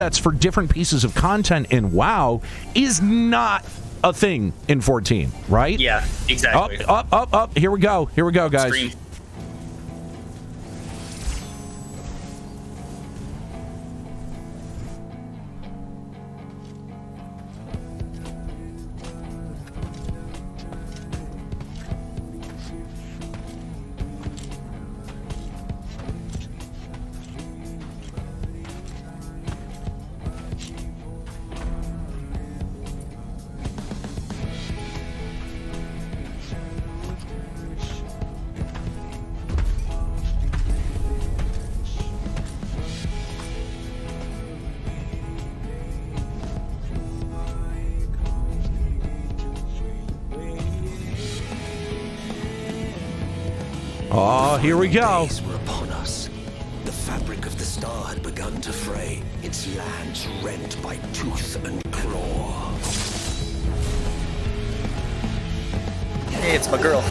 That's for different pieces of content in WoW is not a thing in 14, right? Yeah, exactly. Up. Here we go, guys. Stream. Oh, here we go. Were upon us. The fabric of the star had begun to fray, its lands rent by tooth and claw. Hey, it's my girl.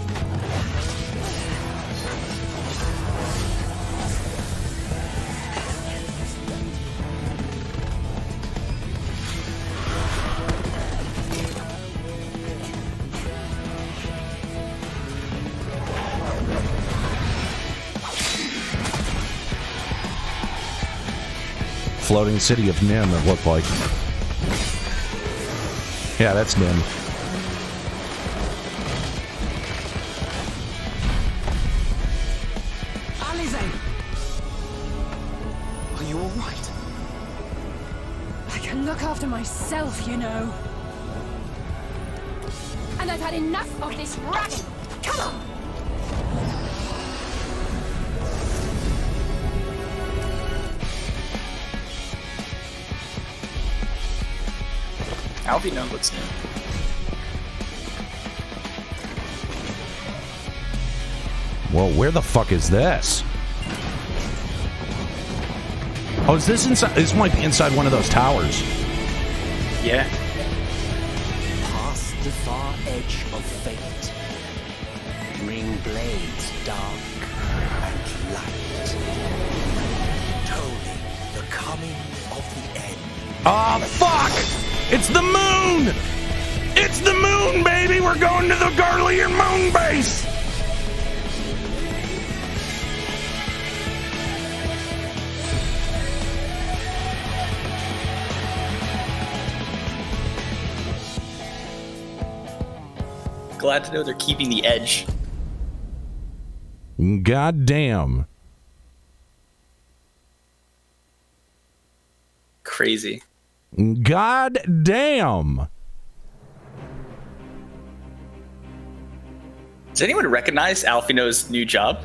Floating city of Nim, it looked like. Yeah, that's Nim. Alize! Are you alright? I can look after myself, you know. And I've had enough of this racket. Come on! Alvino looks new. Well, where the fuck is this? Oh, is this inside? This might be inside one of those towers. Yeah. Past the far edge of fate, ring blades dark and light, tolling the coming of the end. Oh, fuck! It's the moon! It's the moon, baby! We're going to the Garlier moon base! Glad to know they're keeping the edge. God damn. Crazy. God damn. Does anyone recognize Alfino's new job?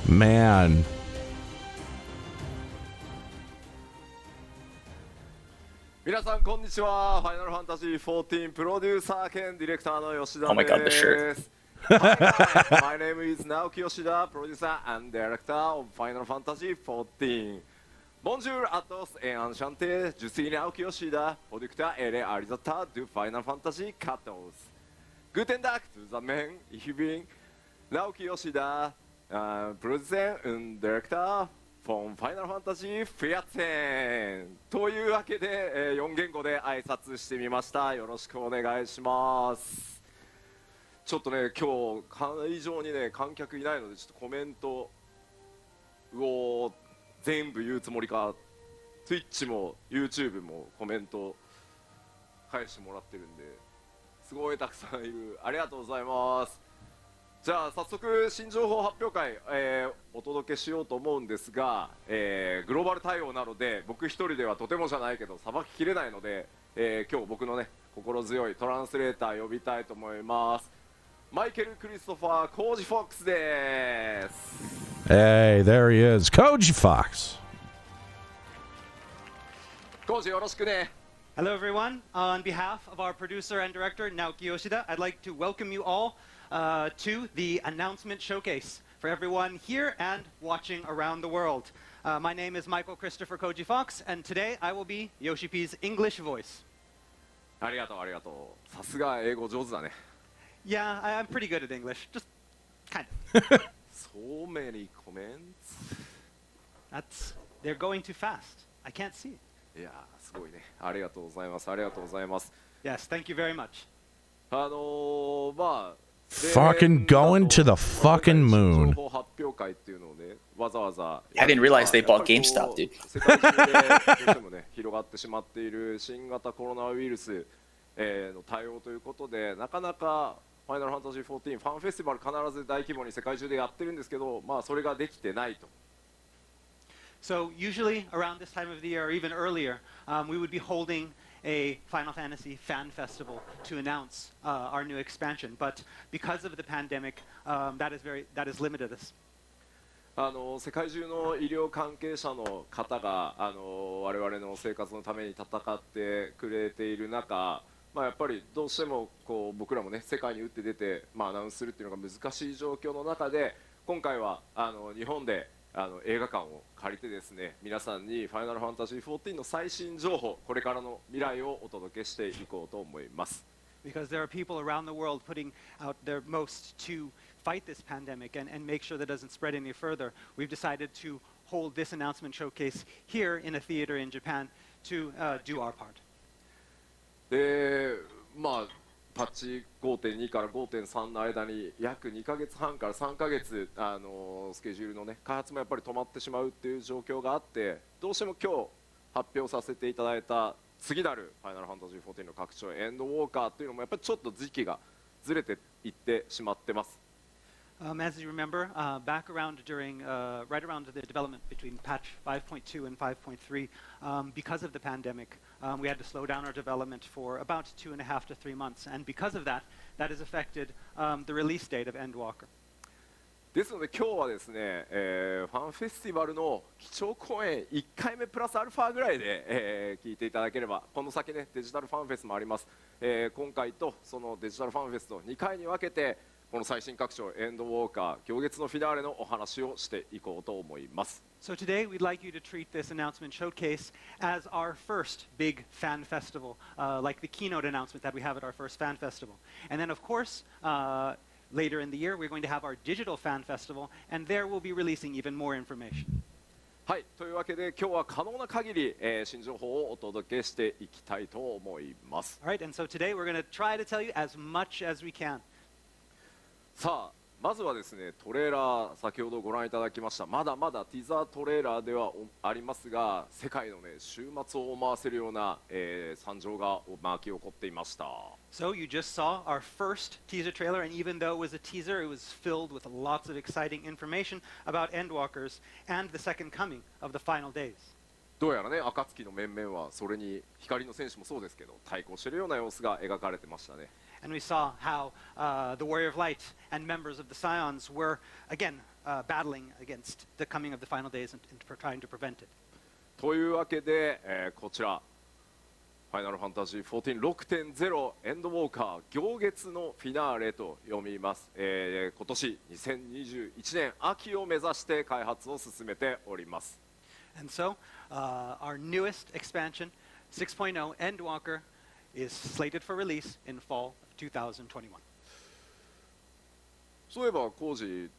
Man. Oh my god, the shirt. Hi, my name is Naoki Yoshida, producer and director of Final Fantasy XIV. Bonjour à tous et enchanté, je suis Naoki Yoshida, producteur et réalisateur du Final Fantasy XIV. Guten Tag to the men, ich bin Naoki Yoshida, producer and director from Final Fantasy XIV というわけで、4言語で挨拶してみました。よろしくお願いします。ちょっとね、今日会場にね観客いないのでちょっとコメントを全部言うつもりか、Twitch も YouTube もコメント返してもらってるんで、すごいたくさんいる。ありがとうございます。じゃあ早速新情報発表会、お届けしようと思うんですが、グローバル対応なので僕一人ではとてもじゃないけどさばききれないので、今日僕のね心強いトランスレーター呼びたいと思います。マイケル・クリストファー・コージ・フォックスです。Hey, there he is. Koji Fox. コージよろしくね。Hello everyone. On behalf of our producer and director Naoki Yoshida, I'd like to welcome you all to the announcement showcase for everyone here and watching around the world. My name is Michael Christopher Koji Fox, and today I will be Yoshi P's English voice. ありがとうありがとう。さすが英語上手だね。Yeah, I'm pretty good at English, just kind of. So many comments. They're going too fast. I can't see it. いやーすごいね。ありがとうございます。ありがとうございます。Yes, thank you very much. まあ Fucking going to the fucking moon. 情報発表会っていうのをね、わざわざ。I didn't realize they bought GameStop, dude. 世界中でどうしてもね、広がってしまっている新型コロナウイルスの対応ということで、なかなかファイナルファンタジー14ファンフェスティバル必ず大規模に世界中でやってるんですけど、まあそれができてないと。So usually around this time of the year, or even earlier, we would be holding a Final Fantasy fan festival to announce our new expansion. But because of the pandemic, that is limited us. 世界中の医療関係者の方が我々の生活のために戦ってくれている中、まあ、やっぱりどうしてもこう僕らもね世界に打って出て、まあ、アナウンスするっていうのが難しい状況の中で今回は日本で映画館を借りてですね皆さんにファイナルファンタジー14の最新情報これからの未来をお届けしていこうと思います。Because there are people around the world putting out their most to fight this pandemic and make sure that it doesn't spread any further, we've decided to hold this announcement showcase here in a theater in Japan to do our part. で、まあパッチ5.2 から 5.3 の間に約2ヶ月半から3ヶ月スケジュールのね開発もやっぱり止まってしまうっていう状況があってどうしても今日発表させていただいた次なるファイナルファンタジー14の拡張エンドウォーカーっていうのもやっぱりちょっと時期がずれていってしまってます。As you remember, back around right around the development between patch 5.2 and 5.3, because of the pandemic, we had to slow down our development for about 2.5 to 3 months, and because of that, that has affected the release date of Endwalker. ですので今日はですね、ファンフェスティバルの基調講演1回目プラスアルファぐらいで、聞いていただければこの先ねデジタルファンフェスもあります、今回とそのデジタルファンフェスと2回に分けてこの最新拡張エンドウォーカー行月のフィナーレのお話をしていこうと思います。So today we'd like you to treat this announcement showcase as our first big fan festival, like the keynote announcement that we have at our first fan festival. And then of course, later in the year we're going to have our digital fan festival, and there we'll be releasing even more information. はい、というわけで今日は可能な限り、新情報をお届けしていきたいと思います。All right, and so today we're going to try to tell you as much as we can. さあまずはですねトレーラー先ほどご覧いただきましたまだまだティザートレーラーではありますが世界のね週末を思わせるような、惨状が巻き起こっていました。 So you just saw our first teaser trailer, and even though it was a teaser, it was filled with lots of exciting information about Endwalkers and the second coming of the final days. どうやらね暁の面々はそれに光の戦士もそうですけど対抗しているような様子が描かれてましたね。And we saw how the Warrior of Light and members of the Scions were, again, battling against the coming of the final days and trying to prevent it. というわけで、こちらファイナルファンタジー 14.6.0 エンドウォーカー行月のフィナーレと読みます、今年2021年秋を目指して開発を進めております。 And so, our newest expansion, 6.0 Endwalker, is slated for release in fall of 2021. そういえばコージ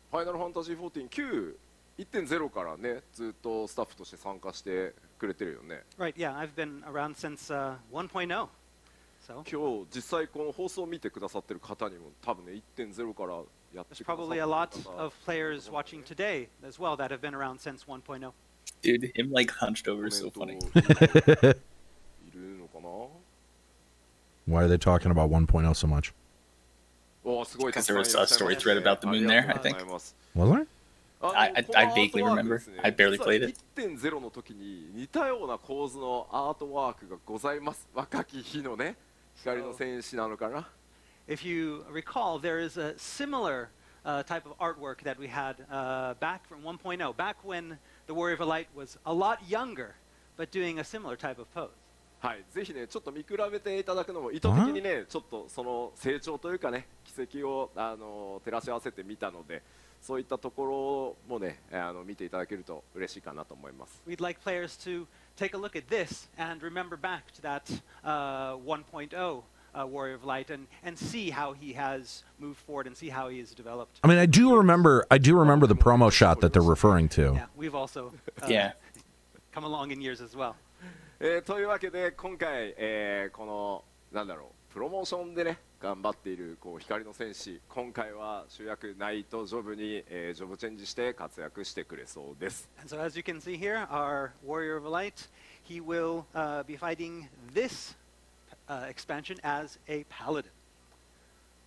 ファイナルファンタジー14 1.0 からねずっとスタッフとして参加してくれてるよね。 Right, yeah, I've been around since 1.0. So 今日実際この放送を見てくださってる方にも多分ね 1.0 からやって there's くださって probably る a 方 lot of players watching today as well that have been around since 1.0. Dude, him like hunched over is so コメ funny. ントいるのかな。 Why are they talking about 1.0 so much? おーすごい Because there was a story thread about the moon there, I think. Was there? I vaguely remember. I barely played it. 1.0 の時に似たような構図のアートワークがございます。若き日のね光の戦士なのかな。 If you recall, there is a similar type of artwork that we had back from 1.0, back when the Warrior of Light was a lot younger, but doing a similar type of pose. はい、ぜひねちょっと見比べていただくのも意図的にねちょっとその成長というかね軌跡を照らし合わせてみたのでそういったところもね、見ていただけると嬉しいかなと思います。We'd like players to take a look at this and remember back to that 1.0 Warrior of Light and see how he has moved forward and see how he has developed. I mean, I do remember the promo shot that they're referring to. Yeah, we've also come along in years as well. というわけで今回、このなんだろうプロモーションでね頑張っているこう光の戦士、今回は主役ナイトジョブに、ジョブチェンジして活躍してくれそうです。And so as you can see here, our Warrior of Light, he will be fighting this expansion as a paladin.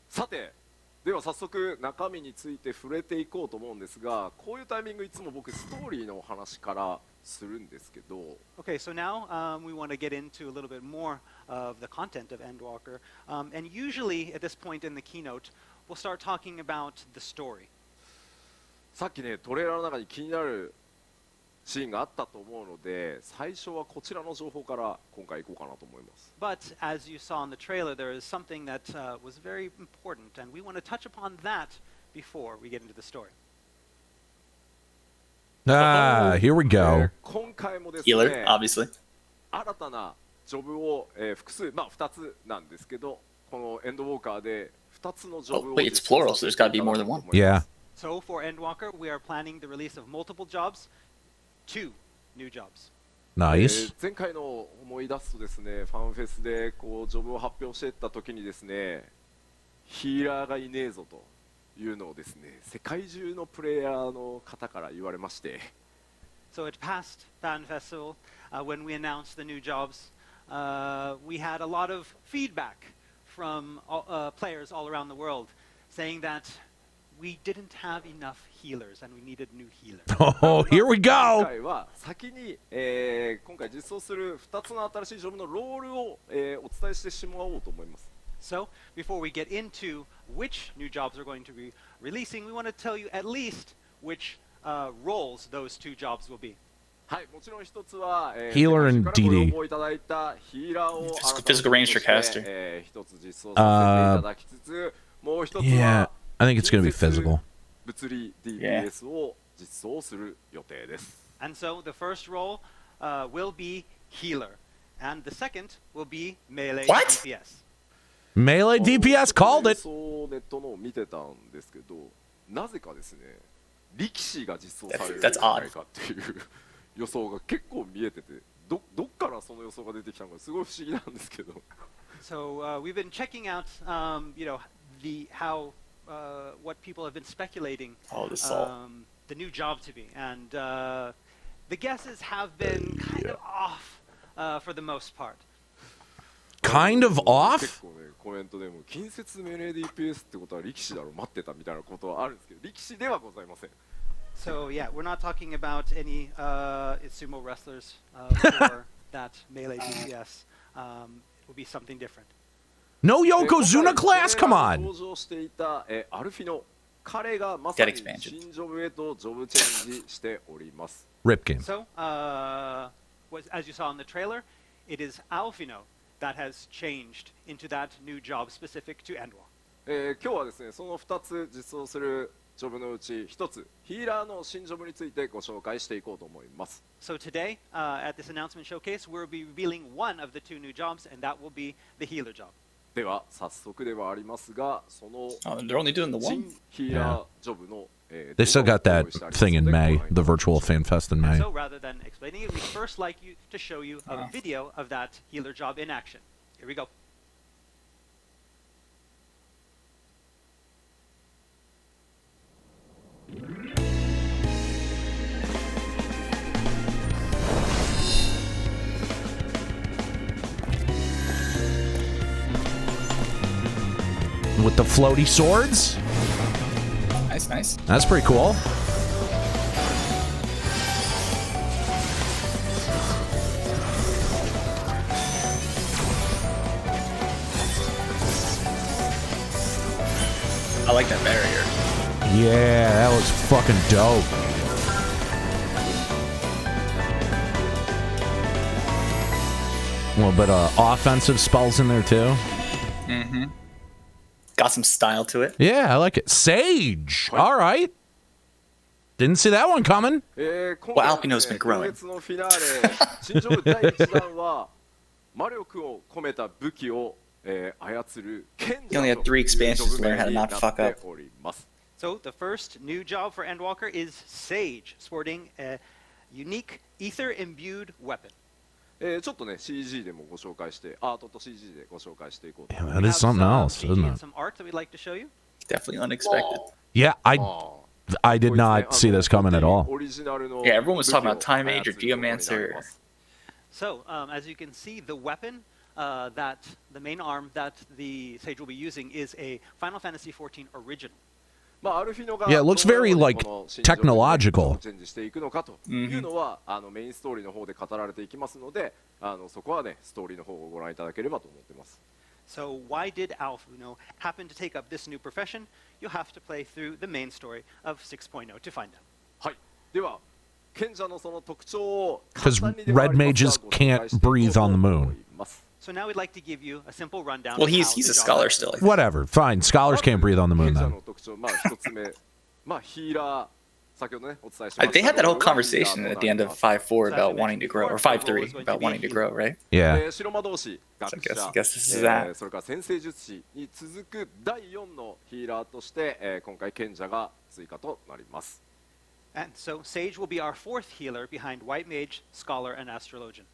さて、では早速中身について触れていこうと思うんですが、こういうタイミングいつも僕ストーリーの話からするんですけど。Okay, so now we want to get into a little bit more of the content of Endwalker, and usually at this point in the keynote, we'll start talking about the story. さっきねトレーラーの中に気になるシーンがあったと思うので、最初はこちらの情報から今回行こうかなと思います。But as you saw in the trailer, there is something that was very important, and we want to touch upon that before we get into the story. Here we go. 今回もです Healer, ね、 obviously. 新たなジョブを、複数、まあ2つなんですけど、このエンドウォーカーで2つのジョブ Oh, を wait, it's plural, so there's got to be more than one. Yeah. So for Endwalker, we are planning the release of multiple jobs, 2 new jobs. Nice. 前回の思い出すとですね、ファンフェスでこうジョブを発表していった時にですね、ヒーラーがいねえぞというのをですね、世界中のプレイヤーの方から言われまして。So at past Fan Festival, when we announced the new jobs, we had a lot of feedback from players all around the world saying that we didn't have enough healers and we needed new healers. Oh, here we 今 go. 回は先に、今回実装する2つの新しいジョブのロールを、お伝えしてしまおうと思います。So before we get into which new jobs we're going to be releasing, we want to tell you at least which roles those 2 jobs will be. はい、もちろん一つは、Healer and 世界中からご DD 要望いただいたヒーラーを Physical range for caster. 一つ実装させていただきつつ、もう一つ Yeah, は I think it's going to be physical. 物理 DPS を実装する予定です。And so the first role will be healer, and the second will be melee What? DPS. Melee DPS called it. そうネットのを見てたんですけど、なぜかですね、力士が実装されるん That's じ odd. ゃないかっていう予想が結構見えてて、どっからその予想が出てきたのかすごい不思議なんですけど。So we've been checking out, you know, what people have been speculating Oh, the salt. the new job to be, and the guesses have been kind of off for the most part. Kind of 結 off? 構ねコメントでも近接命令 DPS ってことは力士だろ待ってたみたいなことはあるんですけど、力士ではございません。So yeah, we're not talking about any sumo wrestlers for that melee DPS. It will be something different. No Yokozuna class? Come 今回 on. 登場していた、アルフィノ、彼がまさに Dead expansion. 新ジョブへとジョブチェンジしております。 Rip game. So, as you saw in the trailer, it is Alfino that has changed into that new job specific to Endwalker. 今日はですね、その2つ実装するジョブのうち1つ、ヒーラーの新ジョブについてご紹介していこうと思います。So today, at this announcement showcase, we'll be revealing one of the 2 new jobs, and that will be the healer job. では早速ではありますが、その Oh, they're only doing the 新 one? ヒーラージョブの、They still got that thing in May, the virtual fan fest in May. So rather than explaining it, we'd first like you to show you a video of that healer job in action. Here we go. With the floaty swords? Nice, nice. That's pretty cool. I like that barrier. Yeah, that looks fucking dope. A little bit of offensive spells in there too. Mm-hmm. Got some style to it. Yeah, I like it. Sage. All right. Didn't see that one coming. 今 Well, 回 Alpino's been 今 growing. 月のフィナーレ新ジョブ第1弾は魔力を込めた武器を、操る賢 You only 者 had 3 expansions to learn how to に not な fuck って up. おります。 So the first new job for Endwalker is Sage, sporting a unique ether-imbued weapon. ちょっとね CG でもご紹介してアートと CG でご紹介していこうと Yeah, 思い that ま is す。 something else, CG isn't and it? some art that we'd like to show you. Definitely unexpected. Yeah, I あ I did not see this coming at all. オリジナルの Yeah, everyone was talking about 武器を Time Age or 操ることになり Geomancer. ます。 So, as you can see, the weapon that the main arm that the Sage will be using is a Final Fantasy XIV original. まあアルフィノが Yeah, it looks very, どのように like, この新ジョブに technological. チェンジしていくのかというのは、メインストーリーの方で語られていきますので、そこはねストーリーの方をご覧いただければと思ってます。 So, why did Alf, happen to take up this new profession? You'll have to play through the main story of 6.0 to find out. はい。では賢者のその特徴を Because 簡単にではありますが red mages ご紹介 can't していこう breathe と on the 思 moon. います。 So now we'd like to give you a simple rundown. Well, of how he's the a job scholar actually still. I think. Whatever, fine. Scholars can't breathe on the moon 賢者 then. の特徴、まあ一つ目、まあヒーラー、先ほどねお伝えしました。 They had that whole conversation at the end of 5.4 about wanting to grow, or 5.3 about wanting to grow, right? Yeah. 白魔同士、学 I guess 者、 this is that. それから先生術師に続く第4のヒーラーとして、今回賢者が追加となります。 And so Sage will be our fourth healer behind White Mage, Scholar, and Astrologian.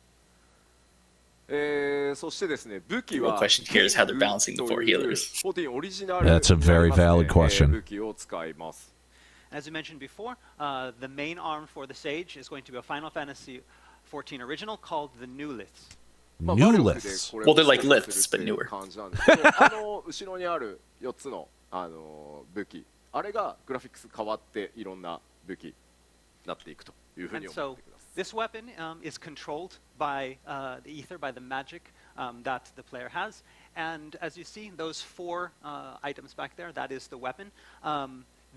そしてですね、武器 The は real question here is how they're balancing the と four いう healers. 14オリジナル That's a very になりますね valid question. 武器を使います。 As you mentioned before, the main arm for the Sage is going to be a Final Fantasy XIV original called the New Liths. まあ New 魔力で lists. これを Well, they're like 操作す lifts, る but っていう newer. 感じなんですけど後ろにある4つの、武器、あれがグラフィックス変わっていろんな武器になっていくというふうに And 思っ so てください。 this weapon is controlled by the ether, by the magic that the player has. And as you see, those four items back there, that is the weapon.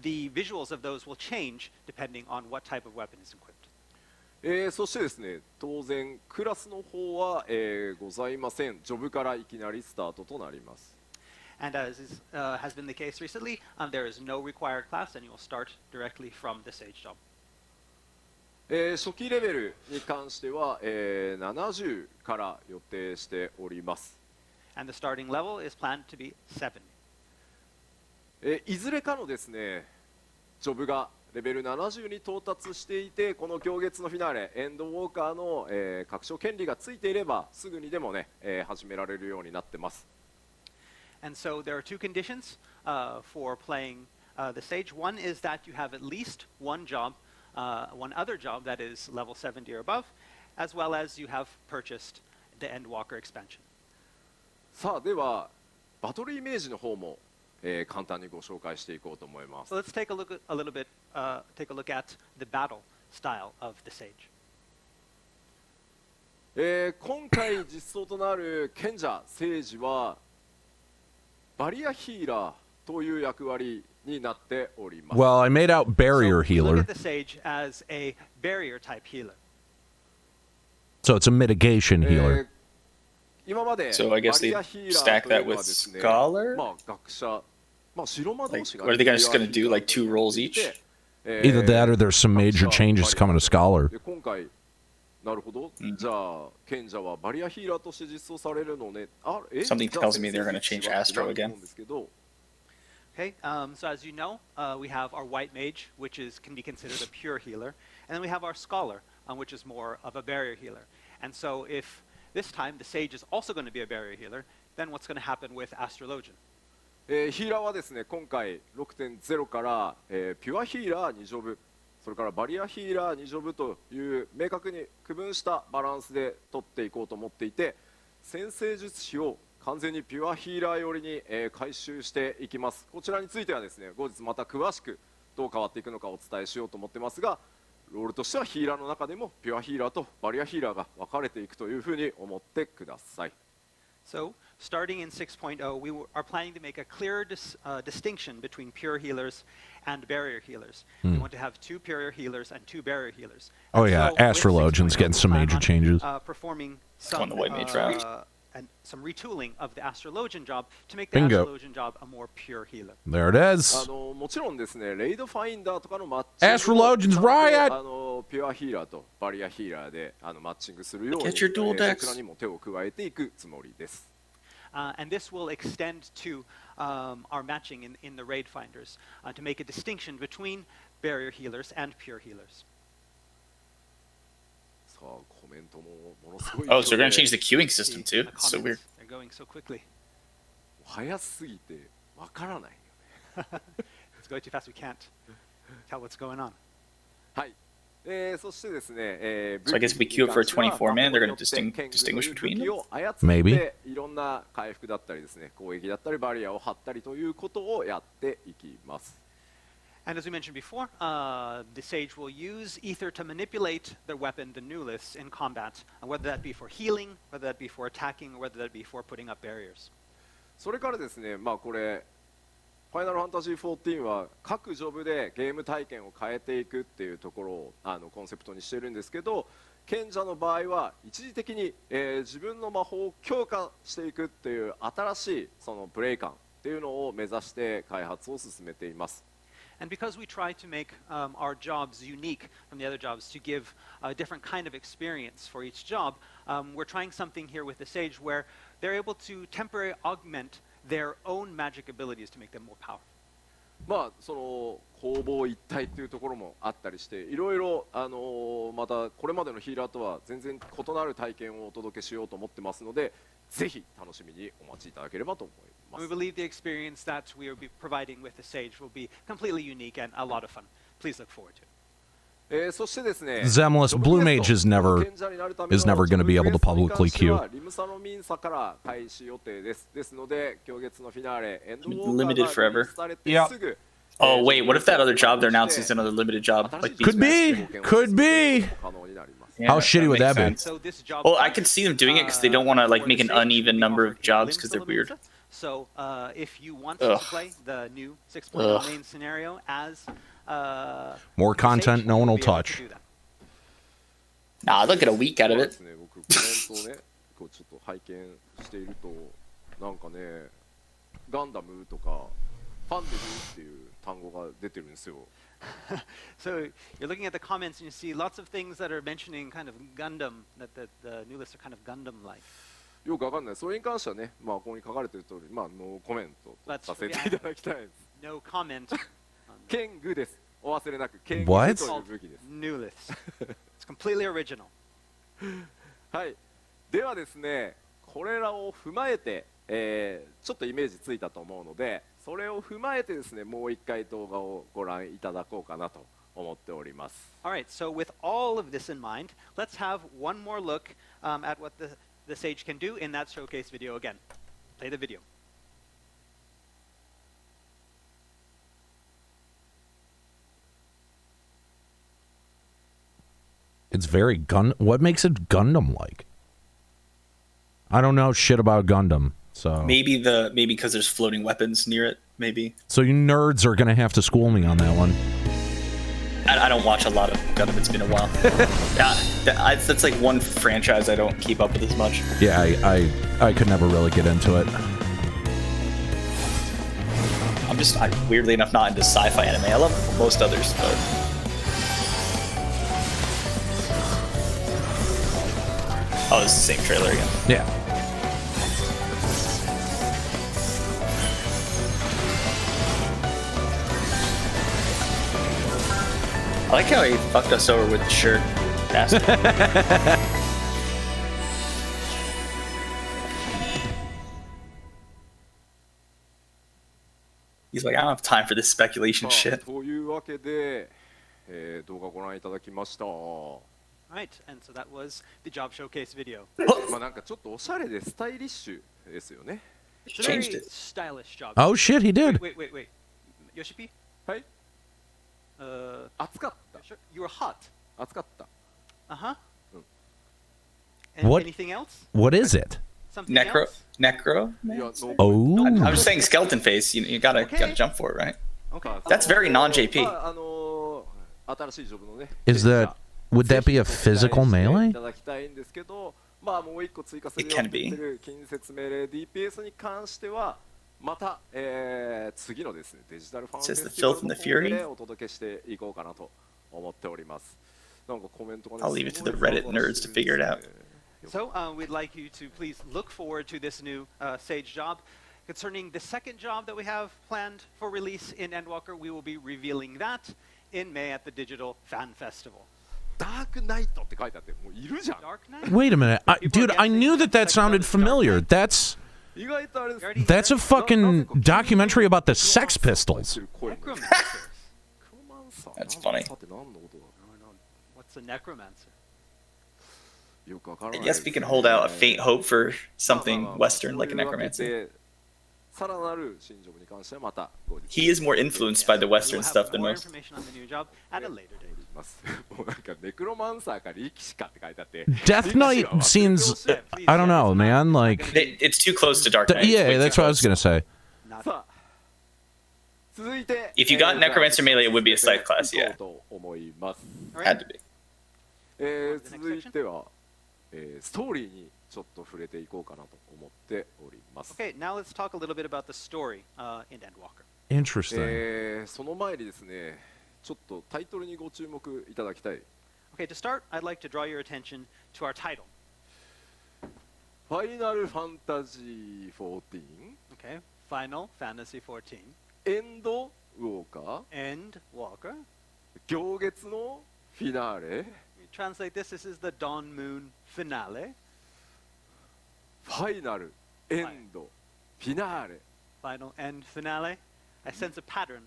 The visuals of those will change depending on what type of weapon is equipped. そしてですね、当然クラスの方は、ございません。ジョブからいきなりスタートとなります。 And as has been the case recently, there is no required class, and you will start directly from the Sage job. 初期レベルに関しては、70から予定しております。 And the starting level is planned to be 70. いずれかのですね、ジョブがレベル70に到達していて、この行月のフィナーレ、エンドウォーカーの、拡張権利がついていれば、すぐにでもね、始められるようになってます。 And so there are two conditions for playing the Sage. One is that you have at least one job, one other job that is level 70 or above, as well as you have purchased the Endwalker expansion. さあ、では、バトルイメージの方も、簡単にご紹介していこうと思います。 So let's take a look at, a little bit, take a look at the battle style of the Sage. 今回実装となる賢者聖司はバリアヒーラーという役割になっております。 Well, I made out barrier So we look healer, at the Sage as a barrier type healer. so it's a mitigation healer. 今まで So I guess バリ they アヒーラー stack という that のは with ですね、 Scholar? まあ学者、まあ白魔同 Like, 士が are they just gonna do like 2 rolls each? Either that or there's some major changes coming to Scholar. で今回なるほど、じゃあ賢者はバリアヒーラーとして実装されるのね。Something tells me they're gonna change Astro again. Okay, so as you know, we have our White Mage, which can be considered a pure healer, and then we have our Scholar, which is more of a barrier healer. And so if this time the Sage is also going to be a barrier healer, then what's going to happen with Astrologian? ヒーラーはですね、今回 6.0 から、ピュアヒーラー2ジョブ、それからバリアヒーラー2ジョブという明確に区分したバランスで取っていこうと思っていて、先生術師を完全にピュアヒーラー寄りに、回収していきます。こちらについてはですね、後日また詳しくどう変わっていくのかお伝えしようと思ってますが、ロールとしてはヒーラーの中でもピュアヒーラーとバリアヒーラーが分かれていくというふうに思ってください。So, starting in 6.0, we are planning to make a clear distinction between pure healers and barrier healers. We want to have 2 pure healers and 2 barrier healers. Oh, And yeah, so with Astrologian's 6.0, getting some we plan major on, changes. Performing On some the White Mage route. some retooling of the Astrologian job to make the Bingo. Astrologian job a more pure healer. There it is. もちろんですね、レイドファインダーとかのマッチング Astrologians も Riot! ピュアヒーラーとバリアヒーラーでマッチングするように、 Get your dual decks. そちらにも手を加えていくつもりです。And this will extend to our matching in the raid finders to make a distinction between barrier healers and pure healers. さあ、コメントもものすごい。 Oh, so they're gonna change the queuing system See, too. the It's so weird. comments, they're going so quickly. 早すぎてわからないよね。 It's going too fast. We can't tell what's going on. はい。そしてですね、 So I guess if we queue it for a 24 man, they're gonna distinguish between them? 操って Maybe. いろんな回復だったりですね、攻撃だったりバリアを張ったりということをやっていきます。 And as we mentioned before, the Sage will use Ether to manipulate their weapon, the Nuliths, in combat, whether that be for healing, whether that be for attacking, or whether that be for putting up barriers. それからですね、まあこれファイナルファンタジー14は各ジョブでゲーム体験を変えていくっていうところをコンセプトにしてるんですけど、賢者の場合は一時的に、自分の魔法を強化していくっていう新しいそのプレイ感っていうのを目指して開発を進めています。 And because we try to make our jobs unique from the other jobs to give a different kind of experience for each job, we're trying something here with the Sage where they're able to temporarily augment their own magic abilities to make them more powerful. まあその攻防一体っていうところもあったりして、いろいろまたこれまでのヒーラーとは全然異なる体験をお届けしようと思ってますので、ぜひ楽しみにお待ちいただければと思います。 We believe the experience that we will be providing with the Sage will be completely unique and a lot of fun. Please look forward to it. そしてですね、 Zemless Blue Mage is never going to be able to publicly queue. リムサのミンサから開始予定です。ですので、今日月のフィナーレ、エンドウォーカー Limited が forever. リリースされてすぐ Oh wait, what if that other job they're announcing is another limited job? Like Could Beastmaster? be. Could be. Yeah, How shitty would makes that be? sense. So this job. Well, I could see them doing it because they don't want to like make an uneven number of jobs because they're weird. So if you want Ugh. to play the new 6.0 main scenario as More content Sage, no one will you'll be able to touch. do that. Nah, they'll get a week out of で it. すね、僕コメントをね、こうちょっと拝見していると、なんかね、ガンダムとかファンデルっていう単語が出てるんですよ。 So you're looking at the comments and you see lots of things that are mentioning kind of Gundam, that the new lists are kind of Gundam-like. よくわかんない。それに関してはね、まあここに書かれている通り、まあノーコメントとさせていただきたいです。 No comment on ケングです。お忘れなくケング What? という武器です。 new lists. It's completely original. はい。ではですね、これらを踏まえて、ちょっとイメージついたと思うので、それを踏まえてですね、もう一回動画をご覧いただこうかなと思っております。 All right, so with all of this in mind, let's have one more look at what the Sage can do in that showcase video again. Play the video. It's very What makes it Gundam-like? I don't know shit about Gundam, so... Maybe because there's floating weapons near it. Maybe. So you nerds are going to have to school me on that one. I don't watch a lot of Gundam. It's been a while. That's like one franchise I don't keep up with as much. Yeah, I could never really get into it. I'm weirdly enough not into sci-fi anime. I love most others, but... Oh, it's the same trailer again. Yeah. I like how he fucked us over with the shirt. Bastard. He's like, I don't have time for this speculation さあ shit. というわけで、動画ご覧いただきました。 Right, and so that was the job showcase video. まあなんかちょっとおしゃれでスタイリッシュですよね。 It's a very Changed it. stylish job. Oh shit, he did. Wait. Yoshipi? はい。 暑かった。 Sure. You were hot. 暑かった。 Uh-huh. Mm. And What? anything else? What is it? Something Necro? else? Necro? いや、 Oh. I was saying skeleton face. You gotta jump for it, right? Okay. That's very non-JP. まあ新しいジョブのね。 Is that... Would that be a physical い melee? ただきたいんですけど、まあもう一個追加するよって言ってる近接命令 DPS に関してはまた、次のですねデジタルファンフェスティバルの方でお届けしていこうかなと思っております。なんかコメントがね、I'll leave it to the Reddit nerds to figure it out. So we'd like you to please look forward to this new Sage job. Concerning the second job that we have planned for release in Endwalker, we will be revealing that in May at the Digital Fan Festival. ダークナイトって書いてあってもういるじゃん。 Dark Knight? Wait a minute. Dude, I knew that sounded familiar. That's 意外とあれです。 a fucking documentary about the Sex Pistols. Necromancer. That's funny. What's a necromancer? I guess we can hold out a faint hope for something Western like a necromancer. He is more influenced by the Western We'll have stuff than more most. information on the new job at a later date. もうなんかネクロマンサーか力士かって書いてあって Death Knight seems, I don't know, man. Like, It's too close to Dark Knight. yeah, that's what I was gonna say. さあ続いて If you got Necromancer Melee, it would be a side class, yeah. いこうと思います。 Had to be. 続いては、ストーリーにちょっと触れていこうかなと思っております。 Okay, now let's talk a little bit about the story in Endwalker. Interesting. その前にですね、ちょっとタイトルにご注目いただきたい。 Okay, to start, I'd like to draw your attention to our title. ファイナルファンタジー14 Okay, Final Fantasy XIV. エンドウォーカー Endwalker. 行月のフィナーレ We translate this. This is the Dawn Moon finale. ファイナルエンドフィナーレ Final end finale. I sense a pattern.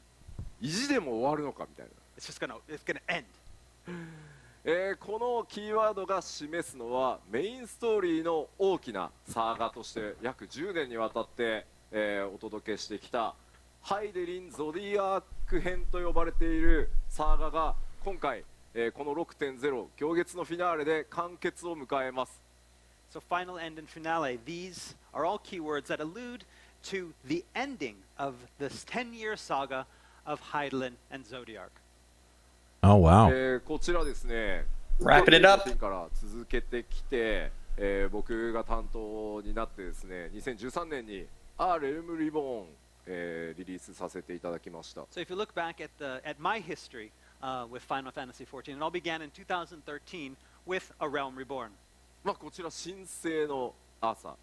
意地でも終わるのかみたいな。 It's gonna end. このキーワードが示すのはメインストーリーの大きなサーガとして約10年にわたって、お届けしてきたハイデリン・ゾディアーク編と呼ばれているサーガが今回、この 6.0 行月のフィナーレで完結を迎えます。 So final end and finale. These are all keywords that allude to the ending of this 10-year saga of Hydaelyn and Zodiark. Oh, wow. こちらですね Wrapping it up から続けてきて、僕が担当になってですね2013年にアーレルムリボーン、リリースさせていただきました。 So if you look back at my history with Final Fantasy XIV, it all began in 2013 with A Realm Reborn. まあこちら神聖の朝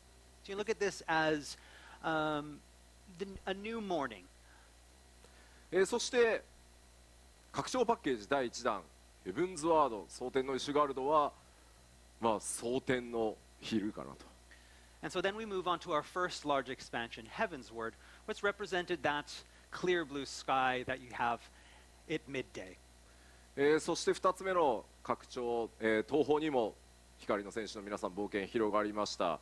So you look at this as a new morning. そして拡張パッケージ第1弾ヘブンズワード蒼天のイシュガルドはまあ蒼天の昼かなと。 And so then we move on to our first large expansion, Heaven's Word, which represented that clear blue sky that you have at midday. そして2つ目の拡張、東方にも光の戦士の皆さん冒険広がりました。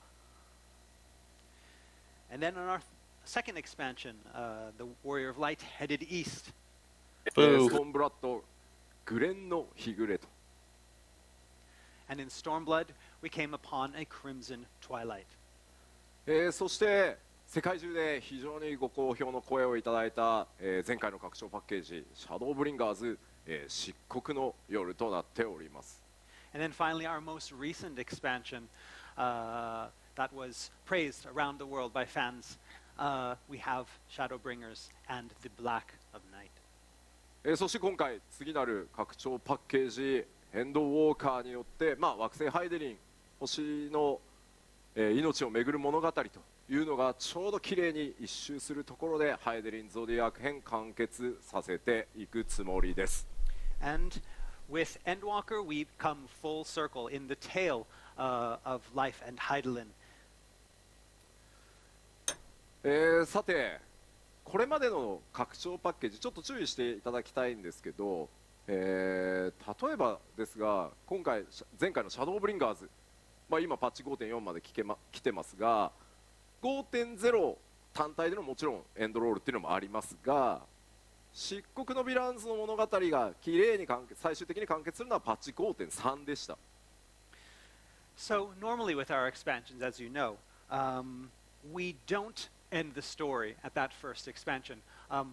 And then on our second expansion, the Warrior of Light headed east. ストーンブラッドグレンの日暮れと。 And in Stormblood, we came upon a crimson twilight. そして世界中で非常にご好評の声をいただいた、前回の拡張パッケージシャドーブリンガーズ、漆黒の夜となっております。 And then finally, our most recent expansion that was praised around the world by fans, we have Shadowbringers and the Black of Night. そして今回次なる拡張パッケージエンドウォーカーによって、まあ、惑星ハイデリン星の、命をめぐる物語というのがちょうど綺麗に一周するところでハイデリンゾディアーク編完結させていくつもりです。 And with Endwalker, we come full circle in the tale of life and Hydaelyn. さてこれまでの拡張パッケージちょっと注意していただきたいんですけど、例えばですが前回のシャドーブリンガーズ、まあ、今パッチ 5.4 まで来てますが 5.0 単体でのもちろんエンドロールっていうのもありますが漆黒のヴィランズの物語がきれいに最終的に完結するのはパッチ 5.3 でした。 So normally with our expansions, as you know, we don't end the story at that first expansion.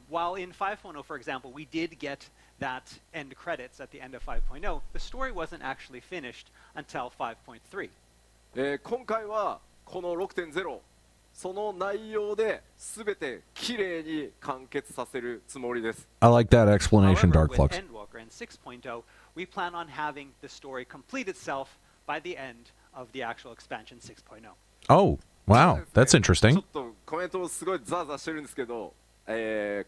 While in 5.0, for example, we did get that end credits at the end of 5.0, the story wasn't actually finished until 5.3. 今回はこの 6.0 その内容で全てきれいに完結させるつもりです。 I like that explanation, However, Dark with Flux. Endwalker and 6.0, we plan on having the story complete itself by the end of the actual expansion 6.0. Oh, wow. That's ちょ interesting. っとコメントをすごいザーザーしてるんですけど、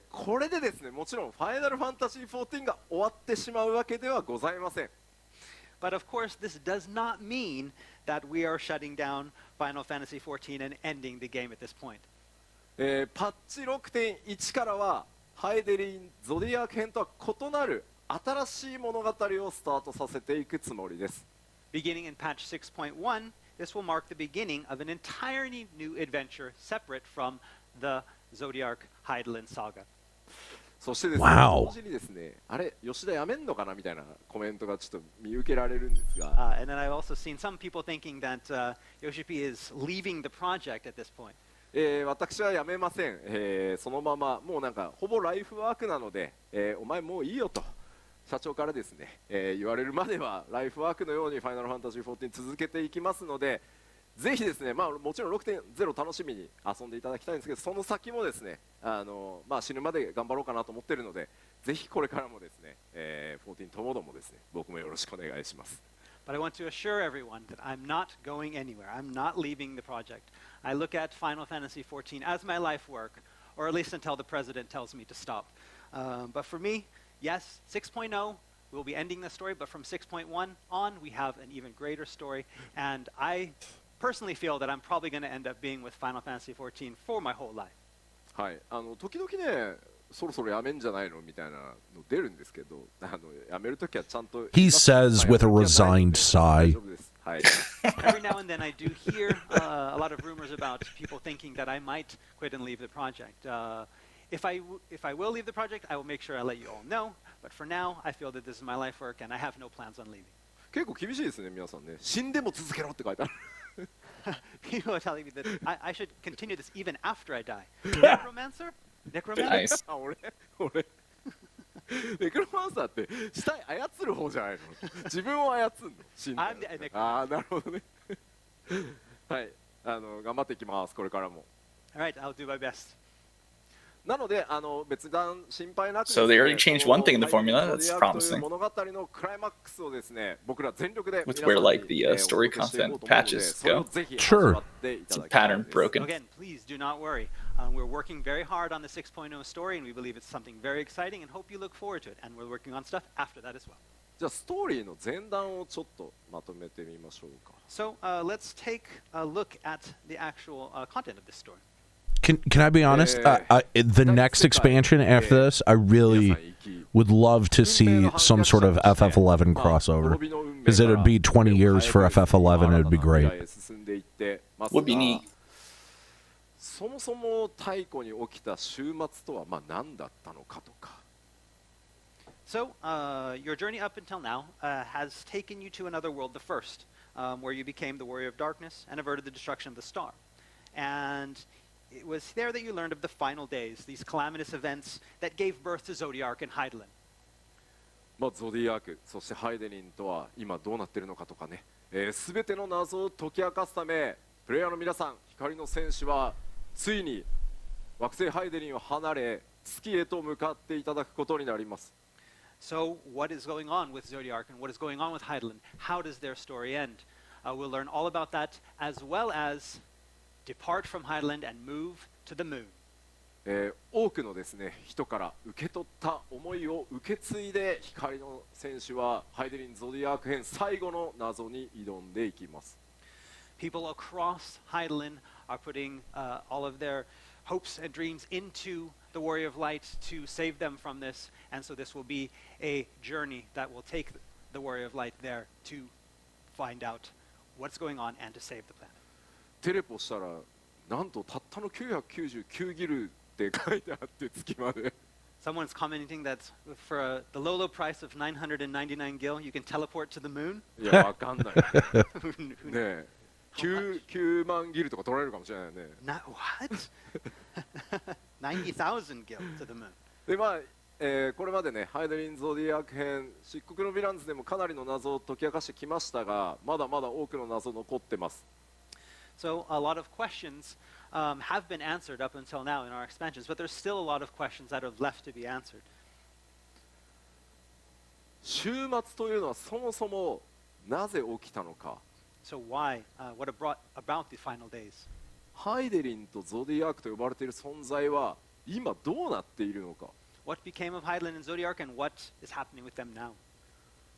これでですね、もちろんファイナルファンタジー14が終わってしまうわけではございません。 But of course, this does not mean that we are shutting down Final Fantasy XIV and ending the game at this point. パッチ 6.1 からはハイデリン・ゾディアーク編とは異なる新しい物語をスタートさせていくつもりです。 Beginning in patch 6.1, this will mark the beginning of an entirely new adventure separate from the Zodiac Hydaelyn saga. そしてですね、 Wow. 同時にですね、あれ、吉田やめんのかなみたいなコメントがちょっと見受けられるんですが、 And then I've also seen some people thinking that Yoshi-P is leaving the project at this point. 私はやめません、そのままもうなんかほぼライフワークなので、お前もういいよと社長からですね、言われるまではライフワークのようにファイナルファンタジー14続けていきますので、ぜひですね、まあ、もちろん 6.0 楽しみに遊んでいただきたいんですけど、その先もですね、まあ、死ぬまで頑張ろうかなと思っているので、ぜひこれからもですね、14ともどもですね、僕もよろしくお願いします。 But I want to assure everyone that I'm not going anywhere. I'm not leaving the project. I look at Final Fantasy XIV as my life work, or at least until the president tells me to stop. But for me, yes, 6.0, we'll be ending the story, but from 6.1 on, we have an even greater story. And I personally feel that I'm probably going to end up being with Final Fantasy XIV for my whole life. はい、時々ね、そろそろやめんじゃないのみたいなの出るんですけど、やめるときはちゃんと He says with a resigned sigh. 大丈夫です。はい。 Every now and then I do hear a lot of rumors about people thinking that I might quit and leave the project. If I will leave the project, I will make sure I let you all know. But for now, I feel that this is my life work and I have no plans on leaving. 結構厳しいですね、皆さんね。死んでも続けろって書いてある。People are telling me that I should continue this even after I die. Necromancer? Necromancer? Nice. あ、俺ネクロマンサーって死体操る方じゃないの？自分を操るの？死んだら I'm the necromancer. ああ、なるほどね。はい、頑張っていきます、これからも。 All right, I'll do my best. なので、別段心配なくです So ね、 they already changed one thing in the この formula. That's ゾディアークという promising. 物語のクライマックスをですね、僕ら全力で With 皆さん where, に like, the, お story 届けしていこう content と思うので、 patches それを go. ぜひ Sure. 味わっていた It's だ a きたい pattern です。 broken. Again, please do not worry. We're working very hard on the 6.0 story, and we believe it's something very exciting, and hope you look forward to it. And we're working on stuff after that as well. じゃあストーリーの前段をちょっとまとめてみましょうか。 So let's take a look at the actual content of this story. Can I be honest? The next expansion after this, I really would love to see some sort of FF11 crossover. Because it would be 20 years for FF11, it would be great. Would be neat. そもそも太古に起きた終末とは何だったのかとか。 So, your journey up until now has taken you to another world, the first, where you became the Warrior of Darkness and averted the destruction of the star. And it was there that you learned of the final days, these calamitous events that gave birth to Zodiac and Hydaelyn. ゾディアーク、そしてハイデリンとは今どうなっているのかとかね、すべての謎を解き明かすため、プレイヤーの皆さん、光の戦士はついに惑星ハイデリンを離れ、月へと向かっていただくことになります。 So, what is going on with Zodiac and what is going on with Hydaelyn? How does their story end? We'll learn all about that, as well as depart from Hydaelyn and move to the moon. 多くのですね、人から受け取った思いを受け継いで、光の戦士はハイデリン・ゾディアーク編最後の謎に挑んでいきます。 People across Hydaelyn are putting all of their hopes and dreams into the Warrior of Light to save them from this, and so this will be a journey that will take the Warrior of Light there to find out what's going on and to save the planet. テレポしたら、なんとたったの999ギルって書いてあって月まで。 Someone's commenting that for the low, low price of 999 gil, you can teleport to the moon. いや、わかんない。ね Who え、9万ギルとか取られるかもしれないよね。What? 90,000 gil to the moon. でこれまでね、ハイデリン・ゾディアーク編、漆黒のヴィランズでもかなりの謎を解き明かしてきましたが、まだまだ多くの謎残ってます。So a lot of questions have been answered up until now in our expansions, but there's still a lot of questions that have left to be answered. 終末というのはそもそもなぜ起きたのか。So why? What brought about the final days? ハイデリンとゾディアークと呼ばれている存在は今どうなっているのか。What became of Hydaelyn and Zodiark, and what is happening with them now?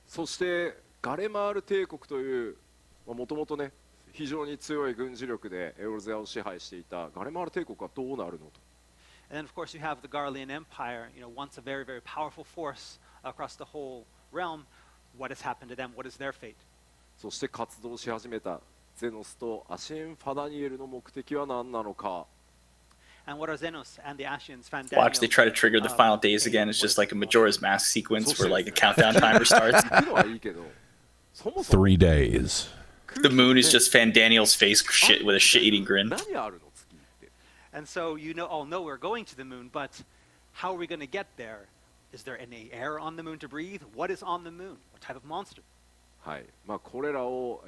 そしてガレマール帝国というもともとね非常に強い軍事力でエオルゼアを支配していたガレマール帝国はどうなるのと。And then, of course, you have the Garlean Empire, once a very, very powerful force across the whole realm. What has happened to them? What is their fate? そして活動し始めたゼノスとアシェン・ファダニエルの目的は何なのか。And what are Xenos and the Ascians, Fandaniel? Watch, they try to trigger the final days again. It's just like a Majora's Mask sequence where like a countdown timer starts. 行くのはいいけど、そもそも 3 days. The moon is just Fandaniel's face shit with a shit-eating grin. 何あるの月って。 And so all know we're going to the moon, but how are we going to get there? Is there any air on the moon to breathe? What is on the moon? What type of monster? はい。まあこれらを、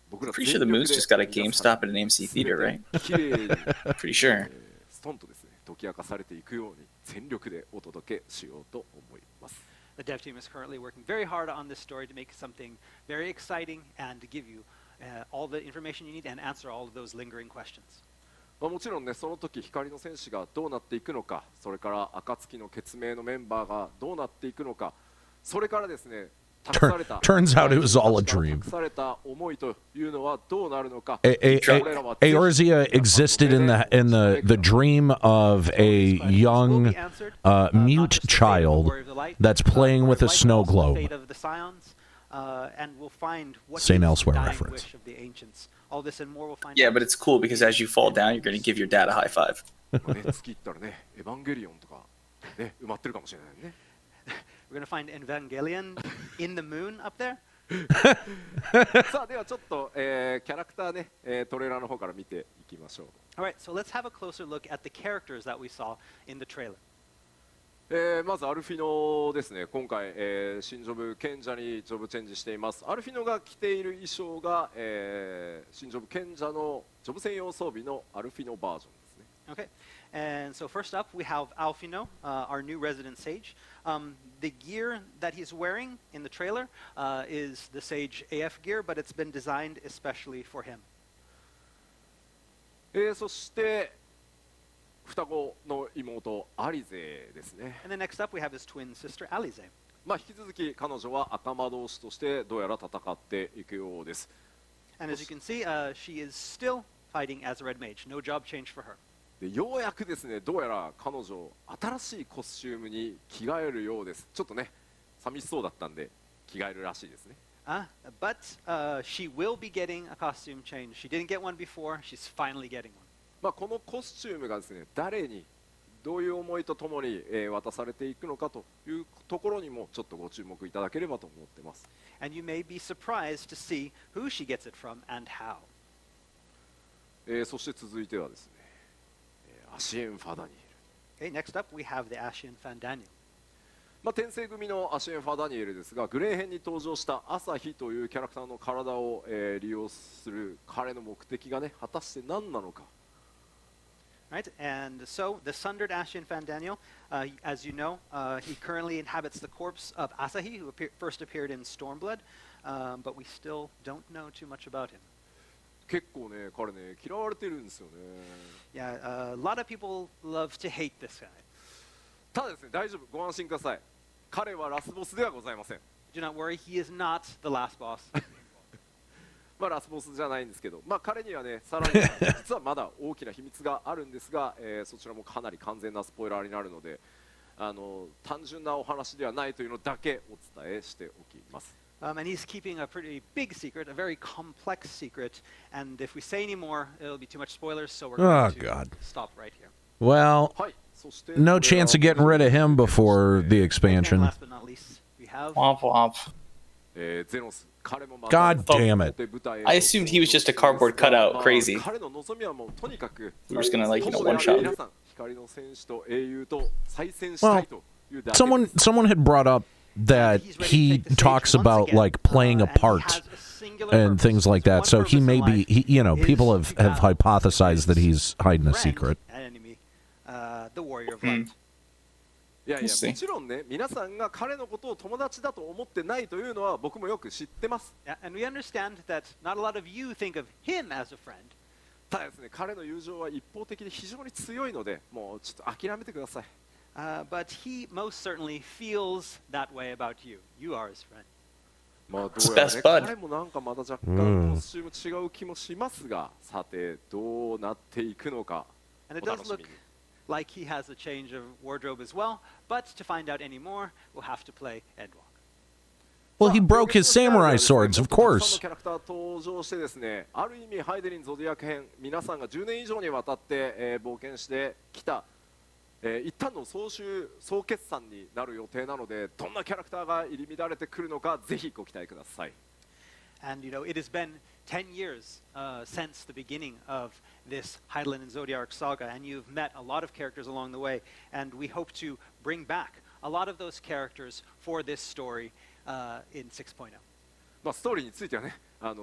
僕ら Pretty sure the moon's just got a GameStop and an AMC theater, right? 綺麗に Pretty sure. ストンとですね解き明かされていくように全力でお届けしようと思います。 The dev team is currently working very hard on this story to make something very exciting and to give you all the information you need and answer all of those lingering questions. まあもちろんねその時光の戦士がどうなっていくのか、それから暁の血明のメンバーがどうなっていくのか、それからですね。Turns out it was all a dream. Eorzea existed in the dream of a young mute child that's playing with a snow globe. St. Elsewhere reference. Yeah, but it's cool because as you fall down, you're going to give your dad a high five. We're going to find Evangelion in the moon up there. さあではちょっと、キャラクターね、トレーラーの方から見ていきましょう。Alright, so let's have a closer look at the characters that we saw in the trailer. まずアルフィノですね。今回、新ジョブ賢者にジョブチェンジしています。アルフィノが着ている衣装が、新ジョブ賢者のジョブ専用装備のアルフィノバージョンですね。Okay, and so first up we have Alfino, our new resident sage. The gear that he's wearing in the trailer is the Sage AF gear, but it's been designed especially for him. そして双子の妹アリゼですね。And then next up we have his twin sister Alize. まあ引き続き彼女は赤魔導士としてどうやら戦っていくようです。And as you can see, she is still fighting as a red mage. No job change for her. でようやくですねどうやら彼女新しいコスチュームに着替えるようです。ちょっとね寂しそうだったんで着替えるらしいですね。But she will be getting a costume change. She didn't get one before. She's finally getting one. まあこのコスチュームがですね誰にどういう思いとともに、渡されていくのかというところにもちょっとご注目いただければと思ってます。And you may be surprised to see who she gets it from and how. そして続いてはですね。アシエン・ファダニエル。Okay, next up we have the Ascian Fandaniel. まあ転生組のアシエン・ファダニエルですが、グレー編に登場した朝日というキャラクターの体を、利用する彼の目的がね、果たして何なのか。Right, and so the sundered Ascian Fandaniel, as you know, he currently inhabits the corpse of Asahi, who first appeared in Stormblood, but we still don't know too much about him. 結構ね彼ね嫌われてるんですよね。Yeah, a lot of people love to hate this guy. ただですね大丈夫ご安心ください。彼はラスボスではございません。Do not worry, he is not the last boss. まあラスボスじゃないんですけど、まあ彼にはねさらに実はまだ大きな秘密があるんですが、そちらもかなり完全なスポイラーになるので、単純なお話ではないというのだけお伝えしておきます。And he's keeping a pretty big secret, a very complex secret. And if we say any more, it'll be too much spoilers, so we're going to stop right here. Well, no chance of getting rid of him before the expansion. And last but not least, we have Womp womp. ゼノス彼もまた God damn it. 表舞台へ I assumed he was just a cardboard cutout まあ crazy. 彼の望みはもうとにかく We're just gonna like, you know, 友であ one る shot. 皆さん光の戦士と英雄と再戦したいというだけです Someone had brought up that he talks about like playing a part and things like that. So he may be, you know, people have hypothesized that he's hiding a secret. Enemy, the warrior of light. いやいや We'll see. もちろんね皆さんが彼のことを友達だと思ってないというのは僕もよく知ってます Yeah, and we understand that not a lot of you think of him as a friend. ただですね彼の友情は一方的で非常に強いのでもうちょっと諦めてください But he most certainly feels that way about you. You are his friend. まあどうやら Best ね bud. 彼もなんかまた若干コスチューム違う気もしますがさてどうなっていくのか And it お does 楽しみ look に like he has a change of wardrobe as well. But to find out any more, we'll have to play Endwalker. Well, he broke his samurai swords, of たくさんの course. キャラクター登場してですねある意味ハイデリンゾディアク編皆さんが10年以上にわたって、冒険してきた、一旦の総決算になる予定なのでどんなキャラクターが入り乱れてくるのかぜひご期待ください And you know, it has been 10 years since the beginning of this Hydaelyn and Zodiac saga, and you've met a lot of characters along the way, and we hope to bring back a lot of those characters for this story in 6.0. まあ、ストーリーについてはね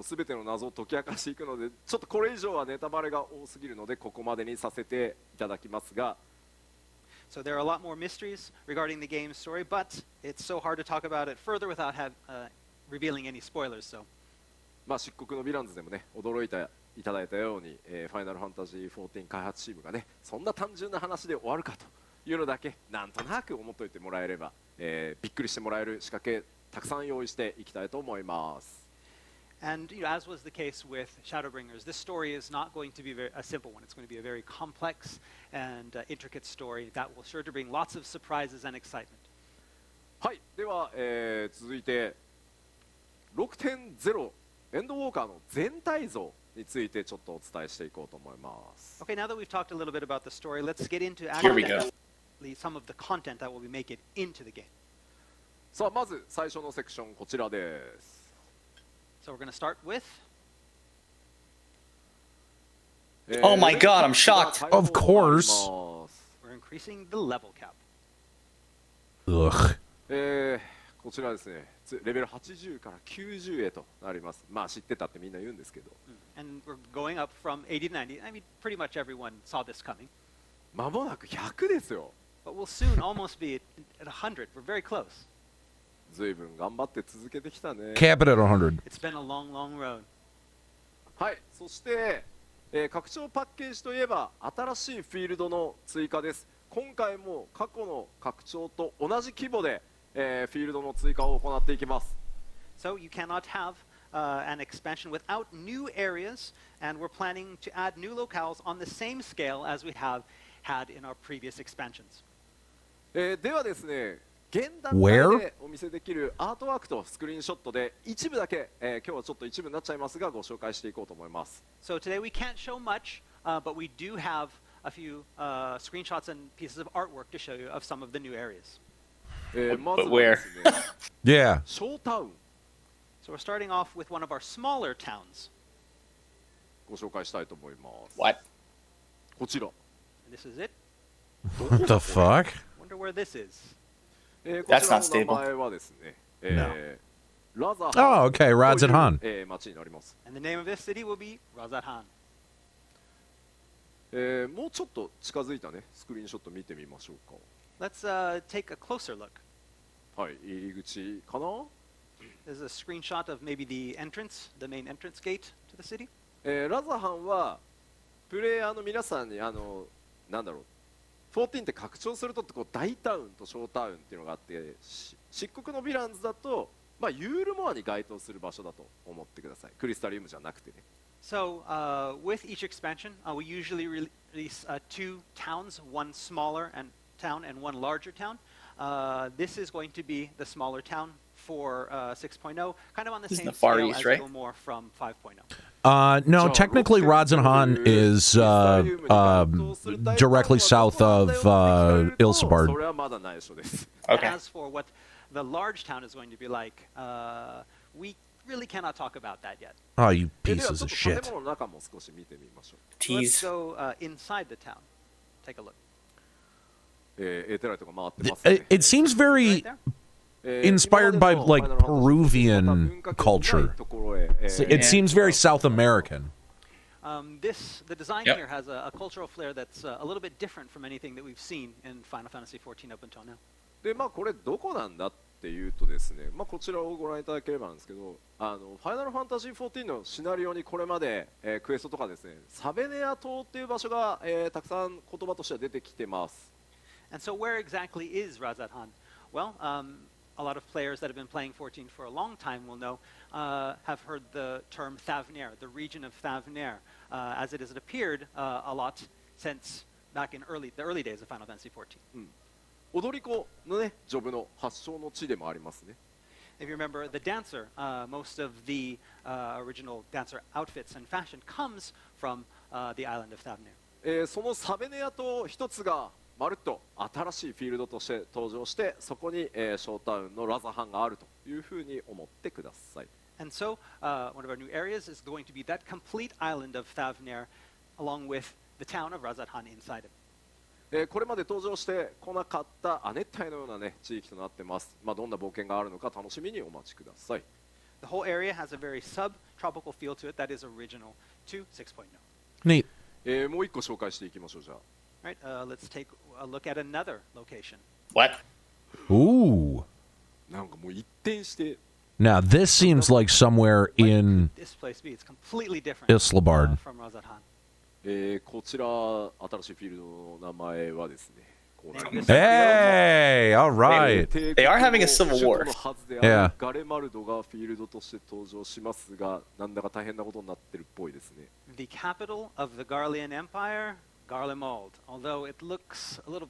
全ての謎を解き明かしていくのでちょっとこれ以上はネタバレが多すぎるのでここまでにさせていただきますが So there are a lot more mysteries regarding the game's story, but it's so hard to talk about it further without revealing any spoilers. So まあ、漆黒のヴィランズでもね驚いていただいたように、ファイナルファンタジー14開発チームがねそんな単純な話で終わるかというのだけなんとなく思っておいてもらえれば、びっくりしてもらえる仕掛けたくさん用意していきたいと思います And you know, as was the case with Shadowbringers, this story is not going to be a simple one. It's going to be a very complex and intricate story that will sure to bring lots of surprises and excitement. はいでは、続いて 6.0 エンドウォーカーの全体像についてちょっとお伝えしていこうと思います Okay, now that we've talked a little bit about the story, let's get into Here we go. actually some of the content that will be make it into the game. さあまず最初のセクションこちらです So we're going to start with Oh my god, I'm shocked. Of course. we're increasing the level cap. Ugh. こちらですねレベル80から90へとなりますまあ知ってたってみんな言うんですけど And we're going up from 80 to 90. I mean, pretty much everyone saw this coming. 間もなく100ですよ But we'll soon almost be at 100. We're very close. ずいぶん頑張って続けてきたね Cap it at 100. It's been a long, long road. はいそして、拡張パッケージといえば新しいフィールドの追加です今回も過去の拡張と同じ規模で、フィールドの追加を行っていきます So you cannot have an expansion without new areas, and we're planning to add new locales on the same scale as we have had in our previous expansions. ではですね現段階 Where？でお見せできるアートワークとスクリーンショットで一部だけ、今日はちょっと一部になっちゃいますがご紹介していこうと思います So today we can't show much, but we do have a few screenshots and pieces of artwork to show you of some of the new areas. まずはですね Yeah. ショータウン So we're starting off with one of our smaller towns. ご紹介したいと思います What? こちら And this is it. What the fuck? Wonder where this is. こ That's ちら not の名前はですね、ラザ Oh, okay. Raz-at-Han. という町になります、 And the name of this city will be Razadhan. もうちょっと近づいたねスクリーンショット見てみましょうか Let's take a closer look. はい入り口かな There's a screenshot of maybe the entrance, the main entrance gate to the city. ラザハンはプレイヤーの皆さんになんだろう14って拡張するとってこう大タウンと小タウンっていうのがあって漆黒のヴィランズだと、まあ、ユールモアに該当する場所だと思ってくださいクリスタリウムじゃなくてね So with each expansion, we usually release two towns, one smaller town and one larger town. This is going to be the smaller town for 6.0, kind of on the This is same the Far scale East, as right? Go More from 5.0. No, technically Razadhan is directly south of そ Ilsabard. れはまだ内緒です Okay. As for what the large town is going to be like, we really cannot talk about that yet. Oh, you では pieces ちょっ of と shit. 建物の中も少し見てみましょう。 So let's Tease. go inside the town. Take a look. エーテライトが回ってます It, ね。 it seems very Right there. inspired by, like, Peruvian culture. It seems very South American. The design Yep. here has a cultural flair that's a little bit different from anything that we've seen in Final Fantasy XIV up until now. でまあこれどこなんだっていうとですね、まあ、こちらをご覧いただければなんですけど、ファイナルファンタジー14のシナリオにこれまで、クエストとかですね、サベネア島っていう場所が、たくさん言葉としては出てきてます。 Hmm. And so where exactly is Raz-at-Han? Well, a lot of players that have been playing 14 for a long time will know, have heard the term Thavnair, the region of Thavnair, as it has appeared a lot since back in the early days of Final Fantasy XIV. 踊り子のね、ジョブの発祥の地でもありますね。 If you remember the dancer, most of the original dancer outfits and fashion comes from the island of Thavnair. そのサベネア島一つがまるっと新しいフィールドとして登場して、そこに、ショータウンのラザハンがあるというふうに思ってください。 And so one of our new areas is going to be that complete island of Thavnair, along with the town of Razadhan inside it. これまで登場してこなかった亜熱帯のような、ね、地域となっています。まあ、どんな冒険があるのか楽しみにお待ちください。 The whole area has a very sub-tropical feel to it that is original to 6.0. Neat. もう一個紹介していきましょうじゃあ。 Right, let's take a look at another location. What? Ooh. なんかもう一転して Now, this seems like somewhere What in could this place be? It's completely different Islabard. from Razadhan. こちら新しいフィールドの名前はですね。こう Name of this Hey, all right. They are having a civil war. 首都のはずである Yeah. ガレマルドがフィールドとして登場しますが、なんだか大変なことになってるっぽいですね。 The capital of the Garlean Empire, Garlemald. Although it looks a little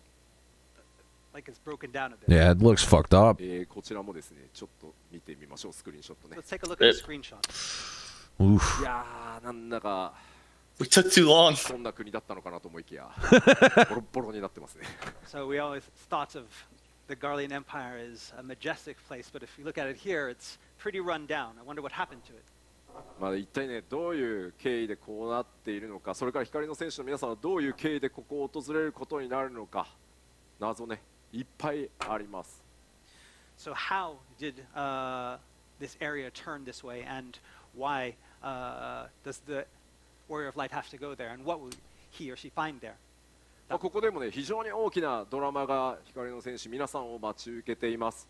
like it's broken down a bit. Yeah, it looks fucked up. こちらもですね、ちょっと見てみましょう、スクリーンショットね。 Let's take a look at the screenshot. Oof. いやー、なんだか We took too long. そんな国だったのかなと思いきや、ボロッボロになってますね。 So we always thought of the Garlean Empire as a majestic place, but if you look at it here, it's pretty run down. I wonder what happened to it. まあ一体ね、どういう経緯でこうなっているのか、それから光の戦士の皆さんはどういう経緯でここを訪れることになるのか、謎ね、いっぱいあります。 So how did this area turn this way, and why does the Warrior of Light have to go there, and what will he or she find there? まあここでもね、非常に大きなドラマが光の戦士皆さんを待ち受けています。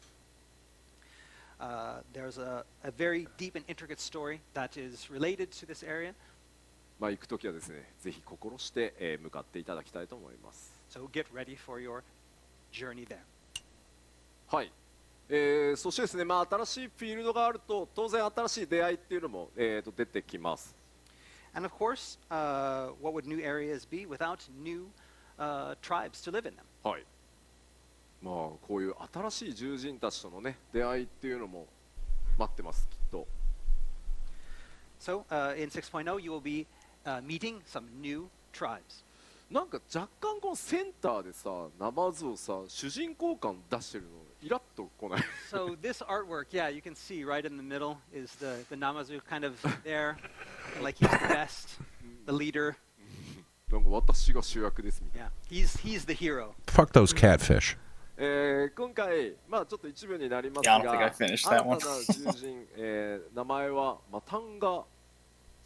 There's a very deep and intricate story that is related to this area. まあ行くときはですね、ぜひ心して、向かっていただきたいと思います。 So get ready for your journey there. はい。そしてですね、まあ新しいフィールドがあると当然新しい出会いっていうのも、出てきます。 And of course, what would new areas be without new tribes to live in them? はい。まあこういう新しい獣人たちとのね出会いっていうのも待ってますきっと。 So in 6.0, you will be meeting some new tribes. なんか若干このセンターでさ、ナマズをさ主人公感出してるのイラッとこない。 So this artwork, yeah, you can see right in the middle is the Namazu kind of there, like he's the best, the leader. なんか私が主役ですみたいな。 Yeah, he's the hero. Fuck those catfish. 今回まあちょっと一部になります Yeah, I が、 don't think I 新 finished た that な one. 獣人、名前はマタンガ。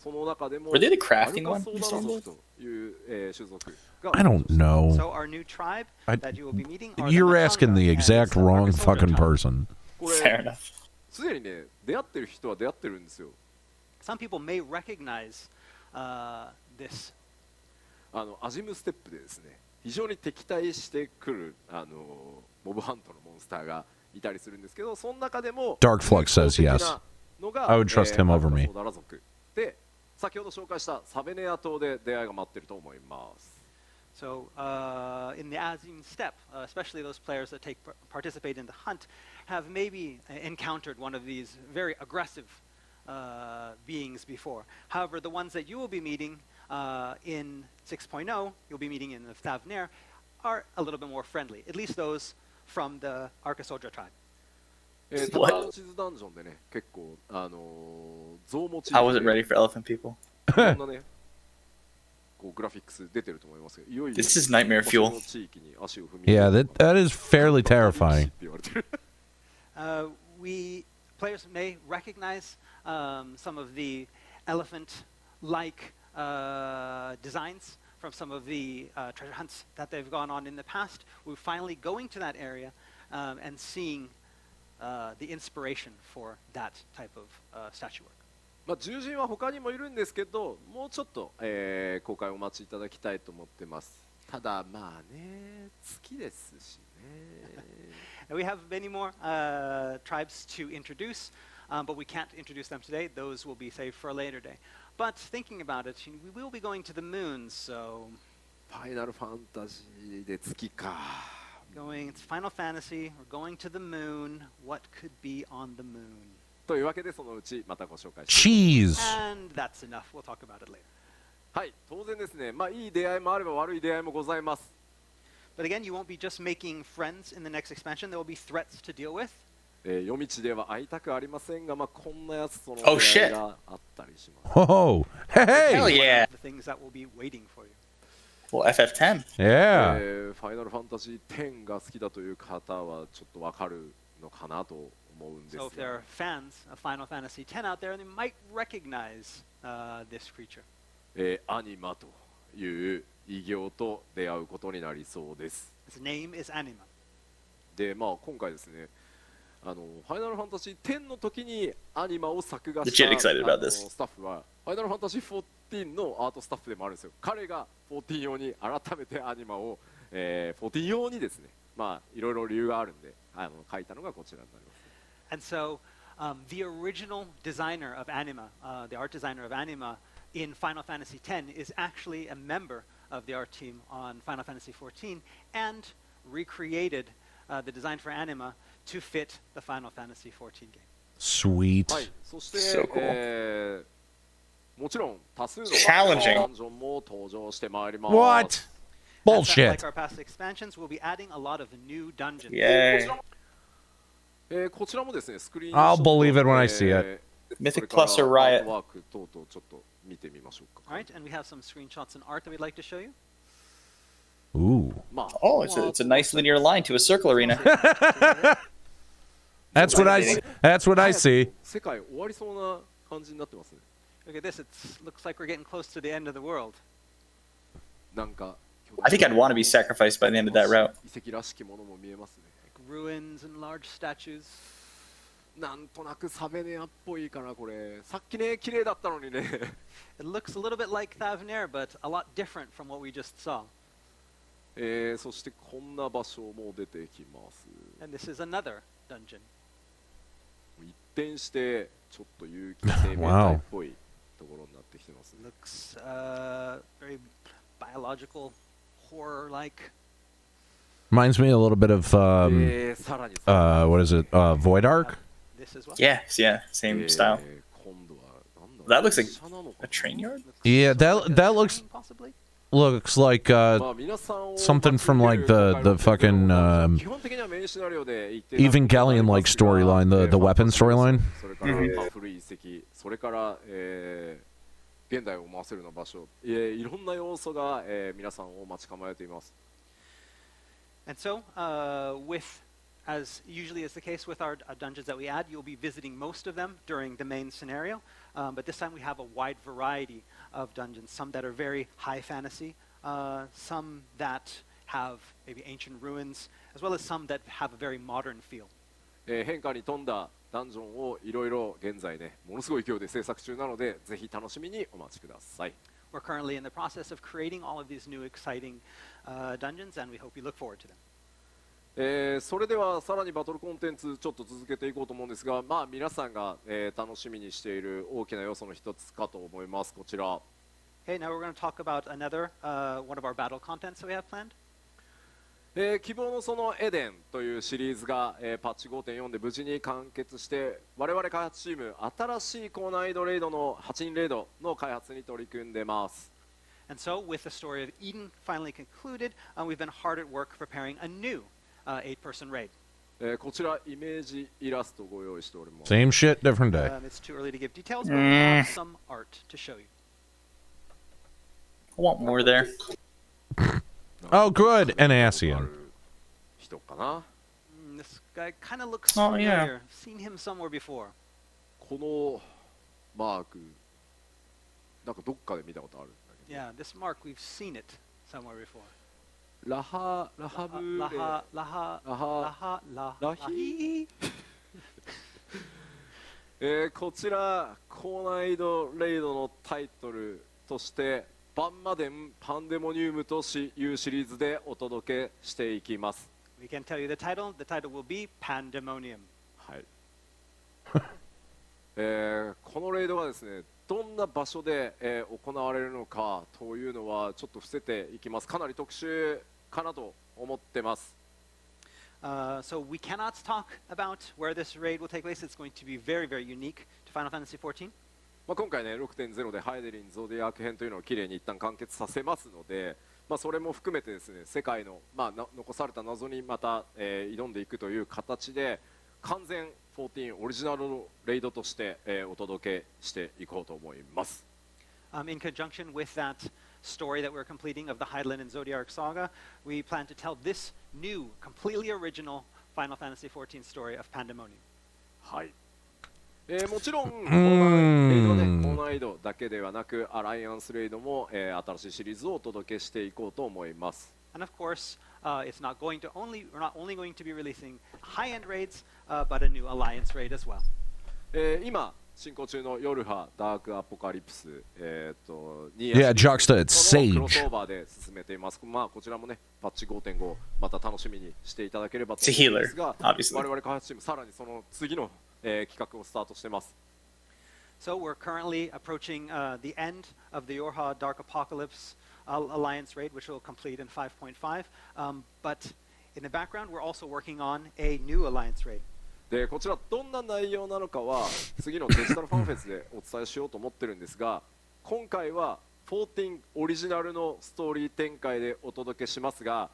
その中でも Were they the アル crafting カ one? ソー You ダ saw 族 both? という、種族が I don't know. So our new tribe that you will be meeting are You're the asking the Matanga, exact and it's wrong the fucking Arkasolda tribe. person. これ Fair enough. すでにね出会ってる人は出会ってるんですよ。 Some people may recognize this. アジムステップでですね非常に敵対してくるモブハントのモンスターがいたりするんですけど、その中でも Dark Flux says 友好 yes. 的なのが I would trust him over me. アルカソーダラ族で、先ほど紹介したサベネア島で出会いが待ってると思います。 So in the Azim steppe, especially those players that participate in the hunt, have maybe encountered one of these very aggressive beings before. However, the ones that you will be meeting in 6.0, you'll be meeting in the Thavnair, are a little bit more friendly, at least those from the Arkasolda tribe. ただ地図ダンジョンでね結構ゾウモチー I wasn't ready for elephant people. いろんなねこうグラフィックス出てると思いますけどいよいよ This is nightmare fuel. 星の地域に足を踏み Yeah, that is fairly terrifying. って言われてる Players may recognize some of the elephant-like designs from some of the treasure hunts that they've gone on in the past. We're finally going to that area and seeing the inspiration for that type of statue work. まあ獣人は他にもいるんですけどもうちょっと、公開お待ちいただきたいと思ってますただまあね月ですしね And we have many more tribes to introduce, but we can't introduce them today. Those will be saved for a later day. But thinking about it, we will be going to the moon, so ファイナルファンタジーで月か it's Final Fantasy, we're going to the moon. What could be on the moon? というわけでそのうちまたご紹介します Cheese. And that's enough. We'll talk about it later. はい当然ですねまあいい出会いもあれば悪い出会いもございます But again, you won't be just making friends in the next expansion. There will be threats to deal with. 夜道では会いたくありませんがまあこんなやつとの Oh, 出会 shit. いがあったりします Oh, Hell hey. yeah. The things that will be waiting for you. Well, FF10. Yeah. ファイナルファンタジー10が好きだという方はちょっとわかるのかなと思うんです So if there が are fans of Final Fantasy X out there, they might recognize this creature. アニマという異形と出会うことになりそうです His name is Anima. でまあ今回ですねファイナルファンタジー10の時にアニマを作画し Legit た excited about this. スタッフはファイナルファンタジー14のアートスタッフでもあるんですよ彼が14用に改めてアニマを、14用にですねまあいろいろ理由があるんで書いたのがこちらになります And so the original designer of Anima, the art designer of Anima in Final Fantasy X is actually a member of the art team on Final Fantasy XIV and recreated the design for Anima to fit the Final Fantasy XIV game. Sweet. はいそして、 So cool. もちろん多数の Challenging. ダンジョンも登場してまいります What? As Bullshit. like our past expansions, we'll be adding a lot of new dungeons. Yay. こちらもですねスクリーン I'll believe it when I see it. Mythic Cluster Riot. ワーク等々ちょっと見てみましょうか All right, and we have some screenshots and art that we'd like to show you. Ooh. まあ Oh, it's a nice linear line to a circle arena. That's what I see. 世界終わりそうな感じになってますね Look at this. It looks like we're getting close to the end of the world. なんか I think I'd want to be sacrificed by the end of that route. 遺跡らしきものも見えますね Like ruins and large statues. なんとなくサベネアっぽいかなこれさっきね綺麗だったのにね It looks a little bit like Thavnair, but a lot different from what we just saw. そしてこんな場所も出てきます And this is another dungeon. 一転してちょっと有機生命体っぽいところになってきてますね Looks very biological, horror-like. Reminds me a little bit of さらにさらに what is it? Void Ark? This as well. Yeah, same style. 今度はなんだ That looks like 車なのかな a train yard? Yeah, that looks Possibly. like まあ皆さんを something from like the fucking 基本的にはメインシナリオで言って Evangelion like storyline, the weapon storyline. それから古い遺跡それから現代を思わせるような場所いろんな要素が皆さんを待ち構えています And so, as usually is the case with our dungeons that we add, you'll be visiting most of them during the main scenario. But this time we have a wide variety of dungeons, some that are very high fantasy, some that have maybe ancient ruins, as well as some that have a very modern feel. 変化に富んだダンジョンをいろいろ現在ねものすごい勢いで制作中なのでぜひ楽しみにお待ちください We're currently in the process of creating all of these new exciting dungeons, and we hope you look forward to them. それではさらにバトルコンテンツちょっと続けていこうと思うんですがまあ皆さんが、楽しみにしている大きな要素の一つかと思いますこちら Okay, now we're going to talk about another one of our battle contents that we have planned. 希望のそのエデンというシリーズが、パッチ 5.4 で無事に完結して我々開発チーム新しい高難易度レイドの8人レイドの開発に取り組んでます And so, with the story of Eden finally concluded, we've been hard at work preparing a new 8-person raid. こちらイメージイラストご用意しております。 Same shit, different day. It's too early to give details, but we have some art to show you. I want more there. Oh, good. Anassian. 人かな。 This guy kind of looks Oh, familiar. yeah. I've seen him somewhere before. このマークなんかどっかで見たことあるんだけど。 Yeah, this mark, we've seen it somewhere before. ラハブレ ラヒこちら高難易度レイドのタイトルとしてバンマデンパンデモニウムというシリーズでお届けしていきます。 We can tell you the title. The title will be Pandemonium. はい。このレイドがですね、どんな場所で、行われるのかというのはちょっと伏せていきます。かなり特殊かなと思ってます。So we cannot talk about where this raid will take place. It's going to be very, very unique to Final Fantasy XIV. まあ今回ね 6.0 でハイデリンゾディアーク編というのをきれいに一旦完結させますので、まあ、それも含めてですね世界の、まあ、残された謎にまた、挑んでいくという形で完全14オリジナルのレイドとして、お届けしていこうと思います。In conjunction with that story that we're completing of the Hydaelyn and Zodiac saga, we plan to tell this new, completely original Final Fantasy XIV story of Pandemonium. はい。もちろんこのレイドね、高難易度だけではなくアライアンスレイドも、新しいシリーズをお届けしていこうと思います。And of course, it's not going to we're not only going to be releasing high-end raids, but a new alliance raid as well. 今進行中のヨルハダークアポカリプス、Yeah, Juxta, it's その Sage. クロスオーバーで進めています。まあこちらもねパッチ 5.5 また楽しみにしていただければと思いますが、 It's a healer, obviously. 我々開発チームさらにその次の、企画をスタートしてます。 So we're currently approaching the end of the Yorha Dark Apocalypse alliance raid, which will complete in 5.5. But in the background, we're also working on a new alliance raid. でこちらどんな内容なのかは次のデジタルファンフェスでお伝えしようと思ってるんですが、今回は14オリジナルのストーリー展開でお届けしますが、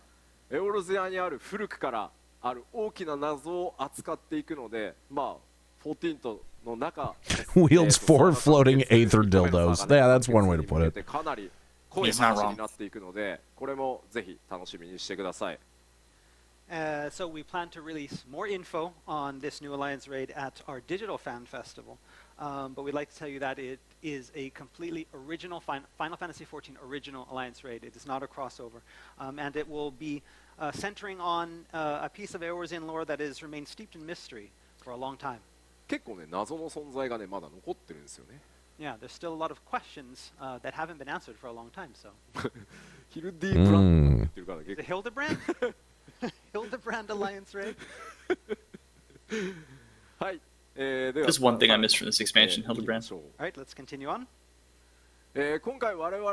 エオルゼアにある古くからある大きな謎を扱っていくので、まあ14との中 Wields four floating aether dildos. Yeah, that's one way to put it. かなり濃い話になっていくので、これもぜひ楽しみにしてください。So we plan to release more info on this new alliance raid at our digital fan festival. But we'd like to tell you that it is a completely original Final Fantasy XIV original alliance raid. It is not a crossover. And it will be centering on a piece of Eorzea lore that has remained steeped in mystery for a long time. 結構ね謎の存在がねまだ残ってるんですよね。Yeah, there's still a lot of questions that haven't been answered for a long time. So ヒルディープランドって言ってるから結 the 構 Hildebrand, Hildebrand alliance raid. はい。では There's one thing I missed from this expansion, 行きま Hildebrand. しょう。 All right, let's continue on. 今回我々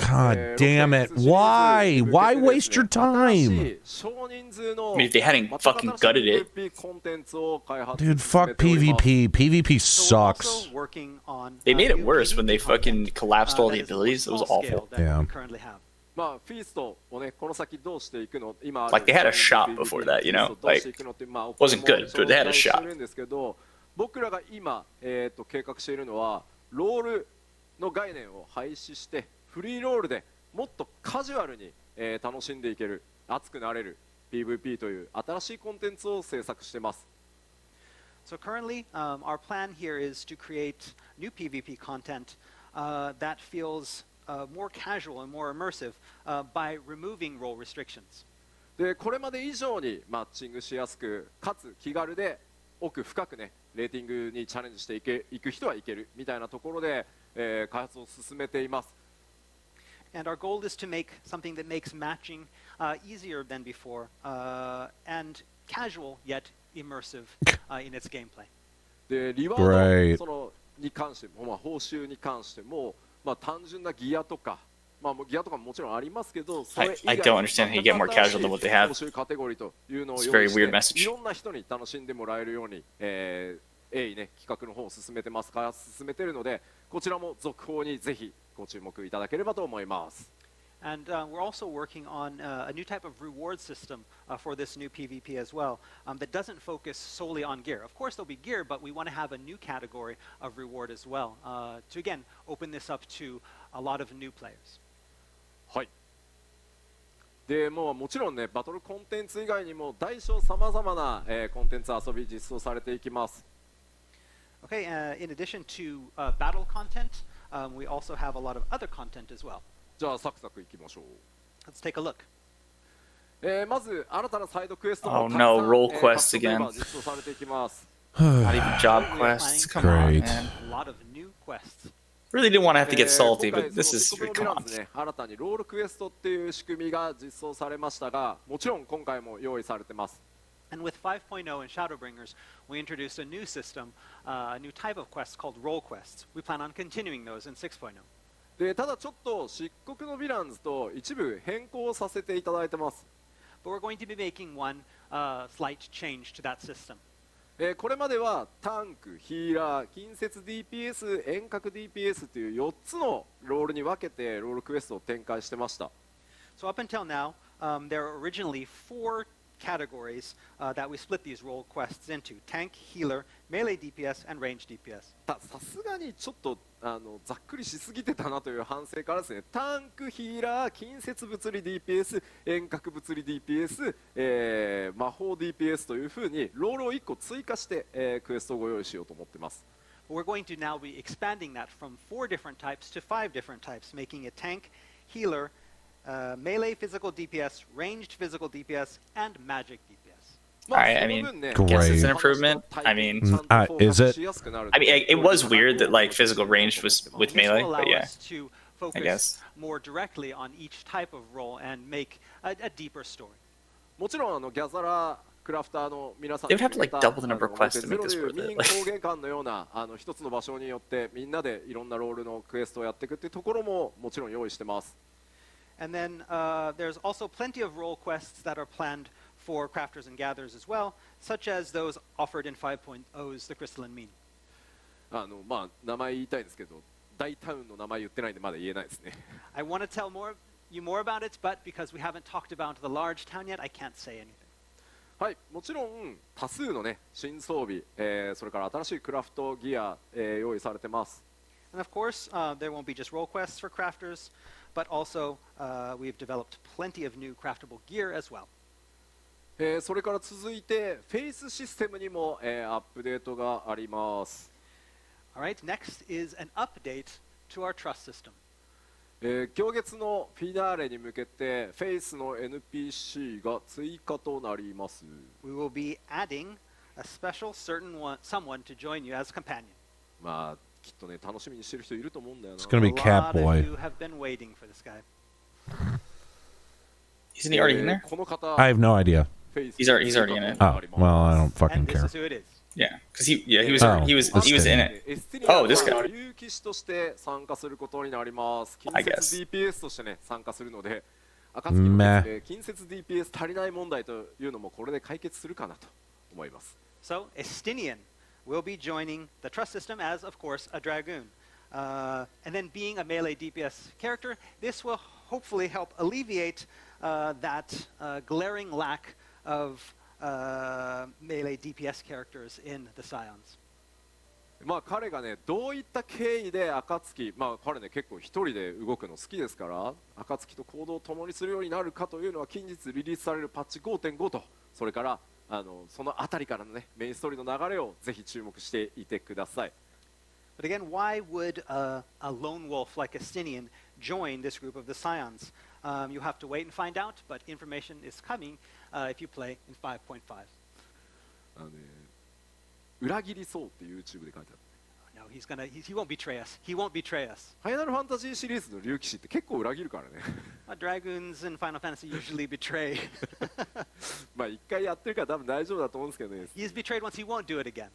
God damn it. Why? Why waste your time? 少人数の I mean, if they hadn't fucking gutted it. PVP コンテンツを開発 Dude, 進め fuck ております PvP. PvP So we're sucks. also working on, They made it new worse when they PvP content, fucking collapsed all the that is abilities. It was small scale awful. that Yeah. we currently have. まあフィーストをねこの先どうしていくの今 Like, they had a shot before that, you know? Like, wasn't good, but they had a shot. してるんですけど、僕らが今計画しているのはロールの概念を廃止してフリーロールでもっとカジュアルに、楽しんでいける熱くなれる PVP という新しいコンテンツを制作してます。 So currently, our plan here is to create new PvP content that feels more casual and more immersive by removing role restrictions. でこれまで以上にマッチングしやすくかつ気軽で奥深くねレーティングにチャレンジしていく人はいけるみたいなところで、開発を進めています。 And our goal is to make something that makes matching easier than before and casual yet immersive in its gameplay. でリワード Right. そのに関しても、報酬に関しても、単純なギアとか、ギアとかももちろんありますけど、それ以外 I don't understand how you get more casual than what they have. 報酬カテゴリーというのを It's 用 a 意 very して weird message. いろんな人に楽しんでもらえるように、鋭意ね企画の方を進めてます。開発進めているので、こちらも続報にぜひご注目いただければと思います。And we're also working on a new type of reward system for this new PvP as well that doesn't focus solely on gear. Of course, there'll be gear, but we want to have a new category of reward as well to, again, open this up to a lot of new players. はい。でもちろんね、バトルコンテンツ以外にも大小さまざまな、コンテンツ遊び実装されていきます。Okay, in addition to battle content, we also have a lot of other content as well. じゃあサクサクいきましょう。Let's take a look. まず新たなサイドクエスト Oh もたくさん no, roll quests 各 again. メンバー実装されていきます。 Not even job quests. Come on, Great. man. A lot of new quests. Really didn't want to have to get 今 salty, 回 but this そ is の come ヴィラ on. ンズね、新たにロールクエストっていう仕組みが実装されましたが、もちろん今回も用意されてます。 And with 5.0 and Shadowbringers, we introduced a new system, a new type of quests called role quests. We plan on continuing those in 6.0. でただちょっと漆黒のヴィランズと一部変更させていただいてます。 But we're going to be making one slight change to that system. これまではタンク、ヒーラー、近接 DPS、遠隔 DPS という4つのロールに分けてロールクエストを展開してました。 So up until now, there were originally 4 categories that we split these role quests into: tank, healer, melee DPS, and range DPS. さすがにちょっとざっくりしすぎてたなという反省からですね、タンク、ヒーラー、近接物理 DPS、遠隔物理 DPS、魔法 DPS というふうにロールを1個追加して、クエストをご用意しようと思ってます。 We're going to now be expanding that from 4 different types to 5 different types, making it tank, healer, melee physical DPS, ranged physical DPS, and magic DPS. Alright, I mean, Great. guess it's an improvement. I mean, is it? I mean, it was weird that like physical range was with This melee, will allow but yeah. us to focus guess. more directly on each type of role and make a deeper story. もちろんギャザラークラフターの皆さん They would have to, like, double the number of quests to make this ゼロ worth という it. 民高原館のような一つの場所によってみんなでいろんなロールのクエストをやっていくっていうところももちろん用意してます。 And then there's also plenty of role quests that are planned for crafters and gatherers as well, such as those offered in 5.0's The Crystalline Mean. 名前言いたいんですけど、大タウンの名前言ってないんでまだ言えないですね。 I want to tell you more about it, but because we haven't talked about the large town yet, I can't say anything. はい、もちろん多数のね新装備、それから新しいクラフトギア、用意されてます。 And of course, there won't be just role quests for crafters, but also we've developed plenty of new craftable gear as well. それから続いてフェイスシステムにも、アップデートがあります。 All right, next is an update to our trust system. 今月のフィナーレに向けてフェイスの NPC が追加となります。 We will be adding a special someone to join you as companion. まあきっとね楽しみにしてる人いると思うんだよな。 It's gonna be A lot of Catboy. you have been waiting for this guy. Isn't he already in there? この方 I have no idea. フェイス He's already in it. Oh, well, I don't fucking And this care. is who it is. Yeah, because he was Oh, he was let's in see. it. エステリア Oh, this guy. は竜騎士として参加することになります。近 I 接 guess. DPS としてね参加するので、暁のですね近接 DPS 足りない問題というのもこれで解決するかなと思います。 So, Estinian will be joining the trust system as, of course, a dragoon. And then being a melee DPS character, this will hopefully help alleviate that glaring lack of melee DPS characters in the Scions. まあ彼がねどういった経緯で暁、まあ彼ね結構一人で動くの好きですから、暁と行動を共にするようになるかというのは近日リリースされるパッチ 5.5 と、それからそのあたりからのねメインストーリーの流れをぜひ注目していてください。 But again, why would a lone wolf like Estinian join this group of the Scions? You have to wait and find out, but information is coming if you play in 5.5. 裏切りそうって YouTube で書いてある。 No, he won't betray us. He won't betray us. ファイナルファンタジーシリーズの竜騎士って結構裏切るからね。Dragoons in Final Fantasy usually betray. まあ一回やってるから多分大丈夫だと思うんですけどね。 He's betrayed once, he won't do it again.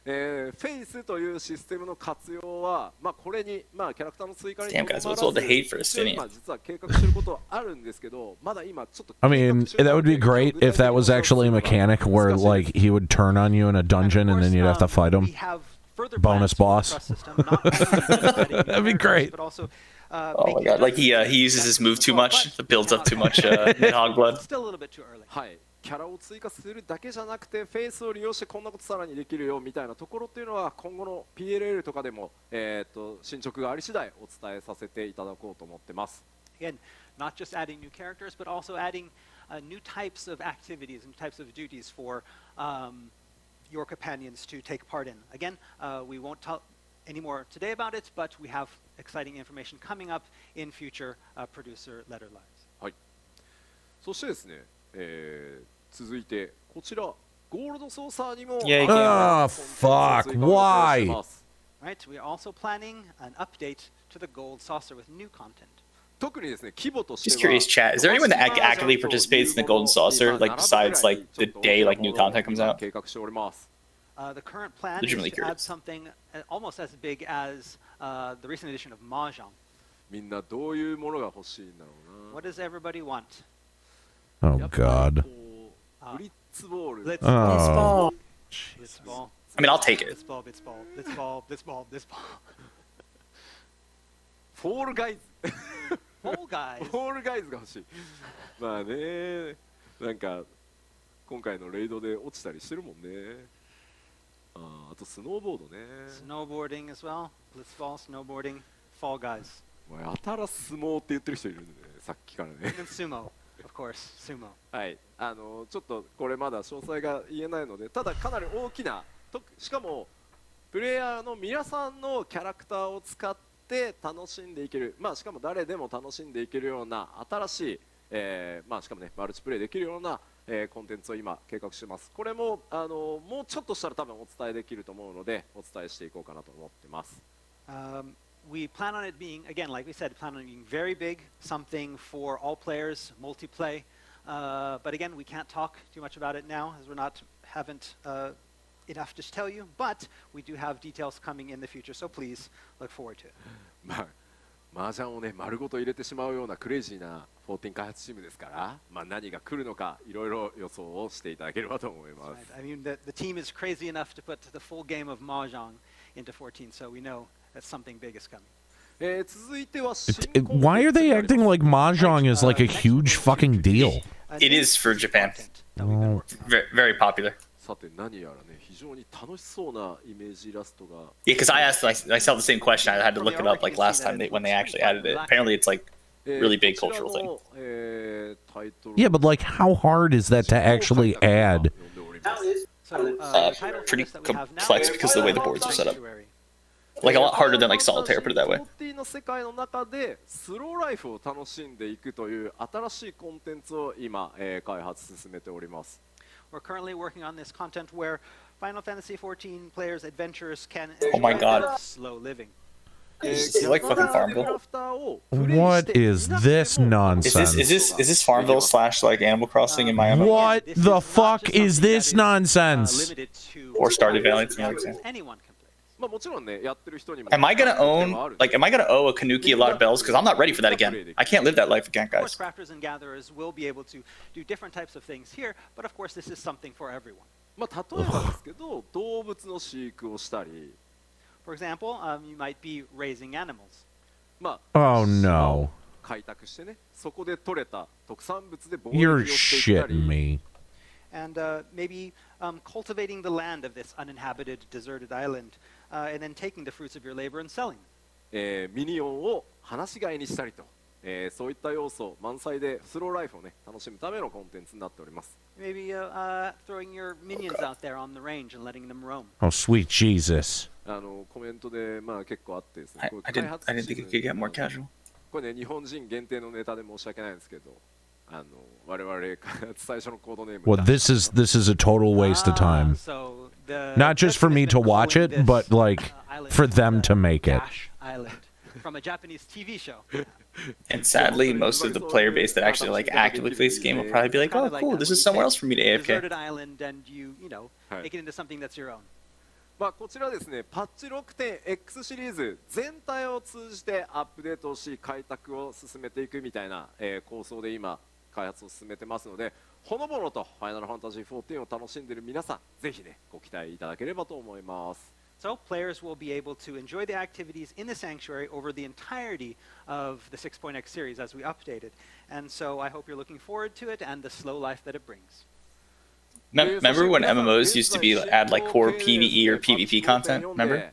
フェイスというシステムの活用は、まあこれにまあキャラクターの追加に Damn, guys, what's all the hate for Estinian? 今実は計画してることはあるんですけど、まだ今ちょっと I mean, that would be great if that was actually a mechanic where, like, he would turn on you in a dungeon and then you'd have to fight him. We have further Bonus plans for the boss. trust system, not only for studying new That'd be characters, great. But also Oh my god, like he uses his move too much, builds up too much Nidhogg blood. Still a little bit too early. はい、キャラを追加するだけじゃなくてフェイスを利用してこんなことさらにできるよみたいなところっていうのは今後の PLL とかでも、進捗があり次第お伝えさせていただこうと思ってます。 Again, not just adding new characters, but also adding new types of activities and types of duties for your companions to take part in. Again, we won't tell any more today about it, but we have exciting information coming up in future producer letter lives. はい。そしてですね、続いてこちらゴールドソーサーにも Yeah, you Ah, fuck. Why? Right, we are also planning an update to the Gold Saucer with new content. 特にですね、規模としては Just curious, chat. Is there anyone that actively participates in the Golden Saucer, like besides like the day like new content comes out? 計画しております。 The current plan is Legitimately to add curious. something almost as big as the recent edition of Mahjong. みんなどういうものが欲しいんだろうな。 What does everybody want? Oh やっぱり God. こうブリッツボール。 Let's Oh. Blitzball. I mean, I'll take it. Blitzball, Blitzball, Blitzball, Blitzball, Blitzball. フォールガイズ。 Fall guys. フォールガイズが欲しい。まあね、なんか今回のレイドで落ちたりしてるもんね。あとスノーボードね。 Snowboarding as well. Blitzball, snowboarding, Fall Guys. お前やたら相撲って言ってる人いるんでね、さっきからね。 And sumo, of course, sumo. はい、ちょっとこれまだ詳細が言えないので、ただかなり大きな、しかもプレイヤーの皆さんのキャラクターを使って楽しんでいける、まあしかも誰でも楽しんでいけるような新しい、まあしかもねマルチプレイできるような、コンテンツを今計画してます。これももうちょっとしたら多分お伝えできると思うのでお伝えしていこうかなと思ってます。We plan on it being, again, like we said, plan on it being very big, something for all players, multiplay. But again, we can't talk too much about it now, as haven't enough to tell you. But we do have details coming in the future, so please look forward to it. まあ麻雀をね丸ごと入れてしまうようなクレイジーな14開発チームですから、まあ何が来るのかいろいろ予想をしていただければと思います。 I mean, the team is crazy enough to put the full game of Mahjong into 14, so we know that something big is coming. 続いては Why are they acting like Mahjong is like a huge fucking deal? It is for Japan. Very, very popular. さて何やらね非常に楽しそうなイメージイラストが Yeah, because I saw the same question. I had to look it up like last time when they actually added it. Apparently, it's like really big cultural thing. Yeah, but like, how hard is that to actually add? Pretty complex because of the way the boards are set up. Like a lot harder than like Solitaire, put it that way. 14の世界の中でスローライフを楽しんでいくという新しいコンテンツを今、開発進めております。 We're currently working on this content where Final Fantasy XIV players' adventurers can Oh my God. slow living. Is it like fucking Farmville? What is this nonsense? Is this Farmville / like Animal Crossing in Miami? What the fuck is this nonsense? Limited to Or Stardew Valley? To me, like that. anyone can play. まあもちろんねやってる人にも Am I gonna owe a Kanuki a lot of bells? Because I'm not ready for that again. I can't live that life again, Of course, guys. crafters and gatherers will be able to do different types of things here, but of course, this is something for everyone. まあ例えばですけど動物の飼育をしたり For example, you might be raising animals. まあ Oh no. 開拓してねそこで採れた特産物で貿易 You're をしていった shitting り me. And maybe cultivating the land of this uninhabited, deserted island, and then taking the fruits of your labor and selling them. ミニオンを放し飼いにしたりと、そういった要素満載でスローライフをね楽しむためのコンテンツになっております。 Maybe throwing your minions out there on the range and letting them roam. Oh, sweet Jesus. コメントでまあ結構あってですね。こう I 開 didn't 発 think it チー could ム get more casual. これね日本人限定のネタで申し訳ないんですけど、我々開発最初のコードネーム Well, this is a total waste of time. So the Not just for me to watch it, but like for them to make it. Dash Island from a Japanese TV show. And sadly, most of the player base that actually like actively plays the game will probably be like, "Oh, cool, this is somewhere else for me to Deserted AFK." island, and you know, make it into something that's your own. まあこちらですねパッチ 6.X シリーズ全体を通じてアップデートをし開拓を進めていくみたいな、構想で今開発を進めてますのでほのぼのとファイナルファンタジー14を楽しんでいる皆さんぜひねご期待いただければと思います。So players will be able to enjoy the activities in the Sanctuary over the entirety of the 6.x series as we update it. And so I hope you're looking forward to it and the slow life that it brings. Remember when MMOs used to be add like core PvE or PvP content? Remember?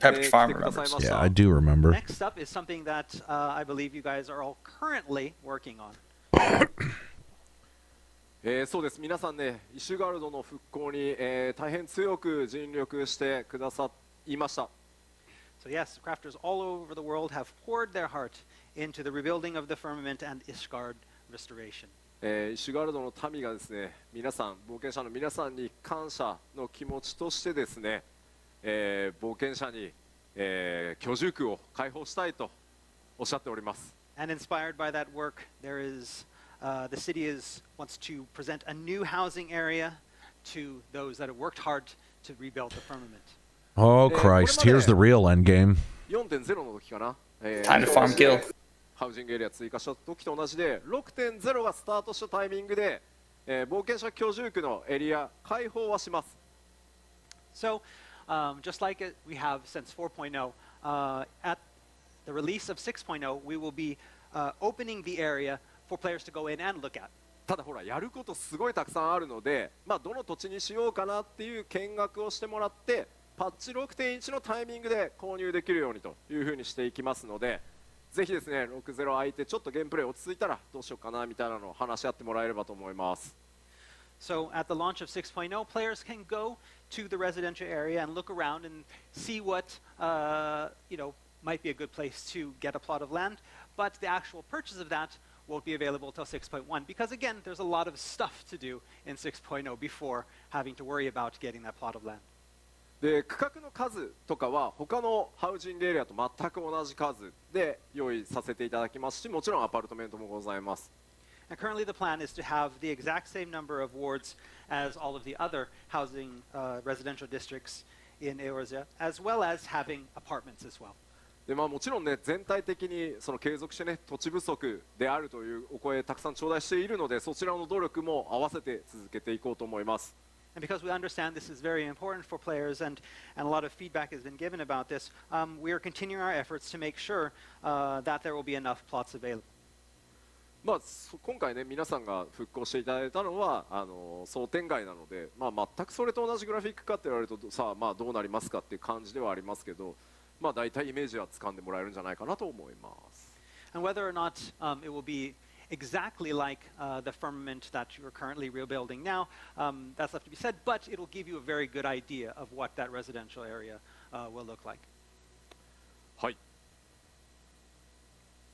Peppered Farm remembers. Yeah, I do remember. Next up is something that I believe you guys are all currently working on. そうです皆さんねイシュガルドの復興に、大変強く尽力してくださいました。 So yes, crafters all over the world have poured their heart into the rebuilding of the firmament and Ishgard restoration. イシュガルドの民がですね皆さん冒険者の皆さんに感謝の気持ちとしてですね、冒険者に、居住区を開放したいとおっしゃっております。 And inspired by that work, there is the city wants to present a new housing area to those that have worked hard to rebuild the firmament. Oh Christ! Here's the real end game. 4.0 の時かな、Time to farm kill. ハウジングエリア追加した時と同じで 6.0 がスタートしたタイミングで、冒険者居住区のエリア開放はします。 So, just like we have since 4.0, at the release of 6.0, we will be opening the area for players to go in and look at. ただほらやることすごいたくさんあるので、どの土地にしようかなっていう見学をしてもらってパッチ 6.1 のタイミングで購入できるようにというふうにしていきますので、ぜひですね 6.0 空いてちょっとゲームプレイ落ち着いたらどうしようかなみたいなのを話し合ってもらえればと思います。 So at the launch of 6.0, players can go to the residential area and look around and see what might be a good place to get a plot of land, but the actual purchase of that won't be available till 6.1 because again there's a lot of stuff to do in 6.0 before having to worry about getting that plot of land. で区画の数とかは他のハウジングエリアと全く同じ数で用意させていただきますし、もちろんアパルトメントもございます。 And currently the plan is to have the exact same number of wards as all of the other housing residential districts in Eorzea, as well as having apartments as well. でもちろんね全体的にその継続してね土地不足であるというお声たくさん頂戴しているので、そちらの努力も合わせて続けていこうと思います。 And because we understand this is very important for players and a lot of feedback has been given about this, we are continuing our efforts to make sure that there will be enough plots available. 今回ね皆さんが復興していただいたのは想定外なので、全くそれと同じグラフィックかって言われるとさあどうなりますかっていう感じではありますけど、大体イメージはつかんでもらえるんじゃないかなと思います。 And whether or not it will be exactly like the firmament that you're currently rebuilding now, that's left to be said, but it'll give you a very good idea of what that residential area will look like. はい。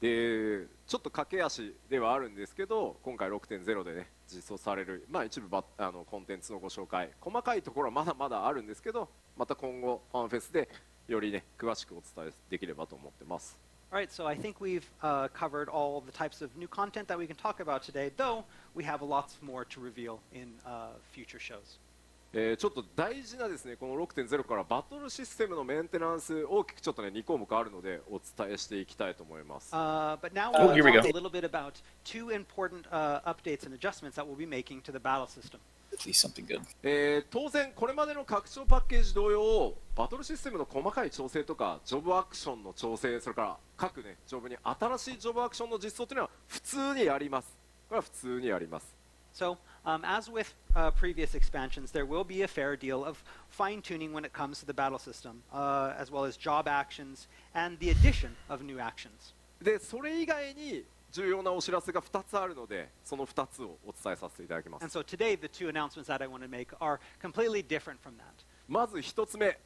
でちょっと駆け足ではあるんですけど、今回 6.0 でね実装される、一部コンテンツのご紹介、細かいところはまだまだあるんですけど、また今後ファンフェスでよりね詳しくお伝えできればと思ってます。 All right, so I think we've covered all the types of new content that we can talk about today, though we have lots more to reveal in future shows. ちょっと大事なですねこの 6.0 からバトルシステムのメンテナンス大きくちょっとね2項目あるのでお伝えしていきたいと思います。 But now Oh, we'll here we go. talk a little bit about two important updates and adjustments that we'll be making to the battle system. At least something good. 当然これまでの拡張パッケージ同様バトルシステムの細かい調整とかジョブアクションの調整、それから各ねジョブに新しいジョブアクションの実装というのは普通にやります。これは普通にやります。 So, as with previous expansions, there will be a fair deal of fine-tuning when it comes to the battle system, as well as job actions and the addition of new actions. でそれ以外に重要なお知らせが2つあるので、その2つをお伝えさせていただきます。 And so today, the two announcements that I want to make are completely different from that. まず1つ目、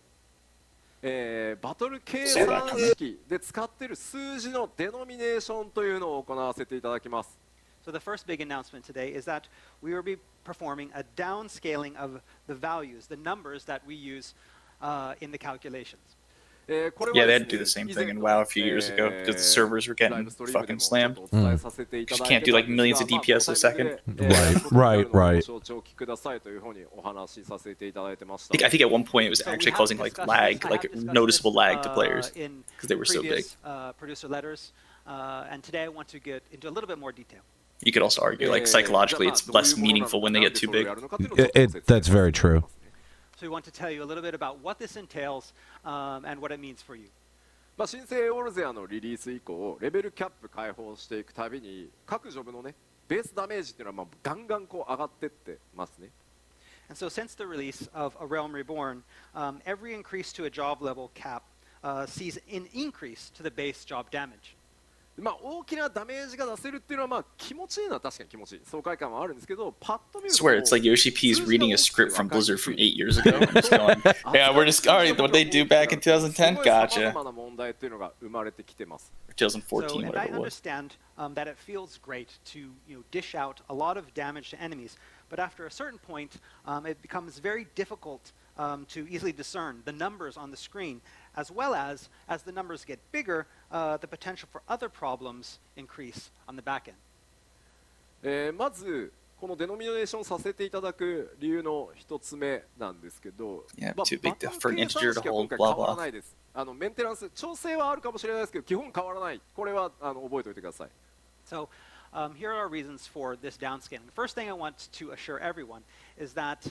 バトル計算式で使っている数字のデノミネーションというのを行わせていただきます。 So the first big announcement today is that we will be performing a downscaling of the values, the numbers that we use in the calculations. Yeah, they had to do the same thing in WoW a few years ago because the servers were getting fucking slammed. Just can't do like millions of DPS a second. Right. I think at one point it was actually causing like lag, like noticeable lag to players because they were so big. Producer letters, and today I want to get into a little bit more detail. You could also argue, like, psychologically, it's less meaningful when they get too big. That's very true. So we want to tell you a little bit about what this entails and what it means for you. まあ、新生オルゼアのリリース以降、レベルキャップ解放していくたびに、各ジョブのね、ベースダメージっていうのはまあガンガンこう上がってってますね。And so since the release of A Realm Reborn, every increase to a job level cap sees an increase to the base job damage. まあ大きなダメージが出せるっていうのはまあ気持ちいいのは確かに気持ちいい爽快感はあるんですけどパッと見ると I swear it's like Yoshi P's reading a script from Blizzard from 8 years ago and just going, yeah, we're just alright, what they do back in 2010? Gotcha. 様々な問題っていうのが生まれてきてます。 2014, So, and I whatever it was. understand that it feels great to dish out a lot of damage to enemies, but after a certain point, it becomes very difficult to easily discern the numbers on the screen, as well as the numbers get bigger, the potential for other problems increase on the back end. まずこのデノミネーションさせていただく理由の一つ目なんですけど、 Yeah, まあ too big バトル for an 計 integer 算 to 式は今 hold, 回 blah 変わら blah. ないです。メンテナンス調整はあるかもしれないですけど基本変わらない。これは覚えておいてください。 So here are our reasons for this downscaling. The first thing I want to assure everyone is that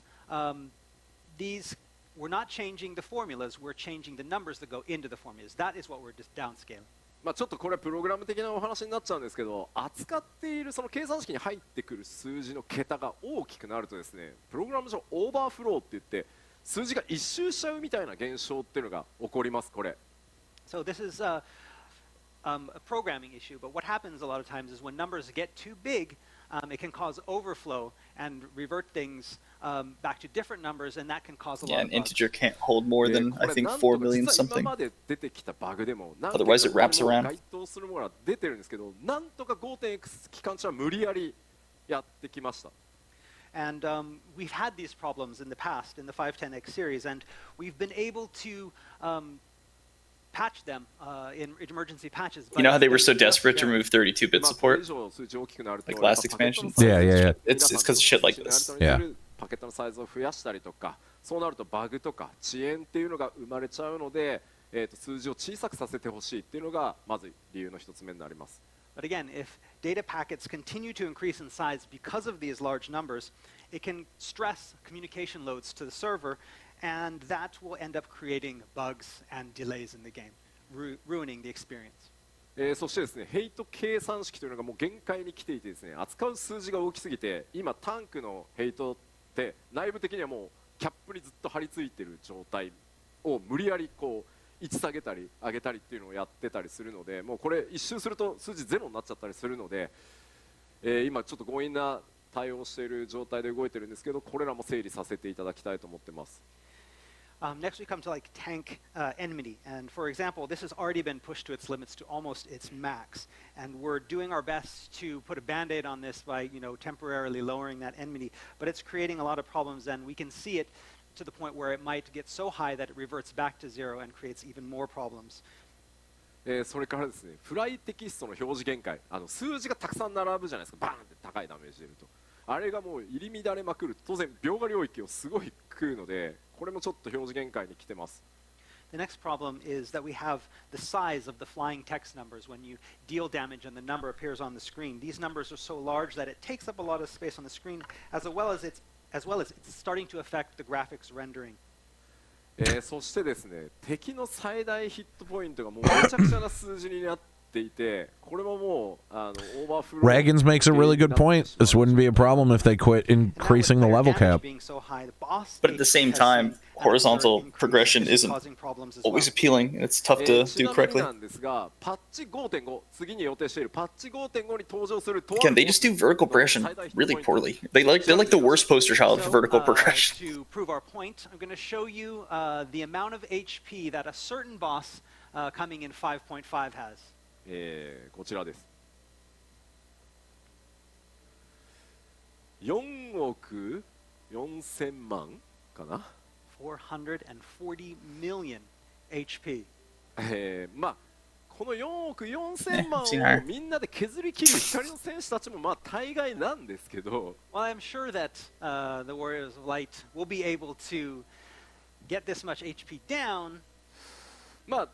we're not changing the formulas, we're changing the numbers that go into the formulas. That is what we're just downscaling. まあちょっとこれプログラム的なお話になっちゃうんですけど、扱っているその計算式に入ってくる数字の桁が大きくなるとですね、プログラム上オーバーフローって言って数字が一周しちゃうみたいな現象っていうのが起こります。これ。So this is a programming issue, but what happens a lot of times is when numbers get too big, it can cause overflow and revert things back to different numbers, and that can cause a Yeah, lot an of bugs. integer can't hold more than, I think, 4 million something. Otherwise it wraps around. 該当するものが出てるんですけど、なんとか 5.x 期間中は無理やりやってきました。 And we've had these problems in the past in the 510X series, and we've been able to patch them in emergency patches. You know how they were so desperate to remove 32-bit support? Like last expansion? Yeah. It's because of shit like this. Yeah. パケットのサイズを増やしたりとか、そうなるとバグとか遅延っていうのが生まれちゃうので、数字を小さくさせてほしいっていうのがまず理由の一つ目になります。 But again, if data packets continue to increase in size because of these large numbers, it can stress communication loads to the server, and that will end up creating bugs and delays in the game, ruining the experience. そしてですね、ヘイト計算式というのがもう限界に来ていてですね、扱う数字が大きすぎて、今タンクのヘイトって内部的にはもうキャップにずっと張り付いている状態を無理やりこう位置下げたり上げたりっていうのをやってたりするので、もうこれ一周すると数字ゼロになっちゃったりするので、今ちょっと強引な対応している状態で動いてるんですけど、これらも整理させていただきたいと思ってます。 Next we come to like tank enmity, and for example, this has already been pushed to its limits to almost its max, and we're doing our best to put a band-aid on this by temporarily lowering that enmity, but it's creating a lot of problems, and we can see it to the point where it might get so high that it reverts back to zero and creates even more problems. それからですね、フライテキストの表示限界、数字がたくさん並ぶじゃないですか、バーンって高いダメージ出ると。あれがもう入り乱れまくる、当然描画領域をすごい食うので、これもちょっと表示限界に来てます。 The next problem is that we have the size of the flying text numbers when you deal damage and the number appears on the screen. These numbers are so large that it takes up a lot of space on the screen, as well as it's starting to affect the graphics rendering. そしてですね、敵の最大ヒットポイントがもうめちゃくちゃな数字になっていて、これももうオーバーフロー。 Ragans makes a really good point. This wouldn't be a problem if they quit increasing the level cap. But at the same time, horizontal progression isn't always appealing, and it's tough to do correctly. なんですが、パッチ 5.5、次に予定しているパッチ 5.5 に登場する。 Again, they just do vertical progression really poorly. They're like the worst poster child for vertical progression. To prove our point, I'm going to show you the amount of HP that a certain boss coming in 5.5 has. こちらです。4億4000万かな。440 million HP. まあこの4億4000万をみんなで削り切る光の戦士たちもまあ大概なんですけど。Well, I'm sure that the Warriors of Light will be able to get this much HP down. ま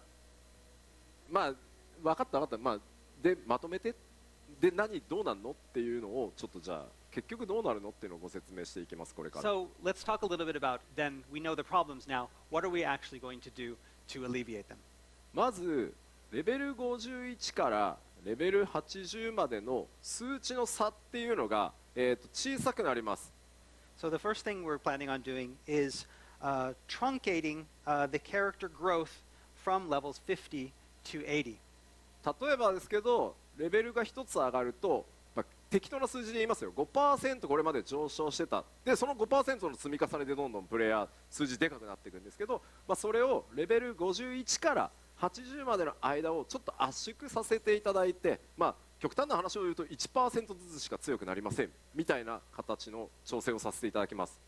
あ分かった、まあでまとめて。でどうなんのっていうのをちょっとじゃあ結局どうなるのっていうのをご説明していきますこれから。 So let's talk a little bit about, then we know the problems now, what are we actually going to do to alleviate them? まずレベル51からレベル80までの数値の差っていうのが、小さくなります。 So the first thing we're planning on doing is truncating the character growth from levels 50 to 80. 例えばですけどレベルが1つ上がると、適当な数字で言いますよ 5% これまで上昇してたでその 5% の積み重ねでどんどんプレイヤー数字でかくなっていくんですけど、それをレベル51から80までの間をちょっと圧縮させていただいて、極端な話を言うと 1% ずつしか強くなりませんみたいな形の調整をさせていただきます。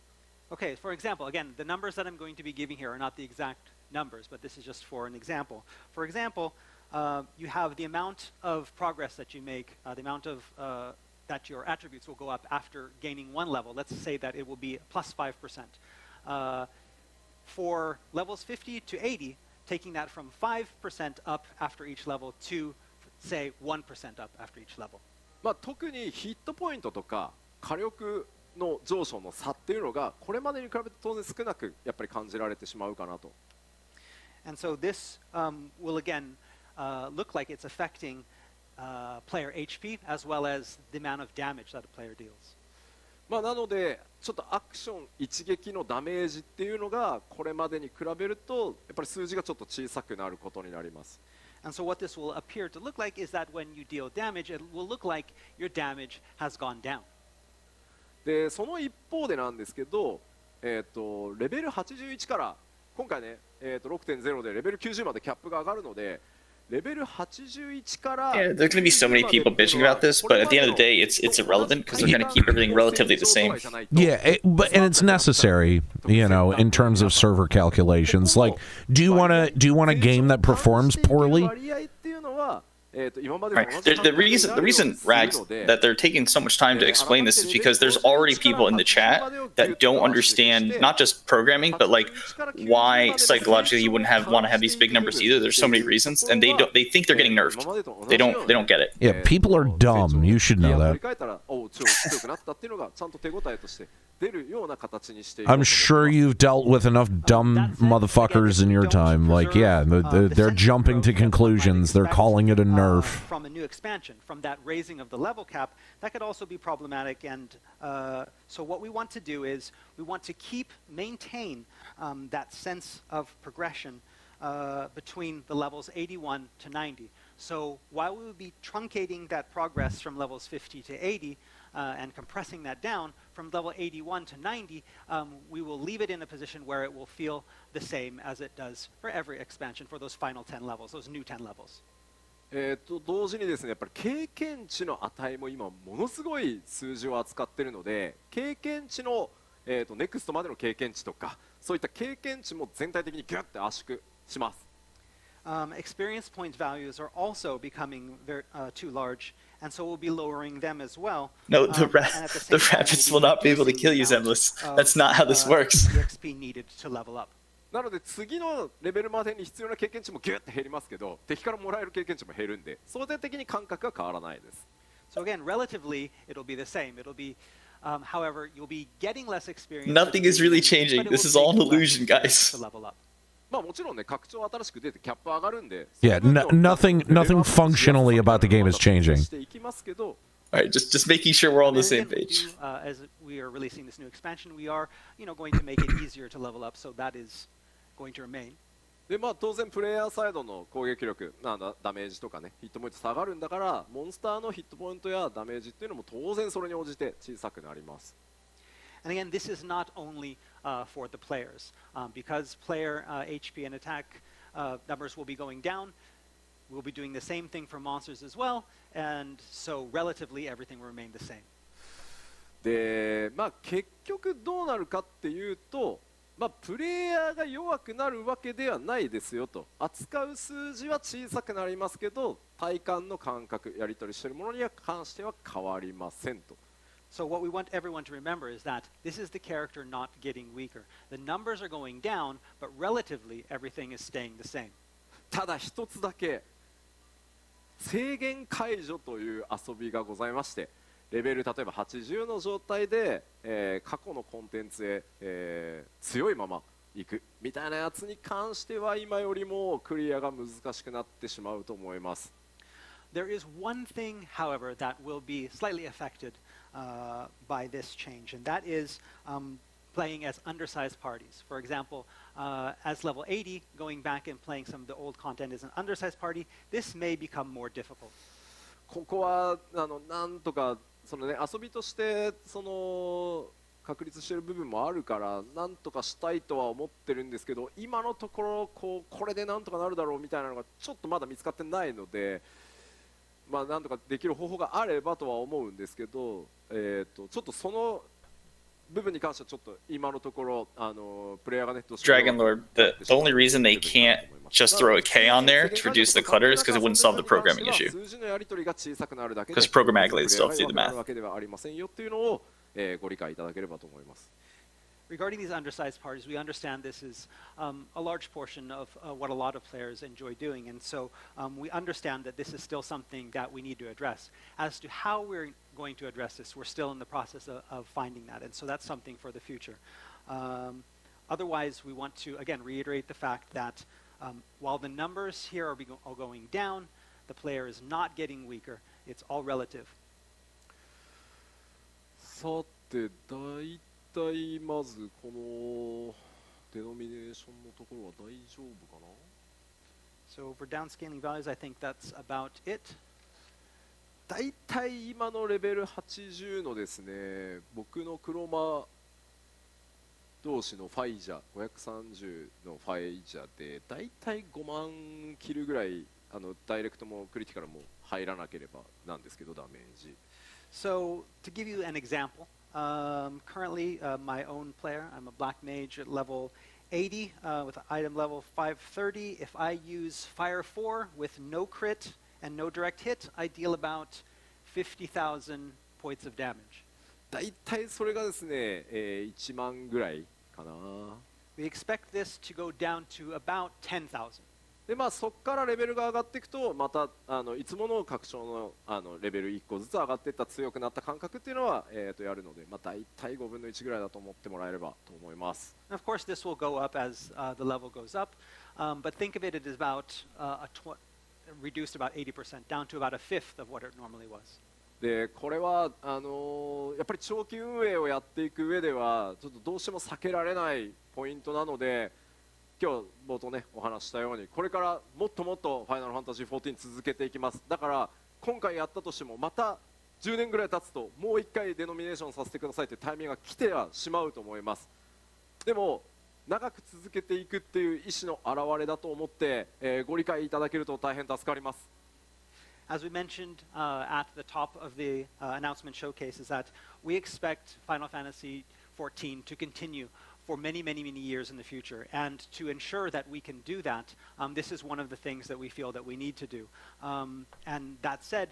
Okay, for example, again, the numbers that I'm going to be giving here are not the exact numbers, but this is just for an example. For example, you have the amount of progress that you make, the amount of that your attributes will go up after gaining one level. Let's say that it will be plus 5%. For levels 50 to 80, taking that from 5% up after each level to, say, 1% up after each level. 特にヒットポイントとか火力の上昇の差っていうのがこれまでに比べて当然少なくやっぱり感じられてしまうかなと。 And so this will again look like it's affecting player HP as well as the amount of damage that a player deals. なのでちょっとアクション一撃のダメージっていうのがこれまでに比べるとやっぱり数字がちょっと小さくなることになります。 And so what this will appear to look like is that when you deal damage, it will look like your damage has gone down. でその一方でなんですけど、レベル81から今回ね、6.0 でレベル90までキャップが上がるので。 Yeah, there's going to be so many people bitching about this, but at the end of the day, it's irrelevant because they're going to keep everything relatively the same. Yeah, and it's necessary, in terms of server calculations. Like, do you want a game that performs poorly? Right. The reason Rags that they're taking so much time to explain this is because there's already people in the chat that don't understand not just programming but like why psychologically you wouldn't want to have these big numbers either. There's so many reasons, and they think they're getting nerfed. They don't get it. Yeah, people are dumb. You should know that. I'm sure you've dealt with enough dumb motherfuckers in your time. Like, yeah, they're jumping to conclusions. They're calling it a nerf. From a new expansion, from that raising of the level cap, that could also be problematic. And so what we want to do is we want to maintain that sense of progression between the levels 81 to 90. So while we will be truncating that progress from levels 50 to 80 and compressing that down from level 81 to 90, we will leave it in a position where it will feel the same as it does for every expansion for those final 10 levels, those new 10 levels. 同時にですね、やっぱり経験値の値も今ものすごい数字を扱っているので、経験値のネクストまでの経験値とか、そういった経験値も全体的にギュッて圧縮します。Experience point values are also becoming too large, and so we'll be lowering them as well. No, the rabbits will not be able to kill you, Zemless. That's not how this works. The XP needed to level up. なので次のレベルまでに必要な経験値もギュッと減りますけど、敵からもらえる経験値も減るんで、相対的に感覚は変わらないです。So again, relatively, it'll be the same. It'll be, however, you'll be getting less experience. Nothing is really changing. This is all an illusion, guys. もちろんね、拡張新しく出てキャップ上がるんで。Yeah, nothing functionally about the game is changing. All right, just making sure we're all on the same page. As we are releasing this new expansion, we are, going to make it easier to level up. So that is going to remain. で当然プレイヤーサイドの攻撃力ダメージとかねヒットポイント下がるんだからモンスターのヒットポイントやダメージっていうのも当然それに応じて小さくなります。And again, this is not only for the players, because player HP and attack numbers will be going down. We'll be doing the same thing for monsters as well, and so relatively everything will remain the same. で結局どうなるかっていうと。プレイヤーが弱くなるわけではないですよと。扱う数字は小さくなりますけど、体感の感覚、やり取りしているものに関しては変わりませんと。So what we want everyone to remember is that this is the character not getting weaker. The numbers are going down, but relatively everything is staying the same. ただ一つだけ、制限解除という遊びがございまして、レベル例えば80の状態で、過去のコンテンツへ、強いまま行くみたいなやつに関しては今よりもクリアが難しくなってしまうと思います。There is one thing, however, that will be slightly affected by this change, and that is playing as undersized parties. For example, as level 80, going back and playing some of the old content as an undersized party, this may become more difficult. ここはなんとかその、ね、遊びとしてその確立している部分もあるからなんとかしたいとは思ってるんですけど、今のところこれでなんとかなるだろうみたいなのがちょっとまだ見つかってないので、まあ、なんとかできる方法があればとは思うんですけど、ちょっとその部分に関してはちょっと今のところプレイヤーがねどうしても Dragon Lord, the only reason they can't just throw a K on there to reduce the clutter is because it wouldn't solve the programming issue. 数字のやり取りが小さくなるだけで Because programmatically it still have to do the プレイヤーが弱くな math. るわけではありませんよっていうのをご理解いただければと思います。Regarding these undersized parties, we understand this is a large portion of what a lot of players enjoy doing, and so we understand that this is still something that we need to address. As to how we're going to address this, we're still in the process of finding that, and so that's something for the future. Otherwise, we want to, again, reiterate the fact that while the numbers here are going down, the player is not getting weaker. It's all relative. さて大体まずこのデノミネーションのところは大丈夫かな。 So for downscaling values, I think that's about it. 大体今のレベル80のですね、僕の黒魔同士のファイジャー530のファイジャーで大体5万キルぐらいダイレクトもクリティカルも入らなければなんですけどダメージ。 So to give you an example, currently my own player, I'm a black mage at level 80 with item level 530. If I use Fire 4 with no crit and no direct hit, I deal about 50,000 points of damage. 大体それがですね、1万ぐらいかな。 We expect this to go down to about 10,000. でまあ、そこからレベルが上がっていくとまたいつもの拡張のレベル1個ずつ上がっていった強くなった感覚っていうのは、やるので、まあ、大体5分の1ぐらいだと思ってもらえればと思います。 Of course, this will go up as the level goes up, but think of it as about reduced about 80%, down to about a fifth of what it normally was. でこれはやっぱり長期運営をやっていく上ではちょっとどうしても避けられないポイントなので、今日冒頭ねお話したようにこれからもっともっとファイナルファンタジー14続けていきます。だから今回やったとしてもまた10年ぐらい経つともう1回デノミネーションさせてくださいというタイミングが来てはしまうと思います。でも長く続けていくっていう意思の表れだと思って、ご理解いただけると大変助かります。 As we mentioned at the top of the announcement showcase, is that we expect Final Fantasy XIV to continue for many, many, many years in the future. And to ensure that we can do that, this is one of the things that we feel that we need to do. And that said,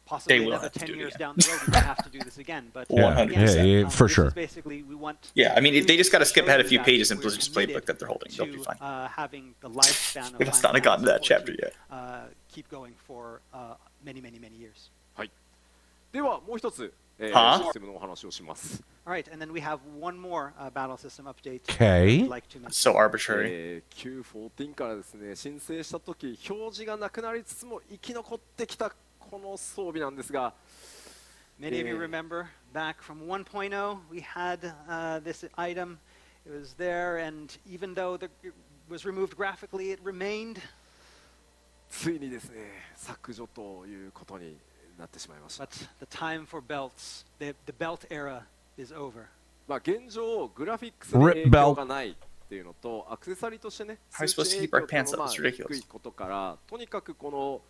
possibly another 10 years down the road, we might have to do this again. But yeah, for sure. Basically, we want. Yeah, I mean, they just got to skip ahead a few pages in Blizzard's playbook that they're holding. They'll be fine. Having the lifespan of It's not gotten to that chapter yet. Keep going for many, many, many years. はい。ではもう一つ、システムのお話をします。 All right, and then we have one more battle system update. Okay. I'd like to mention. So arbitrary. Q14 からですね申請した時表示がなくなりつつも生き残ってきたこの装備なんですが。 Many of you remember back from 1.0, we had this item. It was there, and even though it was removed graphically, it remained. ついにですね削除ということになってしまいました。 But the time for belts, the belt era, is over. まあ現状グラフィックスに影響がないっていうのとアクセサリーとしてね How are you supposed to keep our pants up? It's 低 ridiculous. いことからとにかくこの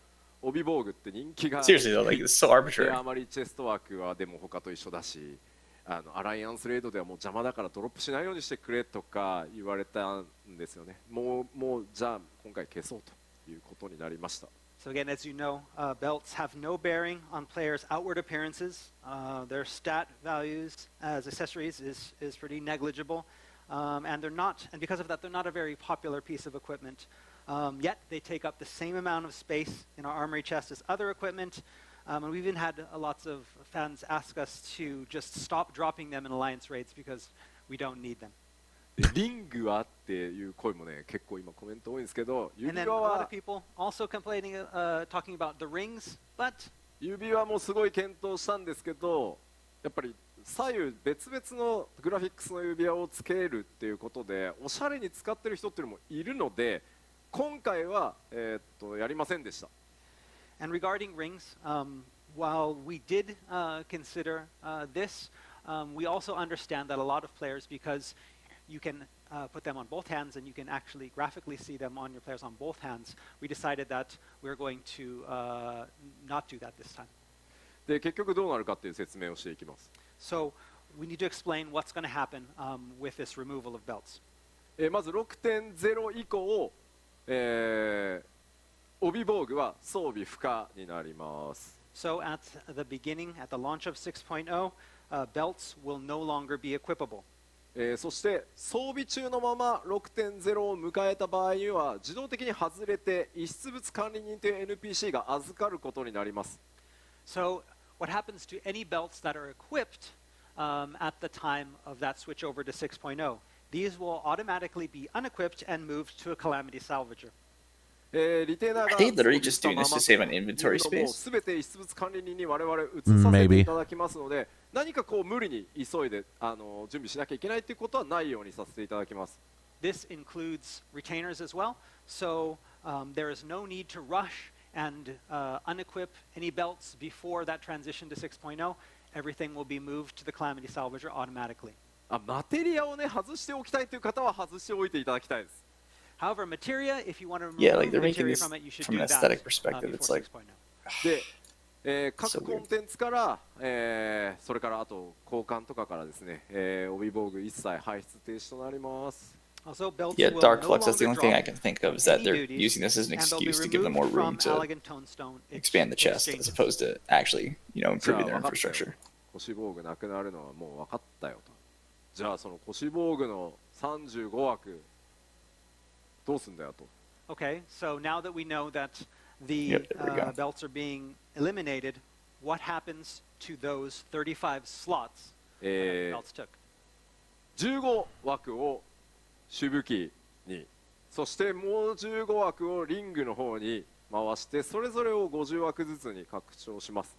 帯防具って人気が Seriously though, like it's so で arbitrary. あまりチェストワークはでも他と一緒だしアライアンスレードではもう邪魔だからドロップしないようにしてくれとか言われたんですよね。もうじゃあ今回消そうということになりました。 So again, as you know, belts have no bearing on players' outward appearances. Their stat values as accessories is pretty negligible, and they're not. And because of that, they're not a very popular piece of equipment. Yet they take up the same amount of space in our armory chest as other equipment. And we've even had lots of fans ask us to just stop dropping them in alliance raids because we don't need them. でリングはっていう声もね結構今コメント多いんですけど、 And 指 then a 輪 lot は of people also complaining, talking about the rings, but 指輪もすごい検討したんですけど、やっぱり左右別々のグラフィックスの指輪をつけるっていうことでおしゃれに使ってる人っていうのもいるので、今回はやりませんでした。 And regarding rings, while we did consider this, we also understand that a lot of players, because you can put them on both hands and you can actually graphically see them on your players on both hands, we decided that we're going to not do that this time. で結局どうなるかっていう説明をしていきます。 So we need to explain what's going to happen with this removal of belts. まず 6.0 以降、帯防具は装備不可になります。 So at the beginning, at the launch of 6.0, belts will no longer be equipable. そして装備中のまま 6.0 を迎えた場合には自動的に外れて遺失物管理人という NPC が預かることになります。 So what happens to any belts that are equipped at the time of that switch over to 6.0? These will automatically be unequipped and moved to a Calamity Salvager. リテーナーが Are they literally just doing this to save on inventory もう space? すべて遺失物管理人に我々移させていただきますので、何かこう無理に急いで準備しなきゃいけないということはないようにさせていただきます。 This includes retainers as well, so there is no need to rush and unequip any belts before that transition to 6.0. Everything will be moved to the Calamity Salvager automatically. マテリアをね外しておきたいという方は外しておいていただきたいです。 However, materia, if you want to remove Yeah, like they're making materia this from it, you should from do an that aesthetic perspective. before It's like 6.0. で、各コンテンツから、それからあと交換とかからですね、帯防具一切排出停止となります。 Also, belts Yeah, will Dark no Flux, that's the longer only thing I drop can think of is that any they're duties, using this as an and they'll be excuse to give them more room removed from to Elegant Tonestone expand the chest as exchanges. opposed to actually, you know, じゃあ improving their 分かったよ infrastructure. 腰防具なくなるのはもう分かったよと。じゃあその腰防具の35枠どうすんだよと。 Okay, so now that we know that the Yep, there we go. belts are being eliminated, what happens to those 35 slots that the belts took? 15枠を主武器に、そしてもう15枠をリングの方に回してそれぞれを50枠ずつに拡張します。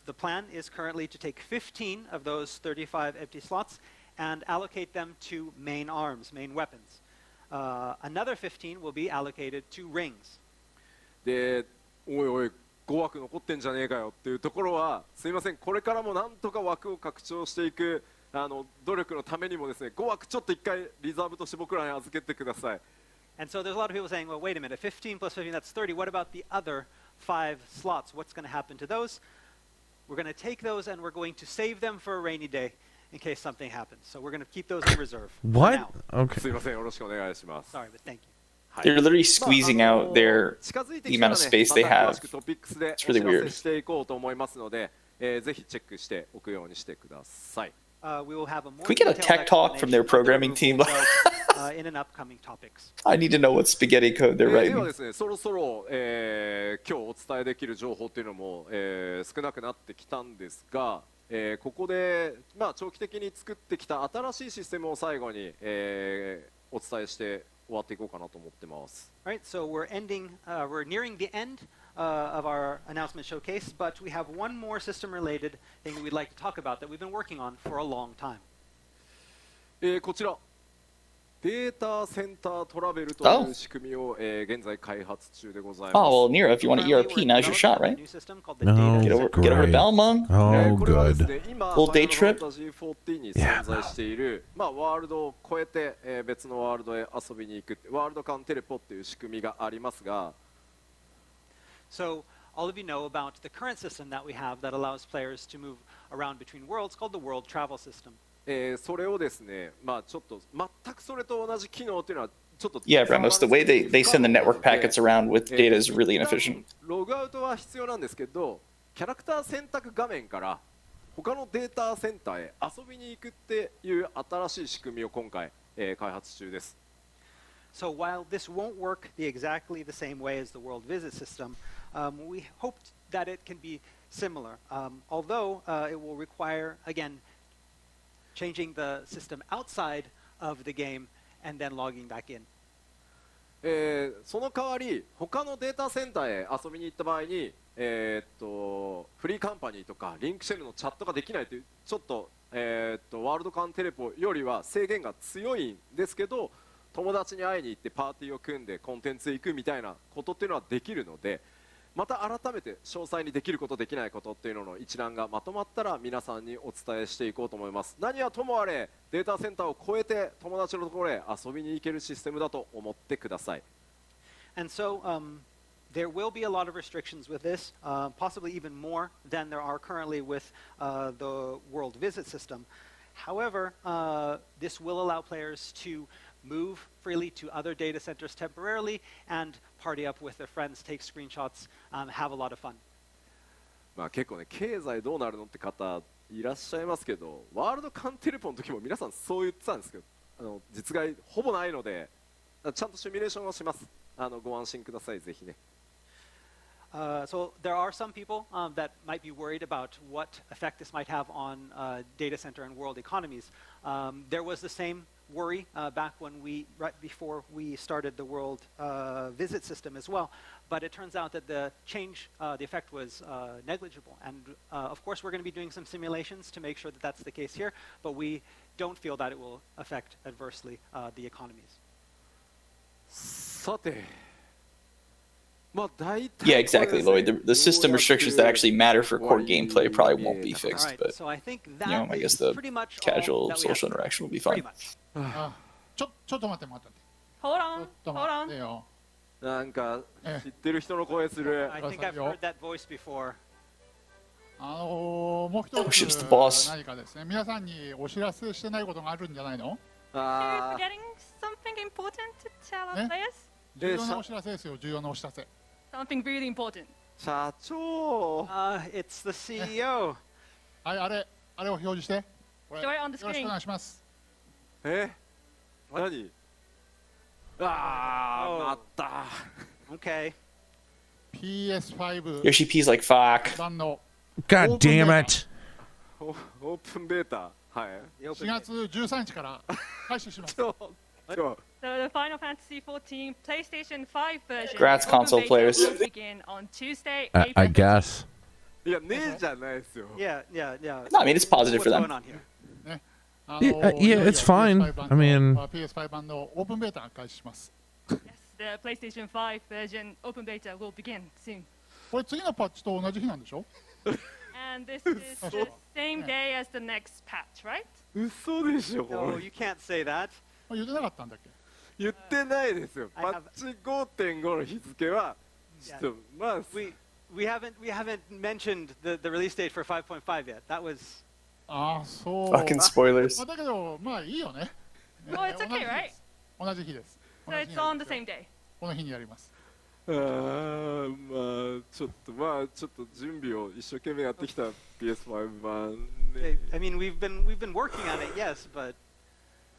The plan is currently to take 15 of those 35 empty slots and allocate them to main arms, main weapons. Another 15 will be allocated to rings. で、おいおい5枠残ってんじゃねえかよっていうところはすいません、これからもなんとか枠を拡張していく努力のためにもですね、5枠ちょっと一回リザーブとして僕らに預けてください。 And so there's a lot of people saying, well, wait a minute, 15 plus 15, that's 30. What about the other 5 slots? What's going to happen to those? We're going to take those and we're going to save them for a rainy day in case something happens. So we're going to keep those in reserve. for What? now. Okay. すいません、よろしくお願いします。 Sorry, but thank you. They're literally squeezing out their 近づいて the きた amount ら of ね space they また詳 have. しくトピックスでお It's 知 really ら weird. せしていこうと思いますので、ぜひチェックしておくようにしてください。 We will have a more Can we get a detailed tech talk from their explanation of the programming team? removal belts, in an upcoming topics. I need to know what spaghetti code they're では writing. ですね、そろそろ、今日お伝えできる情報っていうのも、少なくなってきたんですが、ここで、長期的に作ってきた新しいシステムを最後に、お伝えして終わっていこうかなと思ってます。 All right, so we're nearing the end of our announcement showcase, but we have one more system-related thing that we'd like to talk about that we've been working on for a long time. こちらデータセンタートラベルという仕組みを、現在開発中でございます。 Oh, well, Aniero, if you want an ERP, now's your shot, right? New system called the No. Data Get over Great. Balmung. Oh, これはです good. ね、今 Little day Final trip? Fantasy XIV に存在している、ワールドを超えて、別のワールドへ遊びに行くワールド間テレポっていう仕組みがありますが、 So all of you know about the current system that we have that allows players to move around between worlds called the World Travel System. それをですね、ちょっと全くそれと同じ機能っていうのはちょっと Yeah, Ramos, the way they send the network packets around with data is really inefficient. ログアウトは必要なんですけど、キャラクター選択画面から他のデータセンターへ遊びに行くっていう新しい仕組みを今回、開発中です。So while this won't work exactly the same way as the world visit system, we hoped that it can be similar, although it will require, again, changing the system outside of the game and then logging back in. その代わり他のデータセンターへ遊びに行った場合に、フリーカンパニーとかリンクシェルのチャットができないというちょっと、ワールドカンテレポよりは制限が強いんですけど、友達に会いに行ってパーティーを組んでコンテンツへ行くみたいなことっていうのはできるので、また改めて詳細にできることできないことっていうのの一覧がまとまったら皆さんにお伝えしていこうと思います。何はともあれデータセンターを超えて友達のところへ遊びに行けるシステムだと思ってください。And so there will be a lot of restrictions with this, possibly even more than there are currently with the world visit system. However, this will allow players to move freely to other data centers temporarily and party up with their friends, take screenshots, have a lot of fun. まあ結構ね、経済どうなるのって方いらっしゃいますけど、ワールドカンテレポの時も皆さんそう言ってたんですけど、実害ほぼないので、ちゃんとシミュレーションをします。ご安心ください、ぜひね。So there are some people that might be worried about what effect this might have on data center and world economies. There was the same worry back when right before we started the world visit system as well, but it turns out that the change, the effect was negligible. And of course, we're going to be doing some simulations to make sure that that's the case here, but we don't feel that it will affect adversely the economies. さて。Yeah, exactly, Lloyd. The system restrictions that actually matter for core gameplay probably won't be fixed, but so I think that I guess the casual social interaction will be fine. ちょっと待って。Hold on, hold on. よ。なんか知ってる人の声する。I think I've heard that voice before. もう一 Oh, shit's つ the boss. 何かですね、皆さんにお知らせしてないことがあるんじゃないの？ Are you forgetting something important to tell our players? 重要なお知らせですよ、重要なお知らせ。Something really important. 社長。It's the CEO. はい、あれを表示して。これ Show it on the よろしく screen. お願いします。何？また。Okay. PS5 Yoshi P's like, fuck. 版の God damn it. オープンベータ。はい。 4月13日から開始します。So the Final Fantasy XIV PlayStation 5 version Congrats, console open beta players. will begin on Tuesday, I April guess. いや、ねえじゃないですよ。Yeah. No, I mean, it's positive for What's them. going on here? Yeah, it's fine. I mean, PS5 版のオープンベータ開始します。 Yes, the PlayStation 5 version open beta will begin soon. これ次のパッチと同じ日なんでしょ？ And this is the same day as the next patch, right? 嘘でしょ、こ No, れ。 you can't say that. 言ってなかったんだっけ？言ってないですよ。 I パ have- ッチ 5.5 の日付は、ちょっと、まあ、 We haven't mentioned the release date for 5.5 yet. That was ああ、そう。 Fucking spoilers. だけど、まあいいよね。 Well, it's okay, right? 同じ日です。 So it's on the same day. この日にやります。まあちょっと準備を一生懸命やってきた PS5 版ね。I mean, we've been working on it, yes, but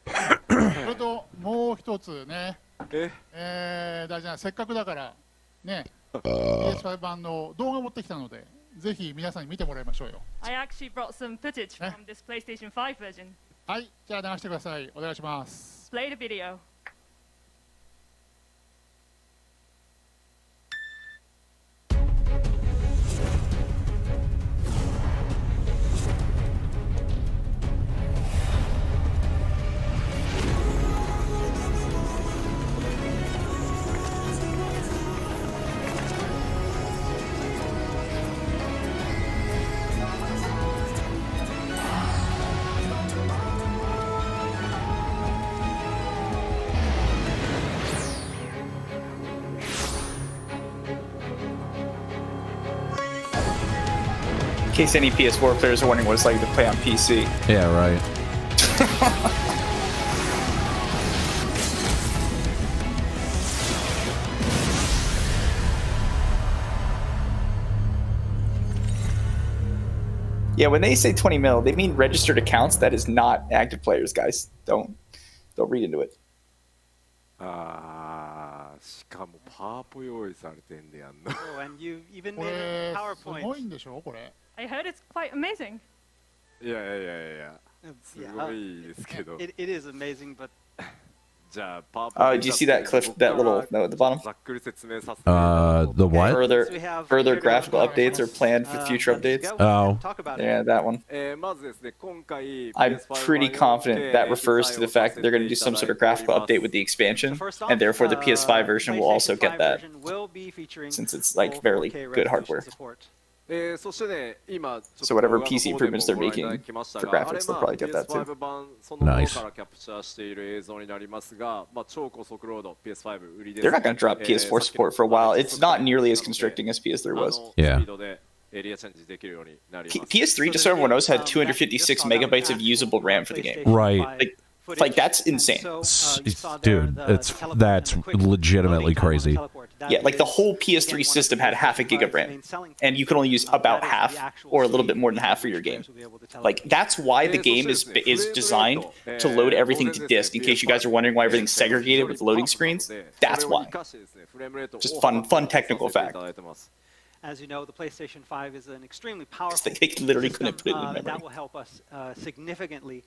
それともう一つね、大事な、せっかくだからね、PS5 版の動画持ってきたので、ぜひ皆さんに見てもらいましょうよ。I actually brought some footage from this PlayStation 5 version. はい、じゃあ流してください。お願いします。Play the video. In case any PS4 players are wondering what it's like to play on PC. Yeah, right. Yeah, when they say 20 mil, they mean registered accounts. That is not active players, guys. Don't read into it. しかもパワポ用意されてんでやんの。Oh, and you even こ made れ a すご PowerPoint. いんでしょこれ。 I heard it's quite amazing. いやいやいやいや、す Yeah, ごいですけど。 it is amazing, but じゃあパワポ。Do you see that cliff, that little note at the bottom? ざっくり説明させて。The what? Further graphical updates are planned for future updates. Oh. talk about Yeah, it. that one. まずですね、今回 I'm pretty confident that refers to the fact that they're going to do some sort of graphical update with the expansion, and therefore the PS5 version will also get that, since it's like fairly good hardware. そしてね、今 So whatever PC improvements they're making for graphics, they'll probably get that too. PS5 版そのものからキャプチャーしている映像になりますが、まあ超高速ロード PS5 売りです。 They're not going to drop PS4 support for a while. It's not nearly as constricting as PS3 was. Yeah. PS3, just so everyone knows, had 256 megabytes of usable RAM for the game. Right. Like that's insane. Dude, that's legitimately crazy. Yeah, like the whole PS3 system had half a gig of RAM, and you can only use about half or a little bit more than half for your game. Like that's why the game is designed to load everything to disk. In case you guys are wondering why everything's segregated with loading screens, that's why. Just fun technical fact. As you know, the PlayStation 5 is an extremely powerful They literally system, couldn't put it in memory. that will help us significantly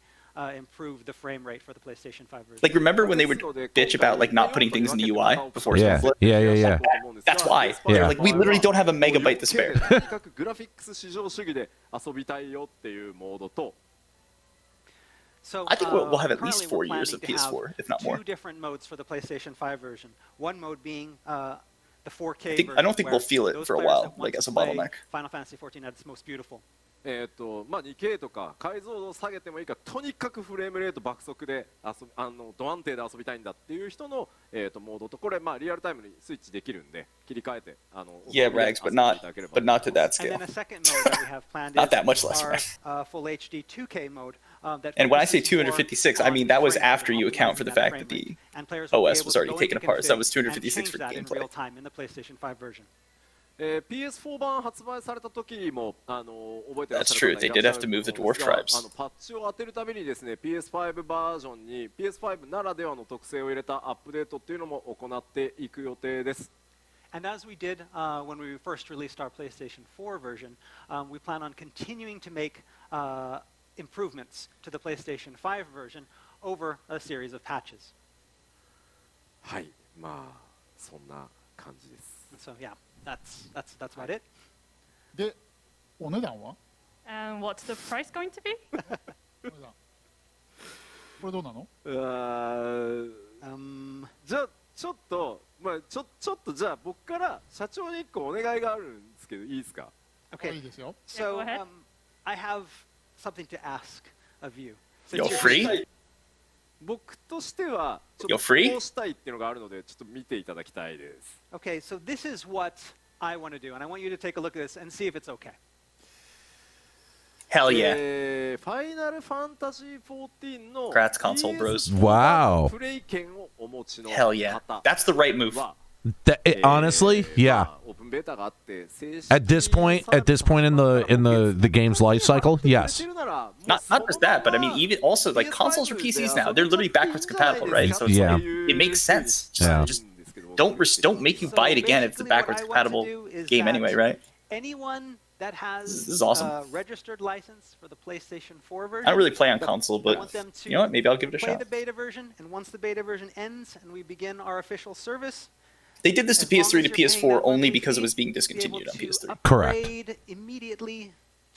improve the frame rate for the PlayStation 5 version. Like remember when they would bitch about like not putting things in the UI before? Yeah. Yeah. That's why. Yeah. Like we literally don't have a megabyte to spare. So, I think we'll have at least 4 currently we're years of planning to have PS4, if not more. 2 different modes for the PlayStation 5 version. One mode being the 4K version. I don't think we'll where feel it those for a players while, that want like as a to play bottleneck. Final Fantasy XIV at its most beautiful. まあ 2K とか解像度を下げてもいいからとにかくフレームレート爆速でド安定で遊びたいんだっていう人のモードとこれまあリアルタイムにスイッチできるんで切り替えてYeah, Rags, but not to that And scale. then a second mode that we have planned Not is that much less our full HD 2K mode. That And when I say focuses more 256, I mean that was on after you account for the fact that frame the rate. And players will be OS able was to already go taken into apart, so that was config and 256 for change that in gameplay. real time in the PlayStation 5 version. PS4 版発売された時も覚えてらっしゃ That's る true. 方 They いら did っしゃ have る to move the と思うん dwarf ですが tribes. パッチを当てるたびにですね PS5 バージョンに PS5 ならではの特性を入れたアップデートっていうのも行っていく予定です。 And as we did when we first released our PlayStation 4 version, we plan on continuing to make improvements to the PlayStation 5 version over a series of patches. はい、まあそんな感じです。 So yeah, that's about it. で、お値段は？ And what's the price going to be? お値段これどうなの？じゃあちょっとまあちょっとじゃあ僕から社長に1個お願いがあるんですけどいいですか？ Okay. いいですよ。 So go ahead. I have something to ask of you. Yo, free? 僕としてはちょ Yo, っと free? こうしたいっていうのがあるのでちょっと見ていただきたいです。 Okay, so this is what I want to do, and I want you to take a look at this and see if it's okay. Hell yeah. ファイナルファンタジー14の Congrats, console bros. Wow. プレイ権をお持ちの Hell yeah. 方 That's the right move. は Honestly, yeah. オープンベータがあって At this point in the game's life cycle, yes. Not just that, but I mean even also like consoles or PCs now, they're literally backwards compatible, right? So it's Yeah. like, it makes sense. Yeah. Just don't make you buy it again if it's a backwards compatible game anyway, right? Anyone that has This is awesome. a registered license for the PlayStation 4 version. I don't really play on console, I but want them to you know what? Maybe I'll give it a play shot. the beta version, and once the beta version ends and we begin our official service, They did this to as long PS3 as to you're paying PS4 that only monthly because it fee, was being be able discontinued on to PS3. Correct. upgrade immediately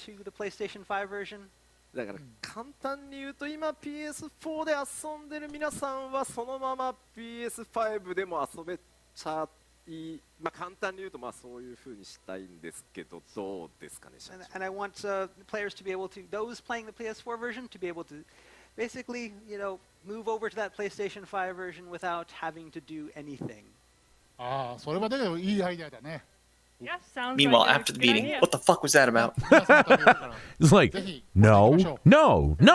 to the PlayStation 5 version. だから簡単に言うと今 PS4 で遊んでる皆さんはそのまま PS5 でも遊べちゃいまあ簡単に言うとまあそういう風にしたいんですけどどうですかね社長 And I want players to be able to, those playing the PS4 version, to be able to basically, move over to that PlayStation 5 version without having to do anything. ああ、それはだけどいいアイデアだね。 Yeah, sounds Meanwhile, like a after the good meeting, idea. what the fuck was that about? 皆さんのためだから It's like, no,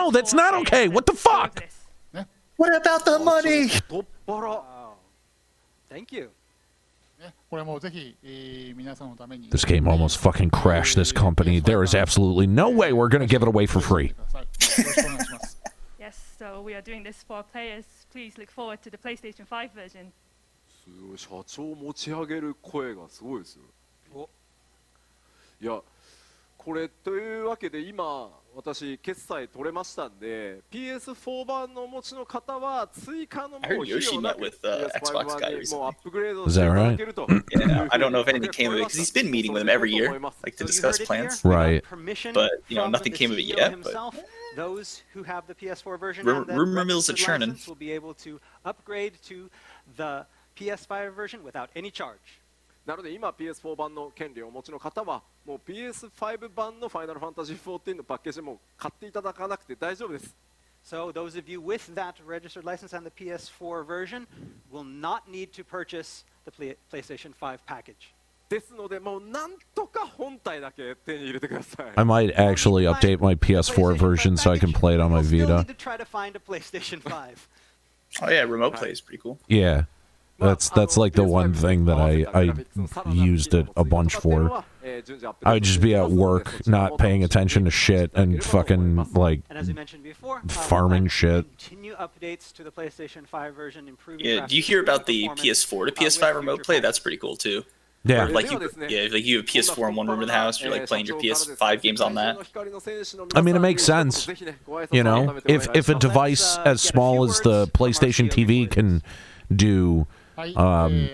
that's not okay. What the fuck? What about the money? 太っ腹 Thank you. ね、これもうぜひ、皆さんのために This game almost fucking crashed this company. There is absolutely no way we're gonna give it away for free. よろしくお願いします。 Yes, So we are doing this for our players. Please look forward to the PlayStation 5 version. すごい社長持ち上げる声がすごいですよ。いやこれというわけで今私決済取れましたんで PS4 版のお持ちの方は追加のもう費用なく PS5 版にもうアップグレードしていただけると。Yeah, I don't know if anything came of it because he's been meeting with him every year, like to discuss plans. Right. But nothing came of it yet. But those who have the PS4 version rumor mills are churning. will be able to upgrade to the PS5 version without any charge. なので今 PS4 版の権利をお持ちの方はもう PS5 版の Final Fantasy XIV のパッケージも買っていただかなくて大丈夫です。So those of you with that registered license and the PS4 version will not need to purchase the PlayStation 5 package. ですのでもうなんとか本体だけ手に入れてください。I might actually update my PS4 version so I can play it on my You'll still Vita. need to try to find a PlayStation 5. oh yeah, remote play is pretty cool. Yeah. That's like the one thing that I used it a bunch for. I would just be at work, not paying attention to shit, and fucking like And as we mentioned before, farming shit. Continue updates to the PlayStation 5 version, improving Yeah, do you hear about the PS4 to PS5 remote play? That's pretty cool too. Yeah. Like you have a PS4 in one room of the house. You're like playing your PS5 games on that. I mean, it makes sense. You know, if a device as small as the PlayStation TV can do,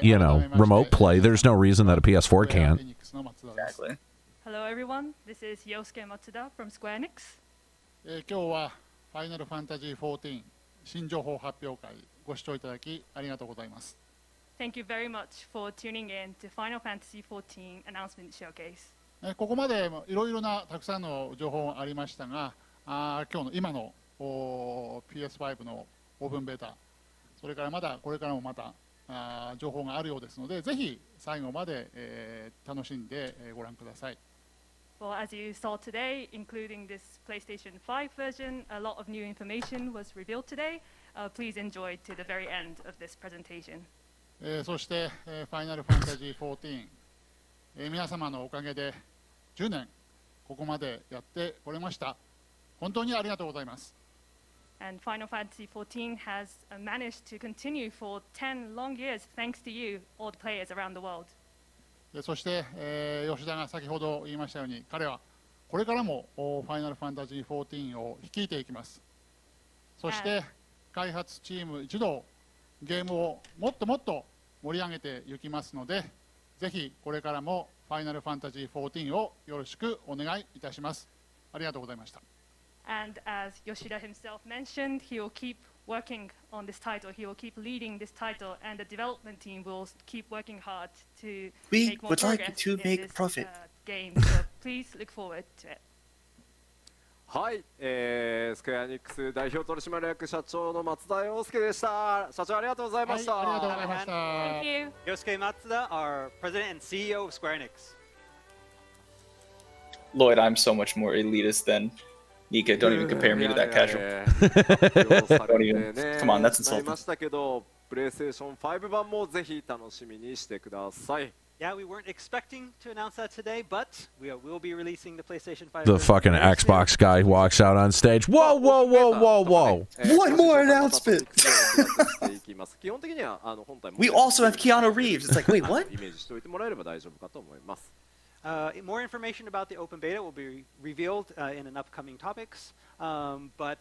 you know, remote play, there's no reason that a PS4 can't. Exactly. Hello, everyone. This is Yosuke Matsuda from Square-Enix. 今日はファイナルファンタジー14新情報発表会ご視聴いただきありがとうございます。 Thank you very much for tuning in to Final Fantasy XIV Announcement Showcase. ここまでいろいろなたくさんの情報がありましたが、今のPS5 のオープンベータ、それからこれからもまた情報があるようですので、ぜひ最後まで、楽しんで、ご覧ください。 Well, as you saw today, including this PlayStation 5 version, a lot of new information was revealed today. Please enjoy to the very end of this presentation. そして、ファイナルファンタジー14、皆様のおかげで10年ここまでやってこれました。本当にありがとうございます。 And Final Fantasy XIV has managed to continue for 10 long years thanks to you, all the players around the world. そして、吉田が先ほど言いましたように、彼はこれからもファイナルファンタジー14を率いていきます。そして開発チーム一同、ゲームをもっともっと盛り上げていきますので、ぜひこれからもファイナルファンタジー14をよろしくお願いいたします。ありがとうございました。 And as Yoshida himself mentioned, he will keep working on this title. He will keep leading this title, and the development team will keep working hard to make more progress in this game. So please look forward to it. はい、スクエアニックス代表取締役社長の松田洋介でした。社長ありがとうございました。はい、ありがとうございました。 Thank you. Yosuke Matsuda, our president and CEO of Square-Enix. Lloyd, I'm so much more elitist than Nika. Don't even compare me to that casual. Don't even. Come on, that's insulting. ましたけど、プレイステーション5版もぜひ楽しみにしてください。 Yeah, we weren't expecting to announce that today, but we will be releasing the PlayStation 5. The fucking Xbox guy walks out on stage. Whoa, whoa, whoa, whoa, whoa. One more announcement. We also have Keanu Reeves. It's like, wait, what? イメージしておいてもらえれば大丈夫かと思います。 More information about the open beta will be revealed in an upcoming topics. But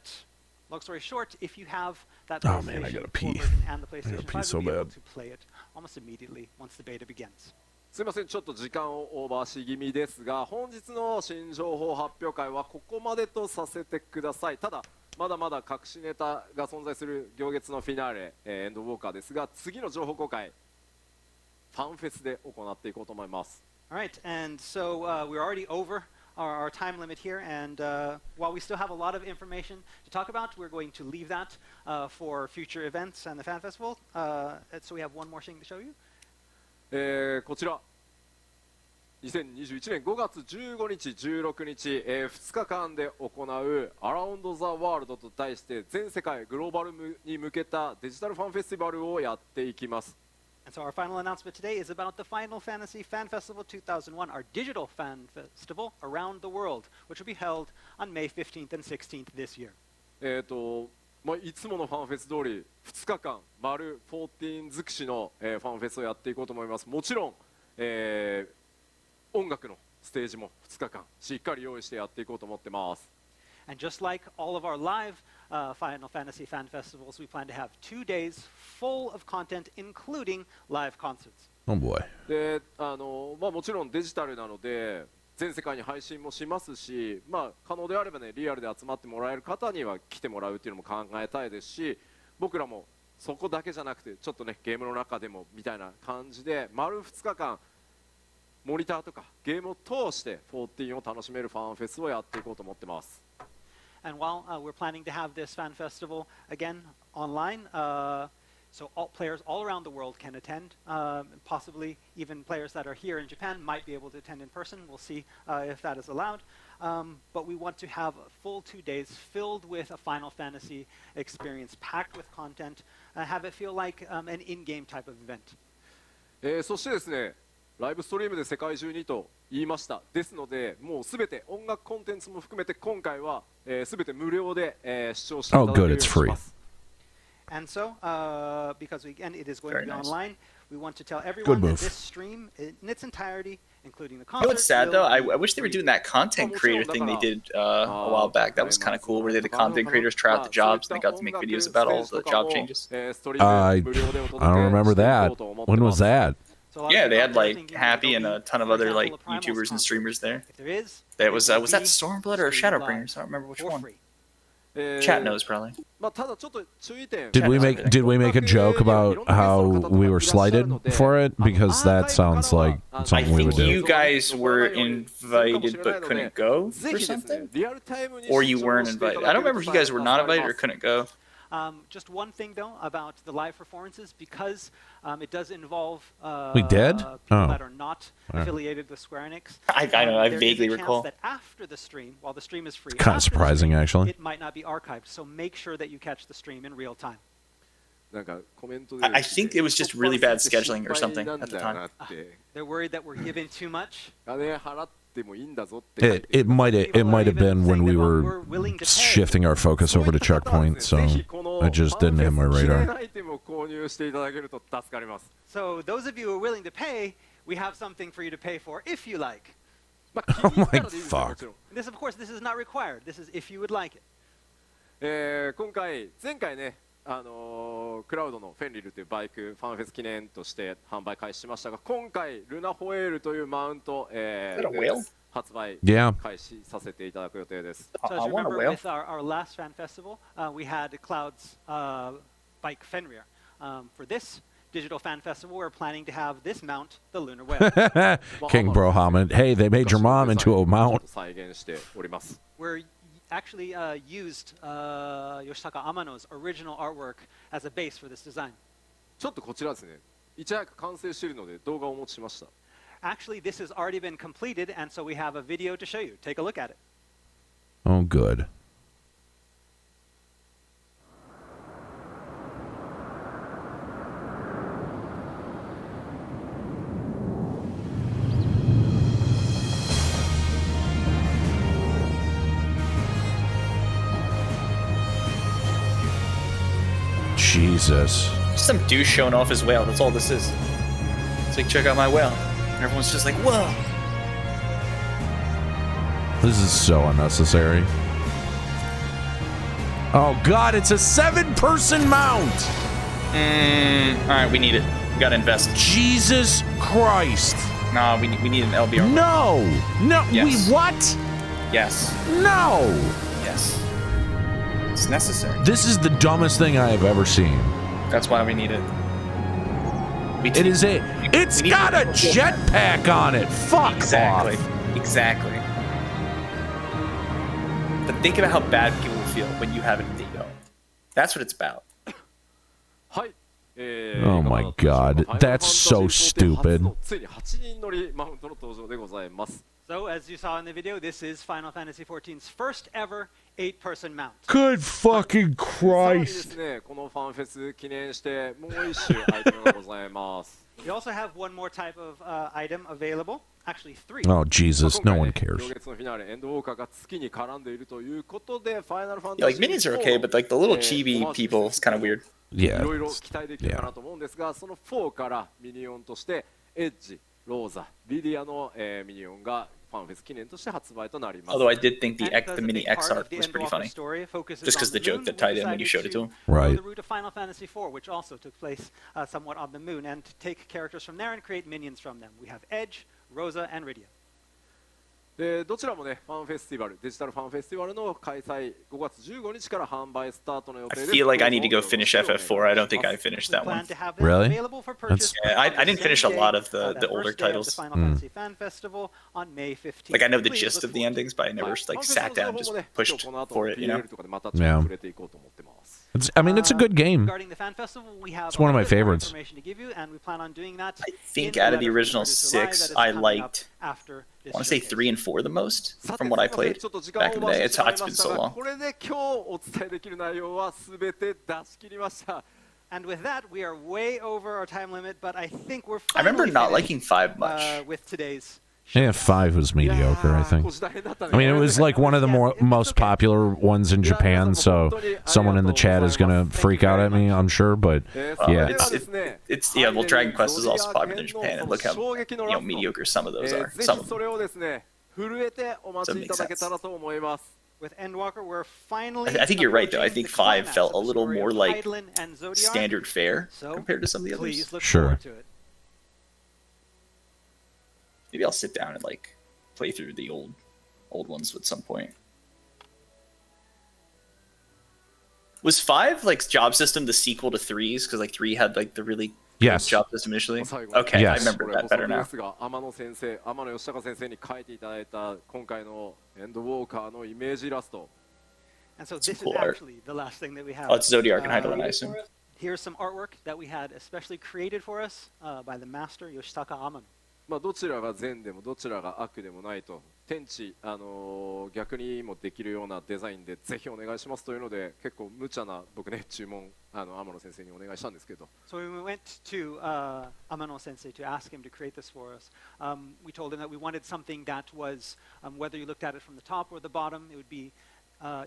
long story short, if you have that Oh, man, I PlayStation gotta 4 pee. version and the PlayStation pee 5, so you'll be able bad. to play it almost immediately once the beta begins. すみません、ちょっと時間をオーバーし気味ですが、本日の新情報発表会はここまでとさせてください。ただ、まだまだ隠しネタが存在する行月のフィナーレ、エンドウォーカーですが、次の情報公開、ファンフェスで行っていこうと思います。All right, and so we're already over our time limit here, and while we still have a lot of information to talk about, we're going to leave that for future events and the fan festival. So we have one more thing to show you. こちら2021年5月15日16日、2日間で行うアラウンド・ザ・ワールドと題して全世界グローバルに向けたデジタルファンフェスティバルをやっていきます。 And so our final announcement today is about the Final Fantasy Fan Festival 2001, our digital fan festival around the world, which will be held on May 15th and 16th this year. まあ、いつものファンフェス通り2日間丸14尽くしの、ファンフェスをやっていこうと思います。もちろん、音楽のステージも2日間しっかり用意してやっていこうと思ってます。And just like all of our live Final Fantasy fan festivals, we plan to have 2 days full of content, including live concerts. Oh boy. で、まあ、もちろんデジタルなので全世界に配信もしますし、まあ、可能であればねリアルで集まってもらえる方には来てもらうっていうのも考えたいですし、僕らもそこだけじゃなくてちょっとねゲームの中でもみたいな感じで丸2日間モニターとかゲームを通して14を楽しめるファンフェスをやっていこうと思ってます。And while we're planning to have this fan festival again online, so all players all around the world can attend. Possibly even players that are here in Japan might be able to attend in person. We'll see if that is allowed. But we want to have a full 2 days filled with a Final Fantasy experience, packed with content, have it feel like an in-game type of event. そしてですね、ライブストリームで世界中にと言いました。ですので、もうすべて音楽コンテンツも含めて今回はすべて無料で視聴していただけるようにします。And so, because again it is going to be online, we want to tell everyone that this stream in its entirety, including the concert. You know what's sad though? I wish they were doing that content creator thing they did a while back. That was kind of cool, where they had the content creators try out the jobs and they got to make videos about all the job changes. I don't remember that. When was that? Yeah, they had like Happy and a ton of other like YouTubers and streamers there. That was that Stormblood or Shadowbringers? I don't remember which one. Chat knows probably. Did we make a joke about how we were slighted for it? Because that sounds like something we would do. I think you guys were invited but couldn't go or something? Or you weren't invited. I don't remember if you guys were not invited or couldn't go. Just one thing though about the live performances, because it does involve we did? people that are not affiliated with Square-Enix. I know, I vaguely recall. That after the stream, while the stream is free, kind of surprising stream, actually. It might not be archived, so make sure that you catch the stream in real time. I think it was just really bad scheduling or something at the time. They're worried that we're giving too much. It might have been when we were shifting our focus over to Checkpoint, so it just didn't hit my radar. So those of you who are willing to pay, we have something for you to pay for if you like. Oh my fuck. This, of course, this is not required. This is if you would like it. 前回ね、クラウドのフェンリルというバイクファンフェス記念として販売開始しましたが、今回ルナホエールというマウント、発売開始させていただく予定です。So as you remember, with our last fan festival, we had Cloud's bike Fenrir. For this digital fan festival, we're planning to have this mount, the Lunar Whale. King Brohaman, hey, they made your mom into a mount. We're actually used Yoshitaka Amano's original artwork as a base for this design. ちょっとこちらですね。いち早く完成しているので動画をお持ちしました。Actually, this has already been completed, and so we have a video to show you. Take a look at it. Oh, good. Jesus. Just some douche showing off his whale. That's all this is. It's like, check out my whale. And everyone's just like, whoa. This is so unnecessary. Oh god, it's a 7-person mount! Alright, we need it. We gotta invest. Jesus Christ. Nah, we need an LBR. No! No, yes. We what? Yes. No! Yes. It's necessary. This is the dumbest thing I have ever seen. That's why we need it. It's got a jetpack on it. Fuck exactly. off. Exactly. But think about how bad people will feel when you have it in Digo. That's what it's about. Oh my god, that's so stupid. So, as you saw in the video, this is Final Fantasy XIV's first ever 8-person mount. Good fucking Christ. We also have one more type of item available. actually 3. Oh, Jesus, no one cares. Yeah, like minions are okay, but like the little chibi people is kind of weird. Yeah. いろいろ期待できるかなと思うんですが、その4からミニオンとしてエッジ、ローザ、リディアの、ミニオンがファンフェス記念として発売となります。 Although I did think the mini X art was pretty funny, just because the joke that tied in when you showed it to him. Right. The route of Final Fantasy IV, which also took place somewhat on the moon, and to take characters from there and create minions from them. We have Edge, Rosa, and Rydia. でどちらもね、ファンフェスティバル、デジタルファンフェスティバルの開催5月15日から販売スタートの予定 I です。 feel like I need to go finish FF4. I don't think I finished that one. Really? That's Yeah, I didn't finish a lot of the older titles. Like I know the gist of the endings, but I never like sat down and just pushed for it, you know. Yeah. I mean, it's a good game. Regarding the fan festival, we have It's one of my favorites. information to give you, and we plan on doing that. I think in out of the letter from original Producer Live 6, that is I coming up liked, after this I want to say showcase. 3 and 4 the most from what I played back in the day. It's been so long. これで今日お伝えできる内容はすべて出し切りました。 And with that, we are way over our time limit, but I think we're I remember finally not finished, liking 5 much. with today's. Yeah, 5 was mediocre, I think. I mean, it was like one of the most popular ones in Japan, so someone in the chat is going to freak out at me, I'm sure, but yeah. It's yeah, well, Dragon Quest is also popular in Japan, and look how mediocre some of those are. Some of them. 震えてお待ちいただけたらと思います。 With Endwalker, we're finally. I think you're right, though. I think 5 felt a little more like Eidolon and Zodiac. standard fare So, compared to some of the please others. look Sure. forward to it. Maybe I'll sit down and like play through the old ones at some point. Was 5 like job system the sequel to 3's? Because like 3 had like the really good Yes. job system initially. Okay, Yes. I remember that better now. 天野先生、天野義孝先生に書いていただいた今回のエンドウォーカーのイメージイラスト。 And so this cool is art. actually the last thing that we have. Oh, it's Zodiac and Eidolon, I assume. Here's some artwork that we had especially created for us by the master Yoshitaka Amano. まあどちらが善でもどちらが悪でもないと天地、逆にもできるようなデザインでぜひお願いしますというので結構無茶な僕ね注文天野先生にお願いしたんですけど。 So when we went to Amano Sensei to ask him to create this for us, we told him that we wanted something that was, whether you looked at it from the top or the bottom, it would be,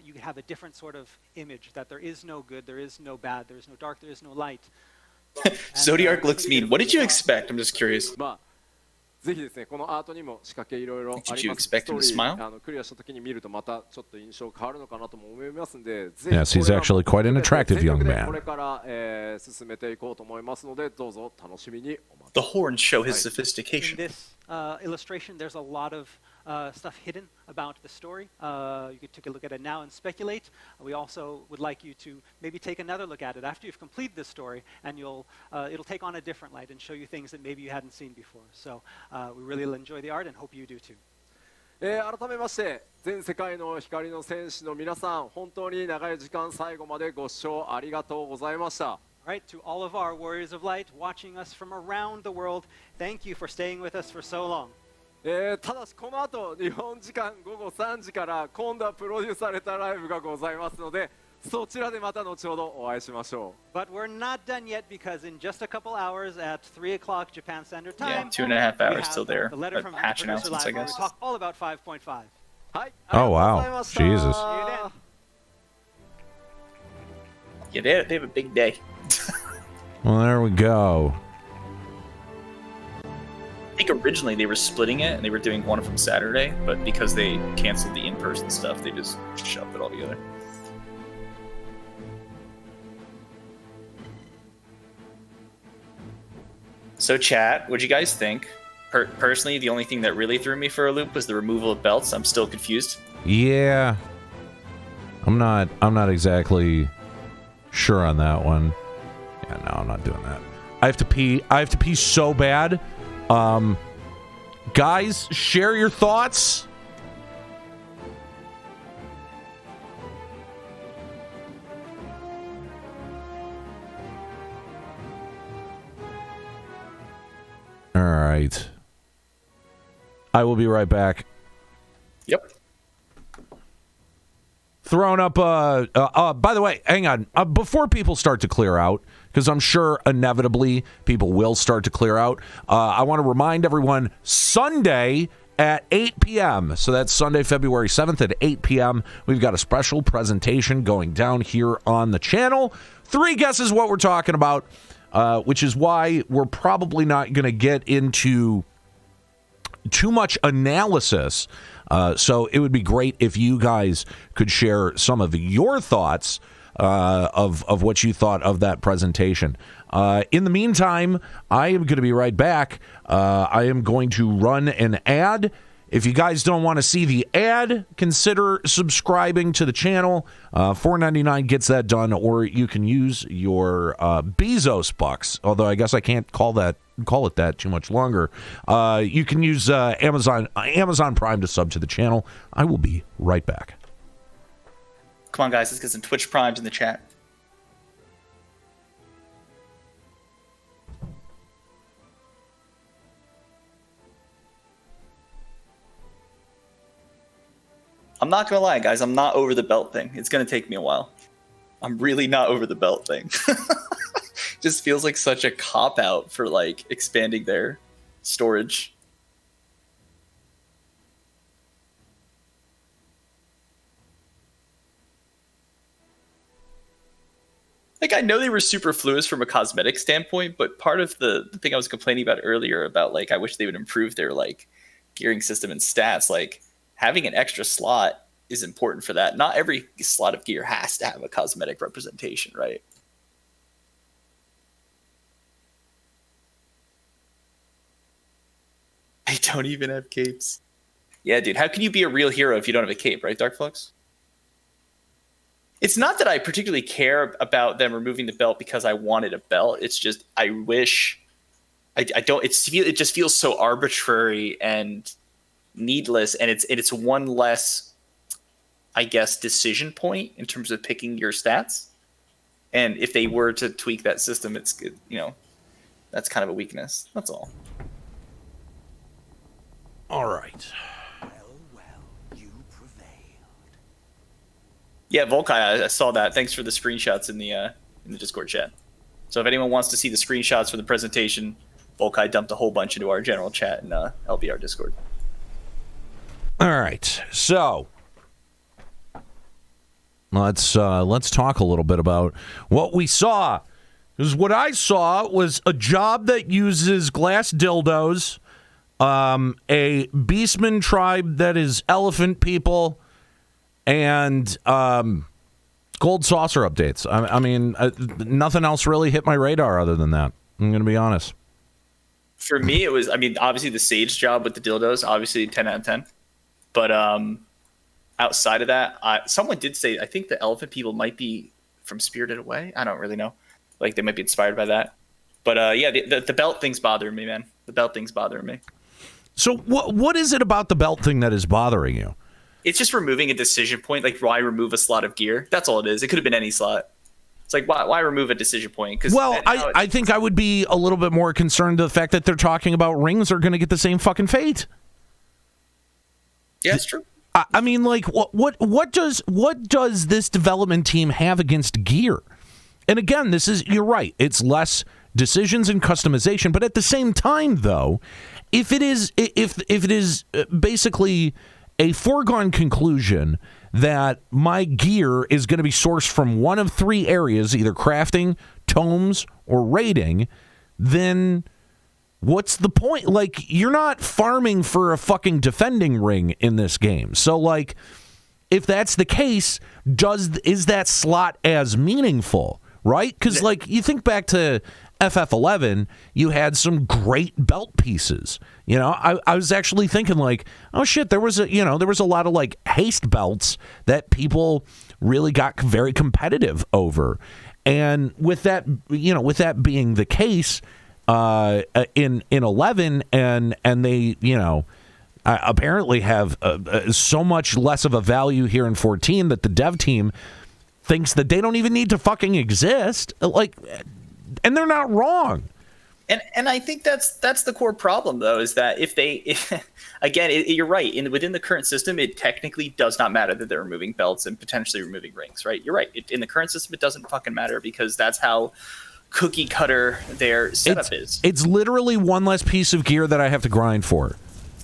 you could have a different sort of image, that there is no good, there is no bad, there is no dark, there is no light. Zodiac looks mean. What did you expect? I'm just curious. まあぜひですねこのアートにも仕掛けいろいろあります。 Did you expect him to ストー smile? リークリアした時に見るとまたちょっと印象変わるのかなとも思いますんで。 Yes, he's actually quite an attractive young こ man. れから、進めていこうと思いますのでどうぞ楽しみにお待ち The horns show his In sophistication. this illustration, there's a lot of stuff hidden about the story. You could take a look at it now and speculate. We also would like you to maybe take another look at it after you've completed the story, and it'll take on a different light and show you things that maybe you hadn't seen before. So we really enjoy the art and hope you do too. 改めまして全世界の光の戦士の皆さん本当に長い時間最後までご視聴ありがとうございました。 All right, to all of our warriors of light watching us from around the world, thank you for staying with us for so long. ただしこの後日本時間午後3時から今度はプロデュースされたライブがございますのでそちらでまた後ほどお会いしましょう。 But we're not done yet because in just a couple hours at 3 o'clock Japan Standard Yeah, Time, 2.5 we hours have till there. the letter But from patch Producer announcements, I Live where guess. we talk all about 5.5. はい、 Oh, wow. ありがとうございました。 Jesus. See you then. Yeah, they have a big day. Well, there we go. I think originally they were splitting it and they were doing one from Saturday, but because they canceled the in-person stuff, they just shoved it all together. So chat, what'd you guys think? Personally, the only thing that really threw me for a loop was the removal of belts. I'm still confused. Yeah. I'm not exactly sure on that one. Yeah, no, I'm not doing that. I have to pee so bad. Guys, share your thoughts. All right. I will be right back. Yep. throwing up by the way, hang on. Before people start to clear out, because I'm sure inevitably people will start to clear out, I want to remind everyone, Sunday at 8 p.m., so that's Sunday, February 7th at 8 p.m., we've got a special presentation going down here on the channel. 3 guesses what we're talking about, which is why we're probably not going to get into too much analysis. So it would be great if you guys could share some of your thoughts of what you thought of that presentation. In the meantime, I am going to be right back. I am going to run an ad. If you guys don't want to see the ad, consider subscribing to the channel. $4.99 gets that done, or you can use your Bezos bucks, although I guess I can't call it that too much longer. You can use Amazon Prime to sub to the channel. I will be right back. Come on, guys, let's get some Twitch Primes in the chat. I'm not gonna lie, guys, I'm not over the belt thing. It's gonna take me a while. I'm really not over the belt thing. Just feels like such a cop-out for, like, expanding their storage. Like, I know they were superfluous from a cosmetic standpoint, but part of the thing I was complaining about earlier about, like, I wish they would improve their, like, gearing system and stats, like, having an extra slot is important for that. Not every slot of gear has to have a cosmetic representation, right? I don't even have capes. Yeah, dude, how can you be a real hero if you don't have a cape, right, Darkflux? It's not that I particularly care about them removing the belt because I wanted a belt. It's just I wish I don't. It just feels so arbitrary and needless, and it's one less, I guess, decision point in terms of picking your stats. And if they were to tweak that system, it's good. You know, that's kind of a weakness. That's all. All right. You prevailed. Yeah, Volkai, I saw that. Thanks for the screenshots in the Discord chat. So if anyone wants to see the screenshots for the presentation, Volkai dumped a whole bunch into our general chat in LBR Discord. All right, so let's talk a litlittle bit about what we saw. Because what I saw was a job that uses glass dildos, a beastman tribe that is elephant people, and gold saucer updates. I mean, nothing else really hit my radar other than that. I'm going to be honest. For me, it was, I mean, obviously the Sage job with the dildos, obviously 10 out of 10. But outside of that, someone did say, I think the elephant people might be from Spirited Away. I don't really know. Like, they might be inspired by that. But yeah, the belt thing's bothering me, man. The belt thing's bothering me. So what is it about the belt thing that is bothering you? It's just removing a decision point. Like, why remove a slot of gear? That's all it is. It could have been any slot. It's like, why remove a decision point? Well, I think I would be a little bit more concerned to the fact that they're talking about rings are going to get the same fucking fate. Yeah, it's true. I mean, like, what does this development team have against gear? And again, you're right. It's less decisions and customization, but at the same time, though, if it is basically a foregone conclusion that my gear is going to be sourced from one of 3 areas, either crafting, tomes, or raiding, then what's the point? Like, you're not farming for a fucking defending ring in this game. So, like, if that's the case, is that slot as meaningful, right? Because, like, you think back to FF11, you had some great belt pieces. You know, I was actually thinking, like, oh shit, there was a lot of, like, haste belts that people really got very competitive over. And with that being the case, in 11, and they, apparently have so much less of a value here in 14 that the dev team thinks that they don't even need to fucking exist. Like, and they're not wrong. And I think that's the core problem, though, is that you're right. Within the current system, it technically does not matter that they're removing belts and potentially removing rings, right? You're right. In the current system, it doesn't fucking matter because that's how cookie cutter their setup is. It's literally one less piece of gear that I have to grind for.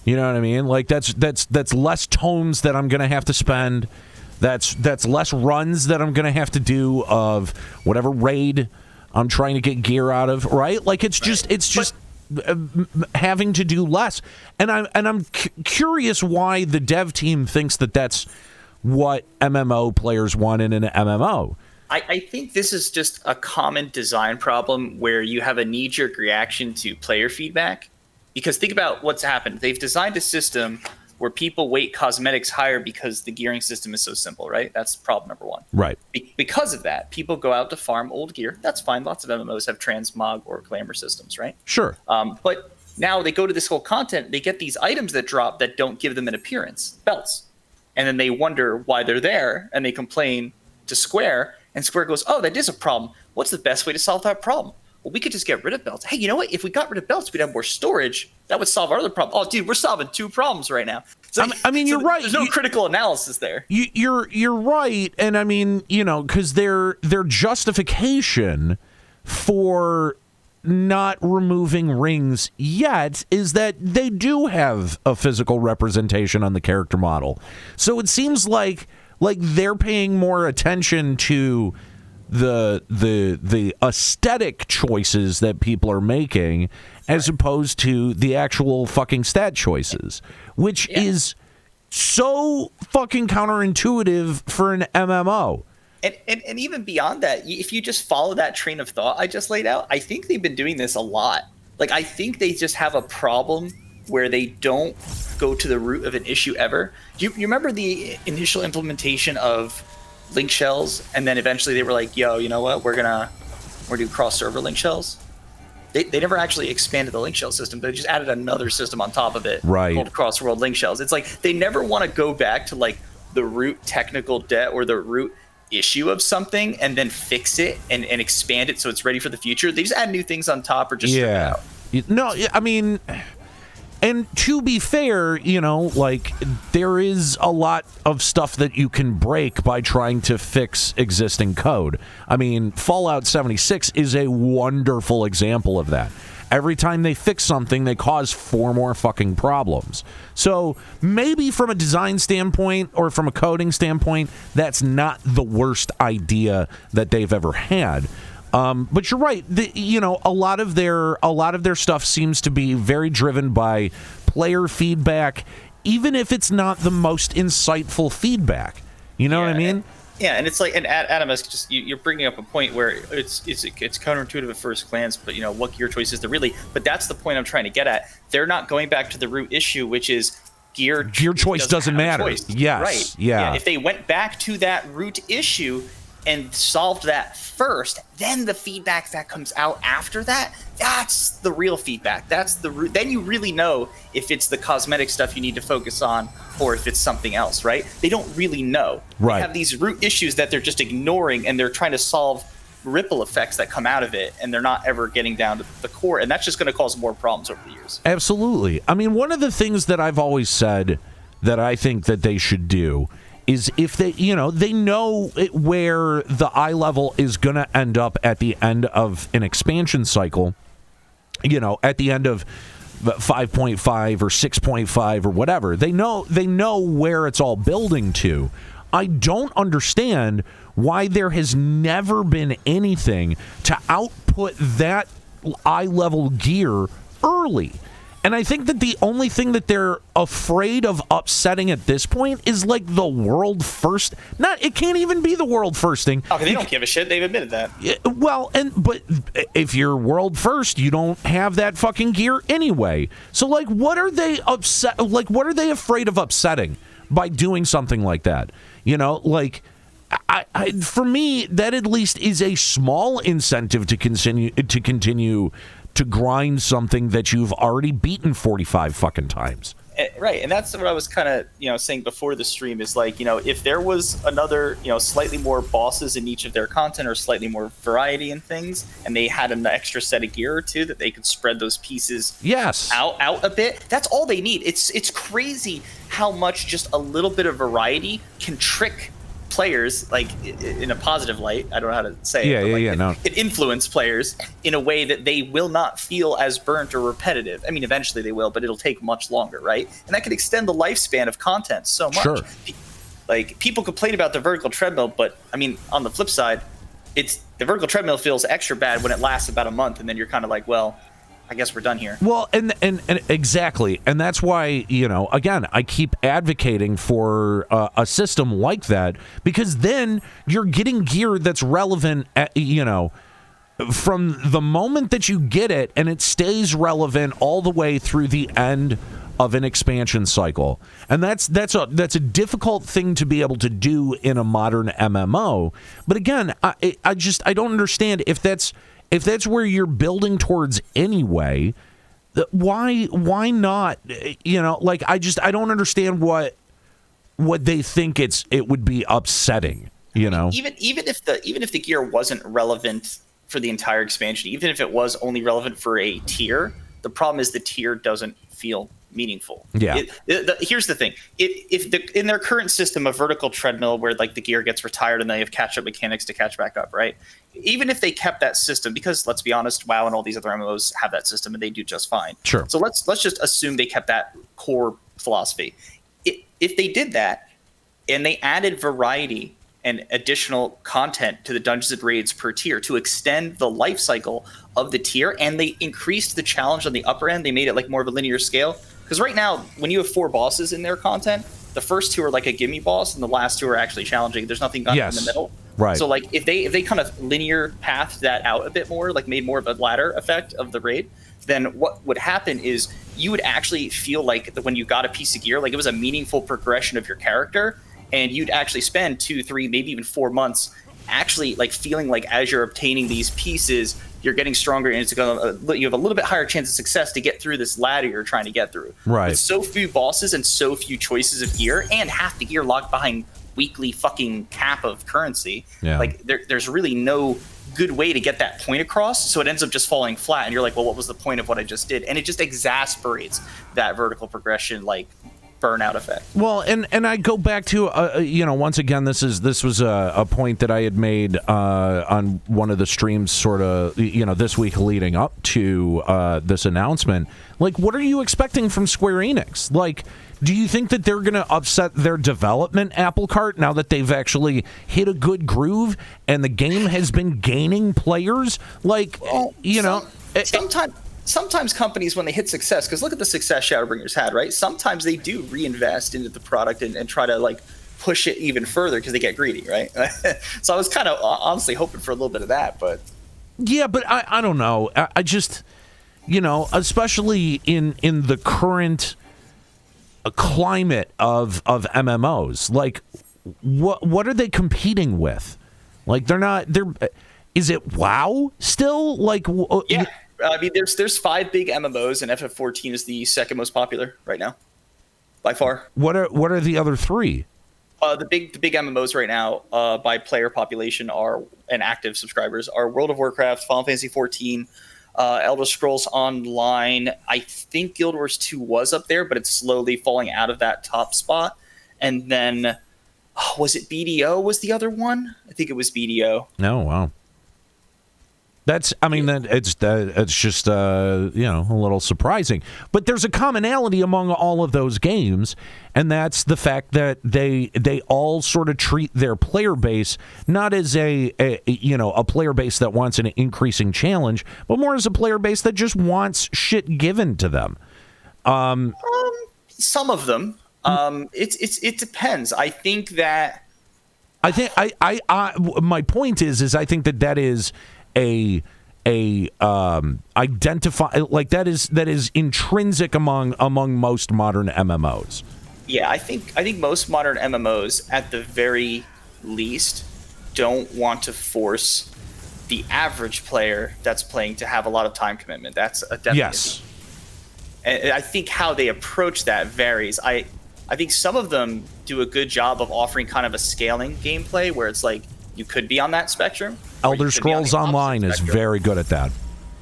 You know what I mean? Like that's less tomes that I'm gonna have to spend. That's less runs that I'm gonna have to do of whatever raid I'm trying to get gear out of, right? Like it's just having to do less, and I'm curious why the dev team thinks that that's what MMO players want in an MMO. I think this is just a common design problem where you have a knee-jerk reaction to player feedback. Because think about what's happened. They've designed a system where people weight cosmetics higher because the gearing system is so simple, right? That's problem number one. Right. Because of that, people go out to farm old gear. That's fine. Lots of MMOs have transmog or glamour systems, right? Sure. But now they go to this whole content. They get these items that drop that don't give them an appearance, belts. And then they wonder why they're there, and they complain to Square, and Square goes, oh, that is a problem. What's the best way to solve that problem? Well, we could just get rid of belts. Hey, you know what? If we got rid of belts, we'd have more storage. That would solve our other problem. Oh, dude, we're solving two problems right now. So, I mean, you're right. There's no critical analysis there. You're right, and I mean, because their justification for not removing rings yet is that they do have a physical representation on the character model. So it seems like they're paying more attention to the aesthetic choices that people are making as opposed to the actual fucking stat choices, which is so fucking counterintuitive for an MMO. And even beyond that, if you just follow that train of thought I just laid out, I think they've been doing this a lot. Like, I think they just have a problem where they don't go to the root of an issue ever. You remember the initial implementation of link shells, and then eventually they were like, yo, you know what, we're gonna do cross-server link shells? They never actually expanded the link shell system. They just added another system on top of it called cross-world link shells. It's like they never want to go back to like the root technical debt or the root issue of something and then fix it and expand it so it's ready for the future. They just add new things on top or just strip it out. No, I mean, and to be fair, like there is a lot of stuff that you can break by trying to fix existing code. I mean, Fallout 76 is a wonderful example of that. Every time they fix something, they cause 4 more fucking problems. So maybe from a design standpoint or from a coding standpoint, that's not the worst idea that they've ever had. But you're right. A lot of their stuff seems to be very driven by player feedback, even if it's not the most insightful feedback. You know what I mean? And it's like, and Adam, you're bringing up a point where it's counterintuitive at first glance, but what gear choice is there really? But that's the point I'm trying to get at. They're not going back to the root issue, which is gear choice doesn't matter. Yes, right? Yeah. If they went back to that root issue and solved that first, then the feedback that comes out after that's the real feedback. That's the root. Then you really know if it's the cosmetic stuff you need to focus on or if it's something else, right? They don't really know. Right. They have these root issues that they're just ignoring, and they're trying to solve ripple effects that come out of it, and they're not ever getting down to the core, and that's just going to cause more problems over the years. Absolutely. I mean, one of the things that I've always said that I think that they should do is if they know where the eye level is going to end up at the end of an expansion cycle, at the end of 5.5 or 6.5 or whatever. They know where it's all building to. I don't understand why there has never been anything to output that eye level gear early. And I think that the only thing that they're afraid of upsetting at this point is like the world first. It can't even be the world first thing. Okay, they don't give a shit. They've admitted that. Well, but if you're world first, you don't have that fucking gear anyway. So like, what are they upset? Like, what are they afraid of upsetting by doing something like that? For me, that at least is a small incentive to continue to grind something that you've already beaten 45 fucking times. Right, Right, and that's what I was kind of, saying before the stream is like, if there was another, slightly more bosses in each of their content or slightly more variety in things, and they had an extra set of gear or two that they could spread those pieces out a bit. That's all they need. It's crazy how much just a little bit of variety can trick players, like in a positive light. I don't know how to say it. It influence players in a way that they will not feel as burnt or repetitive. I mean, eventually they will, but it'll take much longer, right? And that could extend the lifespan of content so much. Sure. Like, people complain about the vertical treadmill, but I mean, on the flip side, the vertical treadmill feels extra bad when it lasts about a month, and then you're kind of like, well, I guess we're done here. Well, and exactly. And that's why, again, I keep advocating for a system like that, because then you're getting gear that's relevant, from the moment that you get it, and it stays relevant all the way through the end of an expansion cycle. And that's a difficult thing to be able to do in a modern MMO. But again, I don't understand if that's where you're building towards anyway, why not? I don't understand what they think it would be upsetting. Even if the gear wasn't relevant for the entire expansion, even if it was only relevant for a tier, the problem is the tier doesn't feel meaningful. Yeah. Here's the thing: in their current system of vertical treadmill, where like the gear gets retired and they have catch-up mechanics to catch back up, right? Even if they kept that system, because let's be honest, WoW and all these other MMOs have that system and they do just fine. Sure. So let's just assume they kept that core philosophy. If they did that and they added variety and additional content to the dungeons and raids per tier to extend the life cycle of the tier, and they increased the challenge on the upper end, they made it like more of a linear scale. Because right now, when you have 4 bosses in their content, the first 2 are like a gimme boss, and the last 2 are actually challenging. There's nothing in the middle. Right. So like if they kind of linear pathed that out a bit more, like made more of a ladder effect of the raid, then what would happen is you would actually feel like when you got a piece of gear, like it was a meaningful progression of your character, and you'd actually spend 2, 3, maybe even 4 months actually like feeling like as you're obtaining these pieces, you're getting stronger, and you have a little bit higher chance of success to get through this ladder you're trying to get through. Right. With so few bosses and so few choices of gear, and half the gear locked behind weekly fucking cap of currency, like there's really no good way to get that point across, so it ends up just falling flat, and you're like, well, what was the point of what I just did? And it just exasperates that vertical progression like burnout effect. Well, and I go back to once again, this was a point that I had made on one of the streams sort of this week leading up to this announcement. Like, what are you expecting from Square-Enix? Like, do you think that they're going to upset their development apple cart now that they've actually hit a good groove and the game has been gaining players? Like, Sometimes companies, when they hit success, because look at the success Shadowbringers had, right? Sometimes they do reinvest into the product and try to like push it even further because they get greedy, right? So I was kind of honestly hoping for a little bit of that, but yeah, but I don't know. I just, especially in the current climate of MMOs, like what are they competing with? Like is it WoW still? Like yeah. I mean, there's 5 big MMOs, and FF14 is the second most popular right now, by far. What are the other 3? The big MMOs right now, by player population and active subscribers, are World of Warcraft, Final Fantasy XIV, Elder Scrolls Online. I think Guild Wars 2 was up there, but it's slowly falling out of that top spot. And then, was it BDO? Was the other one? I think it was BDO. Oh, wow. It's just a little surprising, but there's a commonality among all of those games, and that's the fact that they all sort of treat their player base not as a player base that wants an increasing challenge, but more as a player base that just wants shit given to them. Some of them. It depends. I think that. My point is I think that is identify, like that is intrinsic among most modern MMOs. Yeah, I think most modern MMOs at the very least don't want to force the average player that's playing to have a lot of time commitment. That's a definite. Yes. And I think how they approach that varies. I think some of them do a good job of offering kind of a scaling gameplay where it's like you could be on that spectrum. Elder Scrolls Online is very good at that.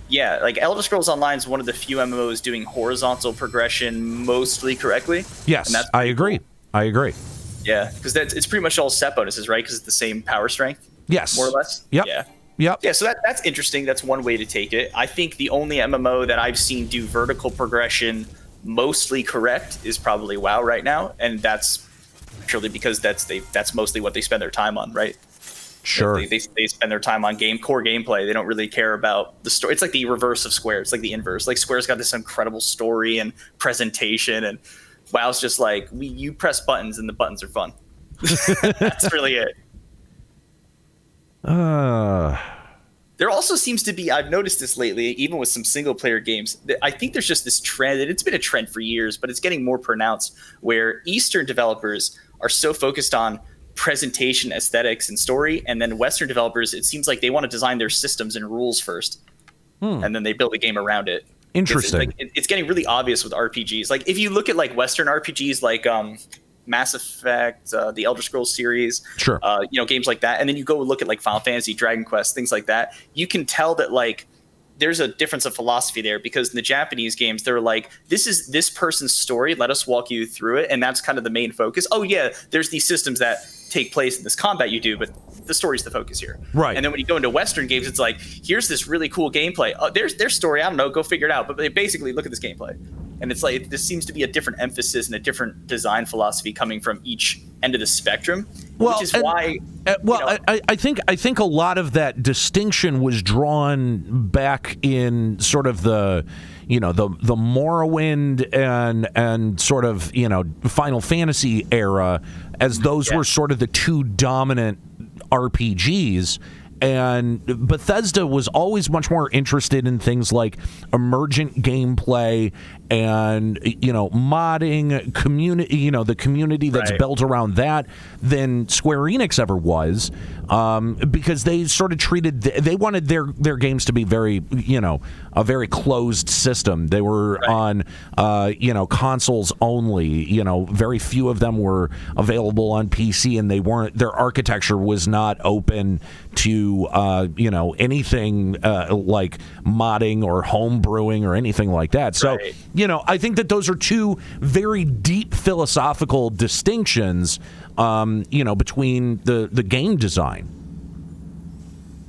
Yeah, like Elder Scrolls Online is one of the few MMOs doing horizontal progression mostly correctly. Yes, I agree. Cool. I agree. Yeah, because it's pretty much all set bonuses, right? Because it's the same power strength. Yes. More or less. Yep. Yeah. Yep. Yeah, so that's interesting. That's one way to take it. I think the only MMO that I've seen do vertical progression mostly correct is probably WoW right now, and that's purely because that's mostly what they spend their time on, right? Sure. They spend their time on core gameplay. They don't really care about the story. It's like the reverse of Square. It's like the inverse. Like Square's got this incredible story and presentation, and WoW's just like you press buttons and the buttons are fun. That's really it. There also seems to be, I've noticed this lately, even with some single player games, I think there's just this trend, and it's been a trend for years, but it's getting more pronounced, where Eastern developers are so focused on presentation, aesthetics, and story, and then Western developers, it seems like they want to design their systems and rules first, and then they build a game around it. Interesting. It's getting really obvious with RPGs. Like if you look at like Western RPGs, like Mass Effect, the Elder Scrolls series, sure, games like that, and then you go look at like Final Fantasy, Dragon Quest, things like that, you can tell that like there's a difference of philosophy there, because in the Japanese games they're like, this is this person's story, let us walk you through it, and that's kind of the main focus. Oh yeah, there's these systems that take place in this combat you do, but the story's the focus here, right? And then when you go into Western games, it's like, here's this really cool gameplay, there's their story, I don't know, go figure it out, but they basically look at this gameplay. And it's like, this seems to be a different emphasis and a different design philosophy coming from each end of the spectrum, which is why. I think a lot of that distinction was drawn back in sort of the Morrowind and sort of Final Fantasy era, as those were sort of the two dominant RPGs. And Bethesda was always much more interested in things like emergent gameplay and, modding, community, the community that's built around that than Square Enix ever was, because they sort of they wanted their games to be very, a very closed system. They were on, consoles only. Very few of them were available on PC, and their architecture was not open to anything like modding or home brewing or anything like that. So, I think that those are two very deep philosophical distinctions, between the game design.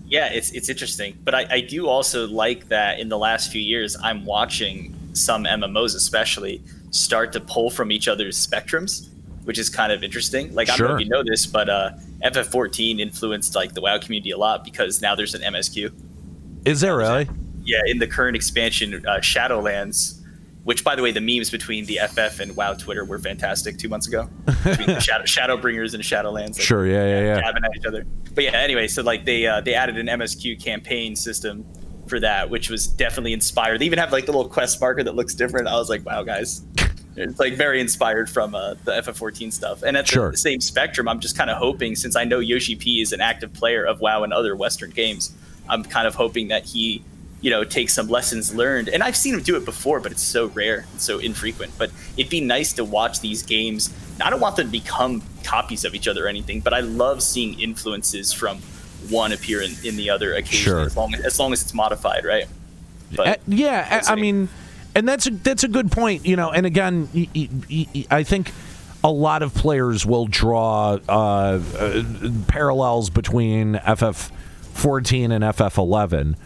Yeah, it's interesting. But I do also like that in the last few years, I'm watching some MMOs especially start to pull from each other's spectrums, which is kind of interesting. Like, I don't know if you know this, but FF14 influenced like the WoW community a lot, because now there's an MSQ. Is there really? Yeah, in the current expansion, Shadowlands, which, by the way, the memes between the FF and WoW Twitter were fantastic 2 months ago. Between the Shadowbringers and Shadowlands. Like, jabbing at each other. But yeah, anyway, so like they added an MSQ campaign system for that, which was definitely inspired. They even have like the little quest marker that looks different. I was like, wow, guys. It's like very inspired from the FF14 stuff. And at the same spectrum, I'm just kind of hoping, since I know Yoshi P is an active player of WoW and other Western games, I'm kind of hoping that he, takes some lessons learned. And I've seen him do it before, but it's so rare and so infrequent. But it'd be nice to watch these games. I don't want them to become copies of each other or anything, but I love seeing influences from one appear in the other occasionally, as long as it's modified, right? But I mean, and that's a good point, and again, I think a lot of players will draw parallels between FF14 and FF11,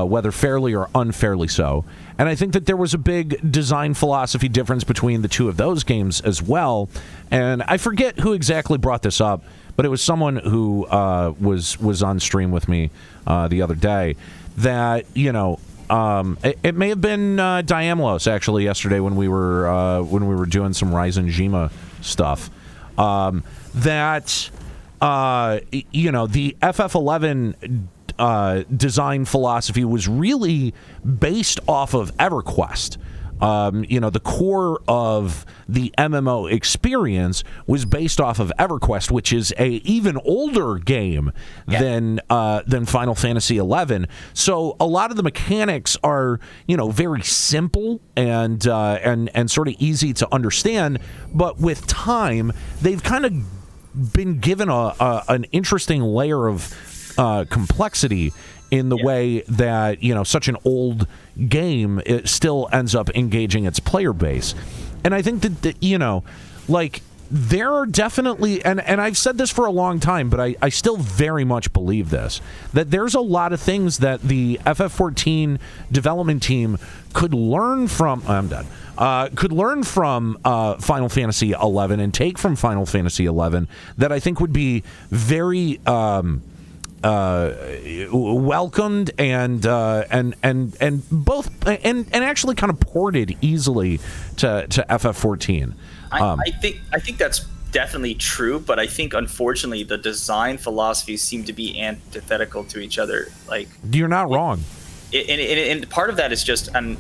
whether fairly or unfairly so. And I think that there was a big design philosophy difference between the two of those games as well. And I forget who exactly brought this up, but it was someone who was on stream with me the other day, that, it may have been Diamelos actually yesterday when we were doing some Ryzen Jima stuff. That the FF11 design philosophy was really based off of EverQuest. the core of the MMO experience was based off of EverQuest, which is a even older game than Final Fantasy XI. So a lot of the mechanics are, very simple and sort of easy to understand. But with time, they've kind of been given an interesting layer of complexity in the way that such an old game, it still ends up engaging its player base. And I think that there are definitely, and I've said this for a long time, but I still very much believe this, that there's a lot of things that the FF14 development team could learn from. I'm done. Could learn from Final Fantasy XI and take from Final Fantasy XI that I think would be very welcomed and actually kind of ported easily to FF14. I think that's definitely true, but I think unfortunately the design philosophies seem to be antithetical to each other. Like, you're not wrong. And part of that is just, and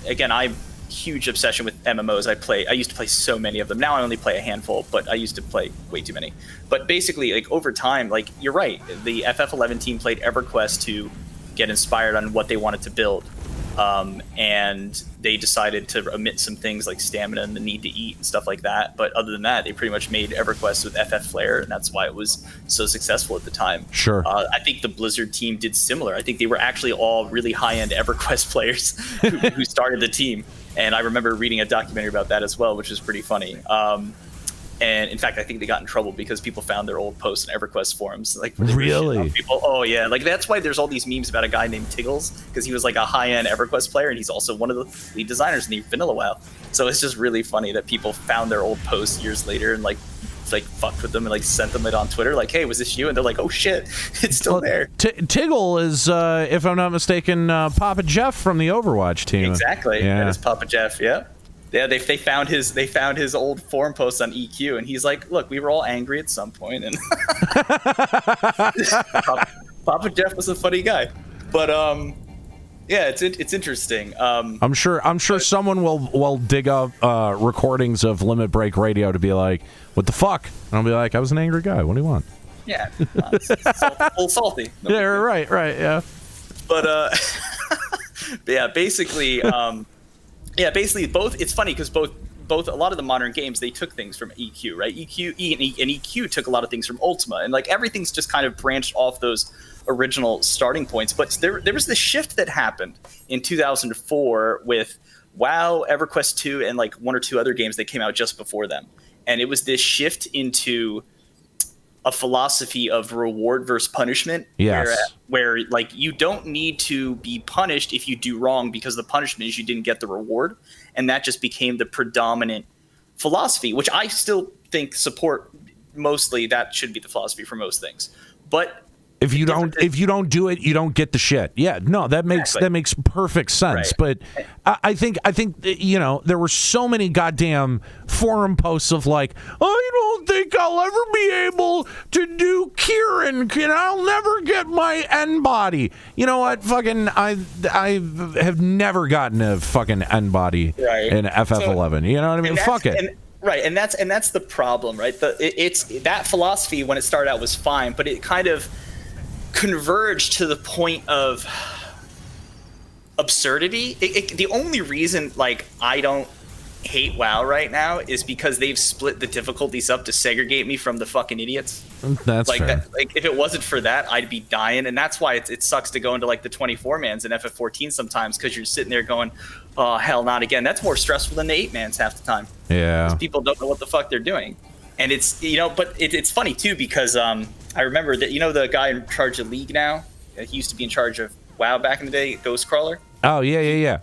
again, I'm huge obsession with MMOs. I used to play so many of them. Now I only play a handful, but I used to play way too many. But basically, like, over time, like, you're right, the FF11 team played EverQuest to get inspired on what they wanted to build, and they decided to omit some things like stamina and the need to eat and stuff like that. But other than that, they pretty much made EverQuest with FF Flair, and that's why it was so successful at the time. Sure. I think the Blizzard team did similar. I think they were actually all really high-end EverQuest players who started the team. And I remember reading a documentary about that as well, which was pretty funny. And in fact, I think they got in trouble because people found their old posts in EverQuest forums. Like, really? People, oh yeah, like that's why there's all these memes about a guy named Tiggles, because he was like a high-end EverQuest player, and he's also one of the lead designers in the Vanilla WoW. So it's just really funny that people found their old posts years later and like fucked with them and like sent them it on Twitter, like, hey, was this you? And they're like, oh shit, it's still there. Tiggle is, if I'm not mistaken, Papa Jeff from the Overwatch team. Exactly. Yeah. That is Papa Jeff. Yeah. Yeah, they found his old forum posts on EQ, and he's like, look, we were all angry at some point, and Papa Jeff was a funny guy. But yeah, it's interesting. I'm sure someone will dig up recordings of Limit Break Radio to be like, what the fuck? And I'll be like, I was an angry guy. What do you want? Yeah, it's a little salty. No, yeah, right, yeah. But yeah, basically. Yeah, basically both. It's funny because both a lot of the modern games, they took things from EQ, right? EQ took a lot of things from Ultima, and like everything's just kind of branched off those original starting points. But there was this shift that happened in 2004 with WoW, EverQuest 2, and like one or two other games that came out just before them, and it was this shift into a philosophy of reward versus punishment. Yes. Where like you don't need to be punished if you do wrong, because the punishment is you didn't get the reward, and that just became the predominant philosophy, which I still think support. Mostly that should be the philosophy for most things, but if you don't do it, you don't get the shit. Yeah, no, that makes perfect sense. Right. But I think there were so many goddamn forum posts of like, I don't think I'll ever be able to do Kieran, and I'll never get my end body. You know what? Fucking I have never gotten a fucking end body in FF11. You know what I mean? Fuck it. Right, and that's the problem, right? It's that philosophy when it started out was fine, but it kind of converged to the point of absurdity. The only reason like I don't hate WoW right now is because they've split the difficulties up to segregate me from the fucking idiots. That's like fair. that. Like if it wasn't for that, I'd be dying, and that's why it sucks to go into like the 24-mans in FF14 sometimes, because you're sitting there going, oh hell, not again. That's more stressful than the 8-mans half the time. Yeah, people don't know what the fuck they're doing. And it's, but it's funny too, because I remember that, the guy in charge of League now, he used to be in charge of WoW back in the day, Ghostcrawler. Oh, yeah.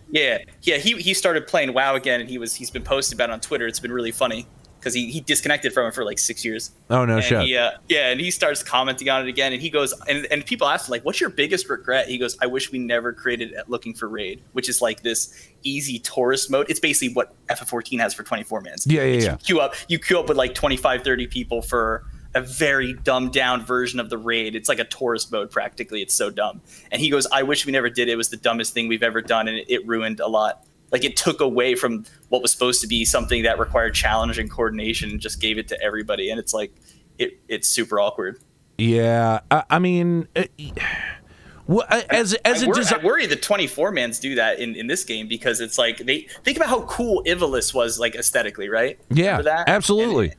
He started playing WoW again, and he's been posting about it on Twitter. It's been really funny because he disconnected from it for like 6 years. Oh, no shit. And he starts commenting on it again, and he goes, and people ask him, like, what's your biggest regret? He goes, I wish we never created Looking for Raid, which is like this easy tourist mode. It's basically what FF14 has for 24-mans. Yeah. You queue up with like 25, 30 people for a very dumbed down version of the raid. It's like a tourist mode practically. It's so dumb. And he goes, I wish we never did it. It was the dumbest thing we've ever done, and it ruined a lot. Like it took away from what was supposed to be something that required challenge and coordination and just gave it to everybody. And it's like, it's super awkward. Yeah. I mean, well, I worry the 24-mans do that in this game, because it's like, they think about how cool Ivalice was, like aesthetically, right? Yeah, that? absolutely.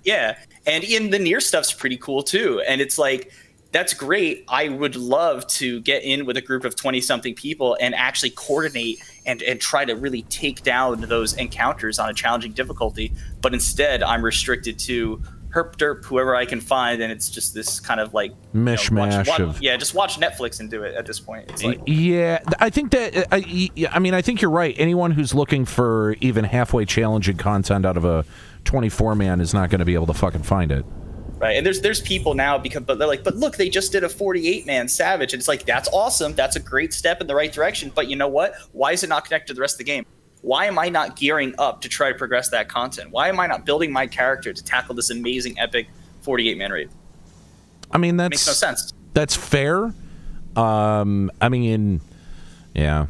And in the Nier stuff's pretty cool too. And it's like, that's great. I would love to get in with a group of 20-something people and actually coordinate and try to really take down those encounters on a challenging difficulty. But instead, I'm restricted to herp derp, whoever I can find, and it's just this kind of like mishmash of just watch Netflix and do it at this point. It's like, yeah, I think that I mean I think you're right. Anyone who's looking for even halfway challenging content out of a 24-man is not going to be able to fucking find it. Right, and there's people now but they're like, but look, they just did a 48-man Savage, and it's like, that's awesome, that's a great step in the right direction, but you know what? Why is it not connected to the rest of the game? Why am I not gearing up to try to progress that content? Why am I not building my character to tackle this amazing epic 48-man raid? I mean, that makes no sense. That's fair. I mean, yeah.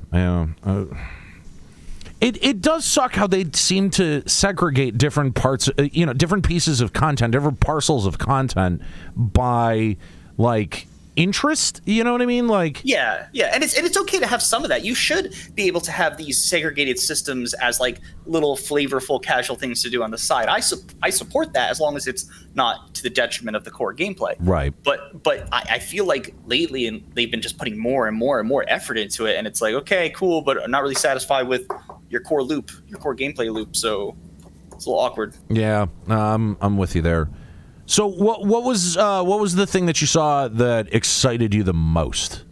It does suck how they seem to segregate different parts, different pieces of content, different parcels of content by, like, interest. You know what I mean? Like, yeah, and it's okay to have some of that. You should be able to have these segregated systems as like little flavorful, casual things to do on the side. I support that as long as it's not to the detriment of the core gameplay. Right. But I feel like lately, and they've been just putting more and more and more effort into it, and it's like, okay, cool, but I'm not really satisfied with your core loop, your core gameplay loop. So it's a little awkward. Yeah, I'm with you there. So what was the thing that you saw that excited you the most?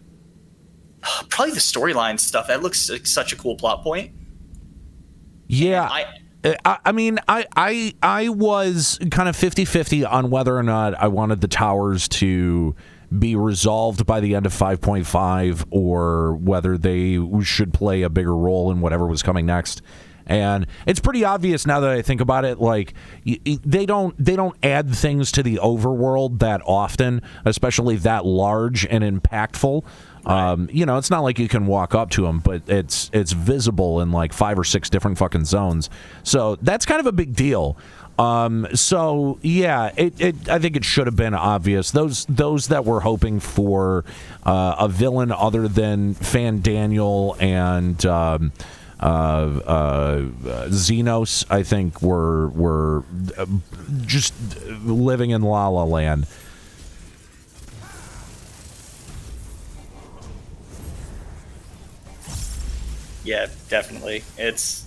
Probably the storyline stuff. That looks like such a cool plot point. Yeah, I mean, I was kind of 50-50 on whether or not I wanted the towers to be resolved by the end of 5.5 or whether they should play a bigger role in whatever was coming next. And it's pretty obvious now that I think about it. Like, they don't add things to the overworld that often, especially that large and impactful. Right. It's not like you can walk up to them, but it's visible in like 5 or 6 different fucking zones. So that's kind of a big deal. So yeah, I think it should have been obvious. Those that were hoping for a villain other than Fan Daniel and Xenos, I think were just living in La La Land. Yeah, definitely. It's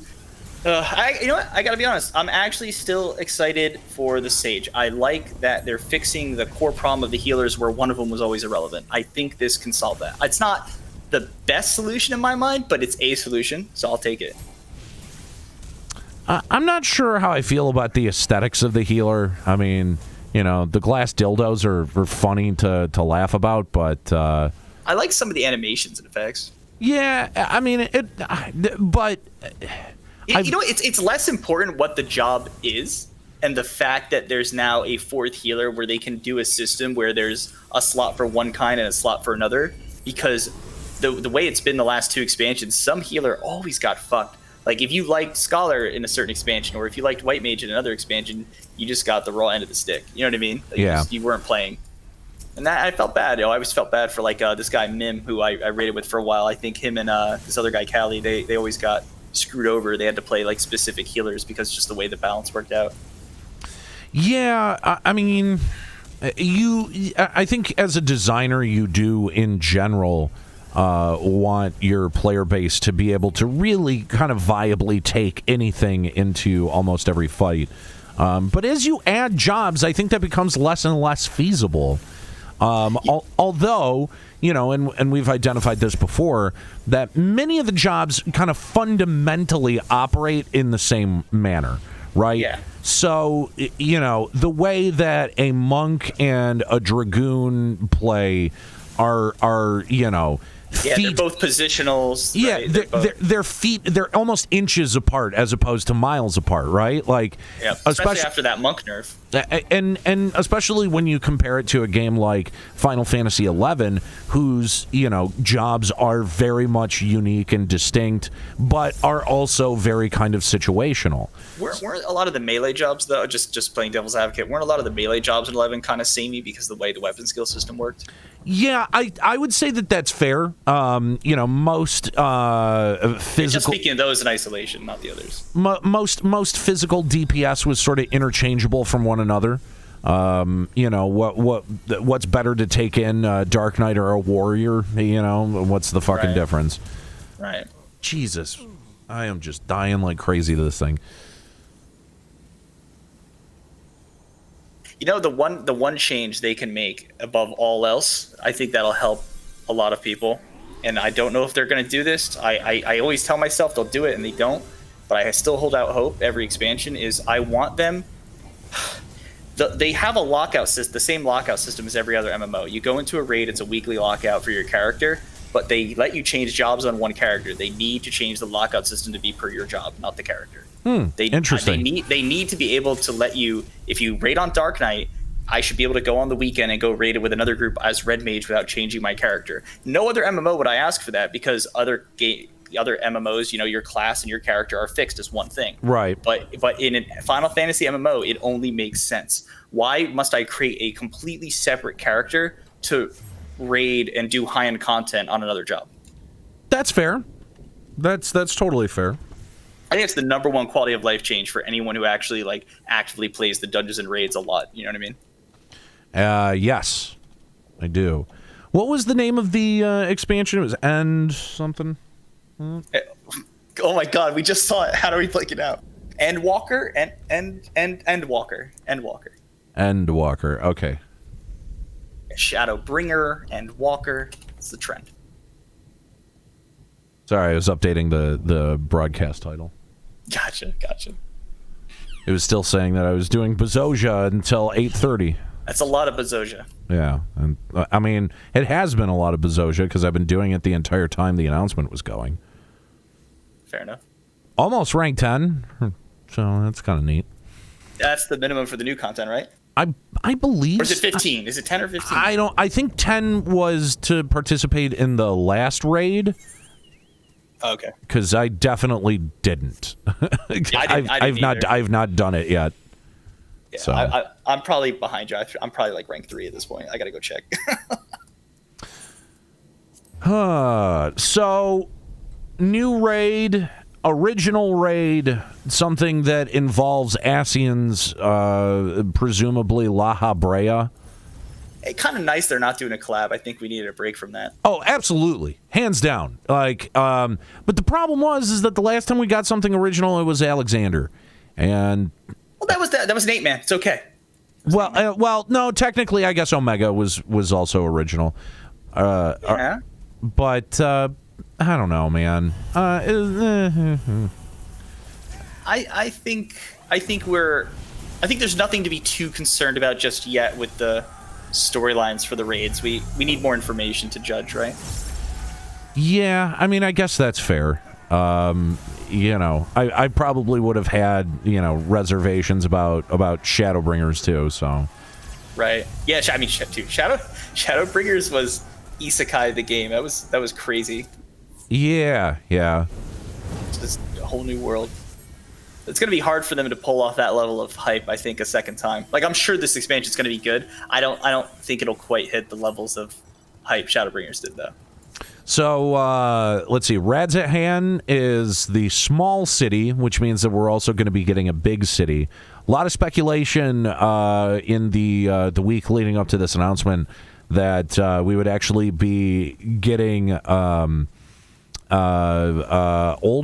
I gotta be honest, I'm actually still excited for the Sage. I like that they're fixing the core problem of the healers where one of them was always irrelevant. I think this can solve that. It's not the best solution in my mind, but it's a solution, so I'll take it. I'm not sure how I feel about the aesthetics of the healer. I mean, the glass dildos are funny to laugh about, but I like some of the animations and effects. Yeah, I mean, but it's less important what the job is, and the fact that there's now a 4th healer where they can do a system where there's a slot for one kind and a slot for another, because the way it's been the last 2 expansions, some healer always got fucked. Like, if you liked Scholar in a certain expansion, or if you liked White Mage in another expansion, you just got the raw end of the stick. You know what I mean? Like, yeah. You weren't playing. And that, I felt bad. I always felt bad for, like, this guy Mim, who I raided with for a while. I think him and this other guy, Callie, they always got screwed over. They had to play, like, specific healers because just the way the balance worked out. Yeah, I mean, I think as a designer, you do, in general, want your player base to be able to really kind of viably take anything into almost every fight. But as you add jobs, I think that becomes less and less feasible. Although, and we've identified this before, that many of the jobs kind of fundamentally operate in the same manner, right? Yeah. So, the way that a monk and a dragoon play are they're both positionals. Yeah, right? their feet, they're almost inches apart as opposed to miles apart, right? Like, especially after that monk nerf. And especially when you compare it to a game like Final Fantasy XI, whose jobs are very much unique and distinct, but are also very kind of situational. Weren't a lot of the melee jobs, though, just playing devil's advocate, weren't a lot of the melee jobs in 11 kind of samey because of the way the weapon skill system worked? Yeah, I would say that's fair. Most physical. Just speaking of those in isolation, not the others. Most physical DPS was sort of interchangeable from one another. What's better to take in, Dark Knight or a warrior? What's the fucking difference? Right. Jesus, I am just dying like crazy to this thing. The one change they can make above all else, I think that'll help a lot of people. And I don't know if they're going to do this. I always tell myself they'll do it, and they don't. But I still hold out hope every expansion is I want them... They have a lockout system, the same lockout system as every other MMO. You go into a raid, it's a weekly lockout for your character, but they let you change jobs on one character. They need to change the lockout system to be per your job, not the character. Interesting. They need to be able to let you, if you raid on Dark Knight, I should be able to go on the weekend and go raid it with another group as Red Mage without changing my character. No other MMO would I ask for that because other MMOs, your class and your character are fixed as one thing. Right. But in a Final Fantasy MMO, it only makes sense. Why must I create a completely separate character to raid and do high-end content on another job? That's fair. That's totally fair. I think it's the number one quality of life change for anyone who actually actively plays the dungeons and raids a lot. You know what I mean? Yes, I do. What was the name of the expansion? It was End something. Oh my god, we just saw it. How do we click it out? Endwalker? Endwalker. Endwalker, okay. Shadowbringer, Endwalker. It's the trend. Sorry, I was updating the broadcast title. Gotcha. It was still saying that I was doing Bazoja until 8:30. That's a lot of Bazoja. Yeah, and I mean, it has been a lot of Bazoja because I've been doing it the entire time the announcement was going. Fair enough. Almost rank 10, so that's kind of neat. That's the minimum for the new content, right? I believe. Or is it 15? Is it 10 or 15? I think 10 was to participate in the last raid. Okay. Because I definitely didn't. I've not done it yet. Yeah, so I'm probably behind you. I'm probably rank 3 at this point. I gotta go check. So, new raid, original raid, something that involves Asians, presumably La Habrea. It's kind of nice they're not doing a collab. I think we needed a break from that. Oh, absolutely. Hands down. But the problem is that the last time we got something original, it was Alexander. And... Well, that was an 8-man. It's okay. Well, no, technically, I guess Omega was also original. Yeah. But, I don't know, man. I think there's nothing to be too concerned about just yet with the storylines for the raids. We need more information to judge, right? Yeah, I mean, I guess that's fair. I probably would have had, reservations about Shadowbringers too, so. Right. Yeah, I mean, dude, Shadowbringers was isekai the game. That was crazy. Yeah. It's just a whole new world. It's going to be hard for them to pull off that level of hype, I think, a second time. I'm sure this expansion is going to be good. I don't think it'll quite hit the levels of hype Shadowbringers did, though. So, let's see. Raz-at-Han is the small city, which means that we're also going to be getting a big city. A lot of speculation in the week leading up to this announcement that we would actually be getting Old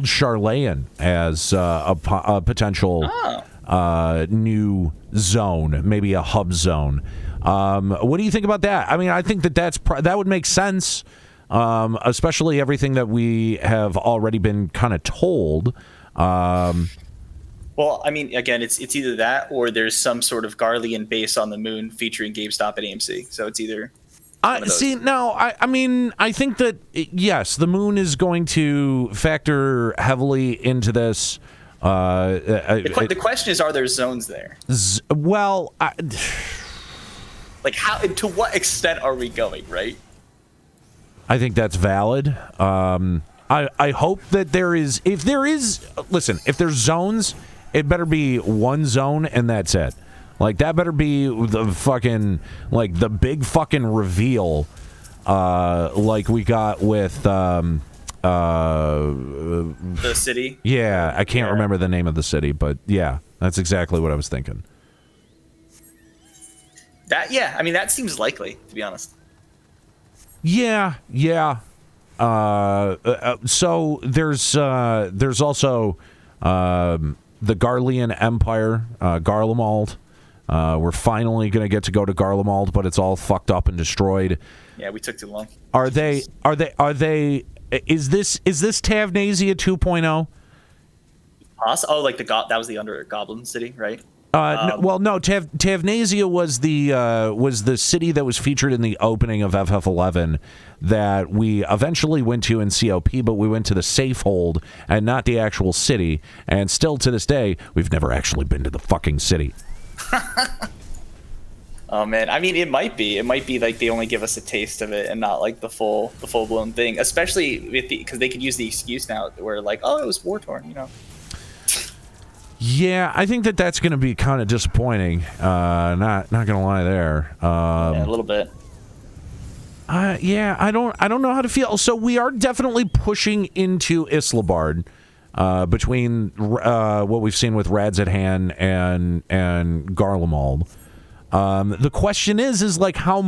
Charlayan as a potential new zone, maybe a hub zone. What do you think about that? I mean, I think that would make sense. Especially everything that we have already been kind of told. Well, I mean, again, it's either that or there's some sort of Garlean base on the moon featuring GameStop at AMC. So it's either. See, no, I mean, I think that, yes, the moon is going to factor heavily into this. The question is, are there zones there? Well, like, how, to what extent are we going, right? I think that's valid. I hope that there is, if there's zones, it better be one zone and that's it. Like, that better be the fucking, like, the big fucking reveal, like we got with, the city? Yeah, I can't remember the name of the city, but yeah, that's exactly what I was thinking. I mean, that seems likely, to be honest. Yeah. So there's also the Garlean Empire, Garlemald. We're finally going to get to go to Garlemald, but it's all fucked up and destroyed. Yeah, we took too long. Are they is this Tavnasia 2.0? Oh, like that was the Under Goblin City, right? No, Tavnasia was the city that was featured in the opening of FF11 that we eventually went to in COP, but we went to the Safehold and not the actual city. And still to this day, we've never actually been to the fucking city. Oh man, I mean, it might be like they only give us a taste of it and not like the full blown thing. Especially because they could use the excuse now where like, oh, it was war torn, you know. Yeah, I think that's going to be kind of disappointing. Not going to lie there. Yeah, a little bit. Yeah, I don't know how to feel. So we are definitely pushing into Islabard between what we've seen with Raz-at-Han and Garlemald. The question is like how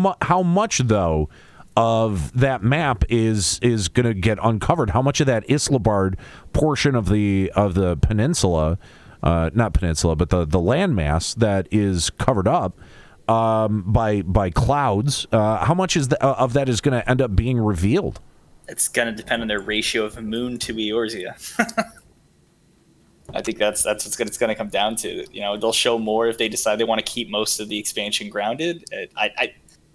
much though of that map is going to get uncovered? How much of that Islabard portion of the peninsula? Not peninsula, but the landmass that is covered up by clouds. How much of that is going to end up being revealed? It's going to depend on their ratio of moon to Eorzea. I think that's what it's going to come down to. You know, they'll show more if they decide they want to keep most of the expansion grounded.